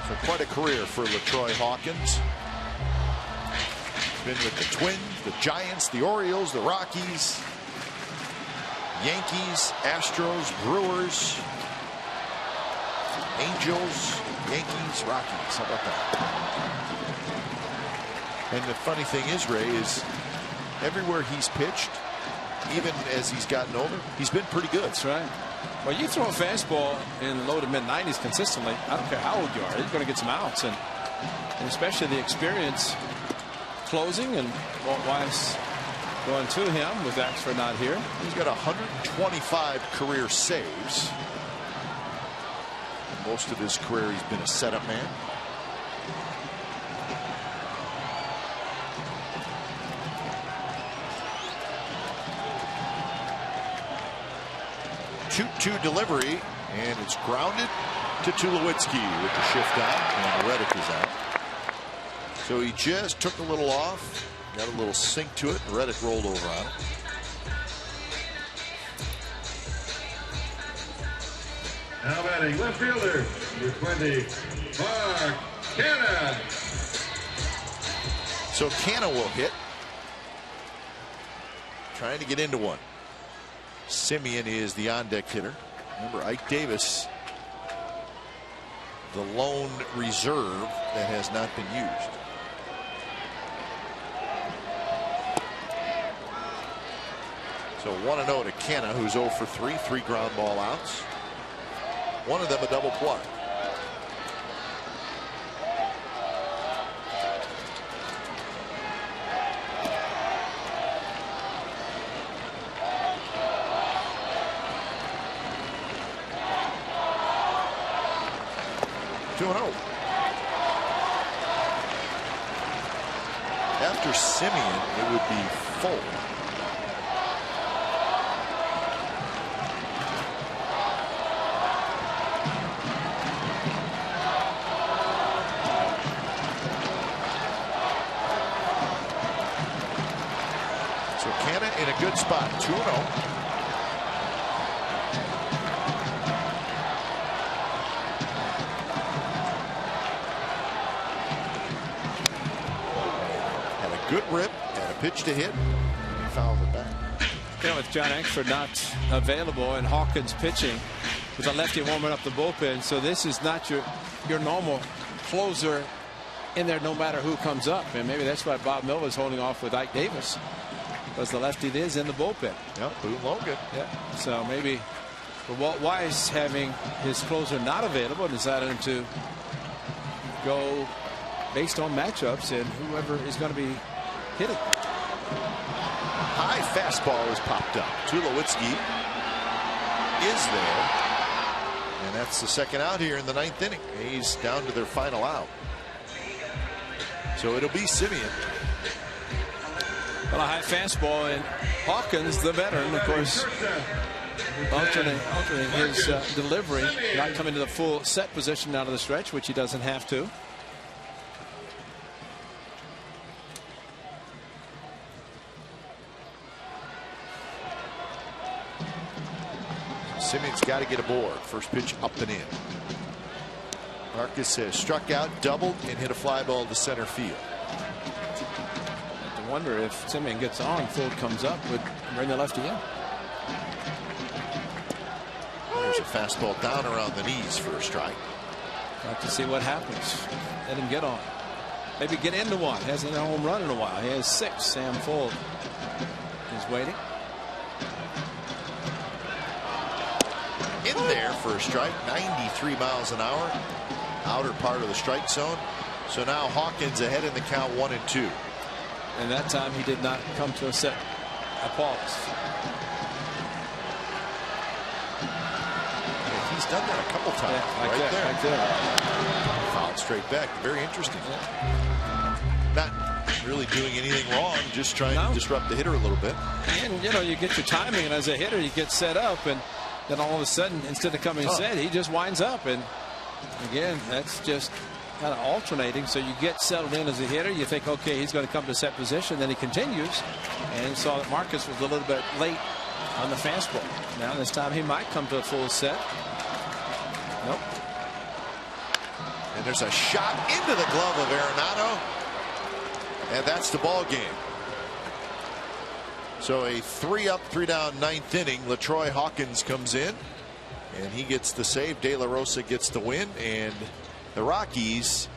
So quite a career for LaTroy Hawkins. Been with the Twins, the Giants, the Orioles, the Rockies, Yankees, Astros, Brewers, Angels, Yankees, Rockies. How about that? And the funny thing is, Ray, is everywhere he's pitched, even as he's gotten older, he's been pretty good. That's right. Well, you throw a fastball in the low to mid 90s consistently, I don't care how old you are, you're going to get some outs, and especially the experience closing, and Walt Weiss going to him with Axford not here. He's got 125 career saves. Most of his career he's been a setup man. Two delivery, and it's grounded to Tulowitzki with the shift out, and Reddick is out. So he just took a little off, got a little sink to it, and Reddick rolled over on it. Now batting left fielder, number 20, Mark Canha. So Canha will hit. Trying to get into one. Simeon is the on-deck hitter. Remember, Ike Davis, the lone reserve that has not been used. So 1-0 to Canha, who's 0 for 3, 3 ground ball outs. One of them a double play. After Simeon, it would be full. So Canha in a good spot, 2-0. Good rip and a pitch to hit. He fouled it back. You know, with John Axford not available and Hawkins pitching with a lefty warming up the bullpen, so this is not your normal closer in there no matter who comes up, and maybe that's why Bob Miller is holding off with Ike Davis, because the lefty is in the bullpen. Yep, Boone Logan. Yeah, so maybe for Walt Weiss having his closer not available, decided to go based on matchups and whoever is going to be hitting. High fastball is popped up. Tulowitzki is there, and that's the second out here in the 9th inning. He's down to their final out. So it'll be Simeon. Well, a high fastball, and Hawkins, the veteran, of course, alternating his delivery, not coming to the full set position out of the stretch, which he doesn't have to. Simeon's got to get aboard. First pitch up and in. Marcus has struck out, doubled, and hit a fly ball to center field. I wonder if Simeon gets on, full comes up, would bring the lefty in. There's a fastball down around the knees for a strike. Got to see what happens. Let him get on. Maybe get into one. Hasn't had a home run in a while. He has 6. Sam Fuld is waiting. In there for a strike. 93 miles an hour. Outer part of the strike zone. So now Hawkins ahead in the count 1-2. And that time he did not come to a set. Appalled. Yeah, he's done that a couple times. Yeah, like there. Fouled straight back. Very interesting. Not really doing anything wrong, just trying to disrupt the hitter a little bit. And you know, you get your timing, and as a hitter you get set up, and then all of a sudden, instead of coming set, he just winds up. And again, that's just kind of alternating. So you get settled in as a hitter, you think, okay, he's going to come to set position, then he continues, and saw that Marcus was a little bit late on the fastball. Now this time he might come to a full set. Nope. And there's a shot into the glove of Arenado, and that's the ball game. So a 3-up, 3-down 9th inning. LaTroy Hawkins comes in, and he gets the save. De La Rosa gets the win, and the Rockies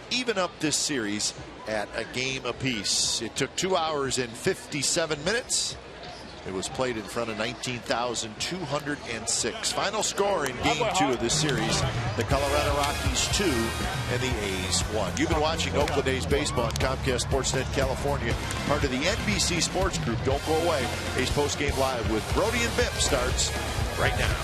even up this series at a game apiece. It took 2 hours and 57 minutes. It was played in front of 19,206. Final score in game 2 of this series: the Colorado Rockies 2 and the A's 1. You've been watching Oakland A's baseball on Comcast Sportsnet California, part of the NBC Sports Group. Don't go away. A's postgame live with Brody and Bip starts right now.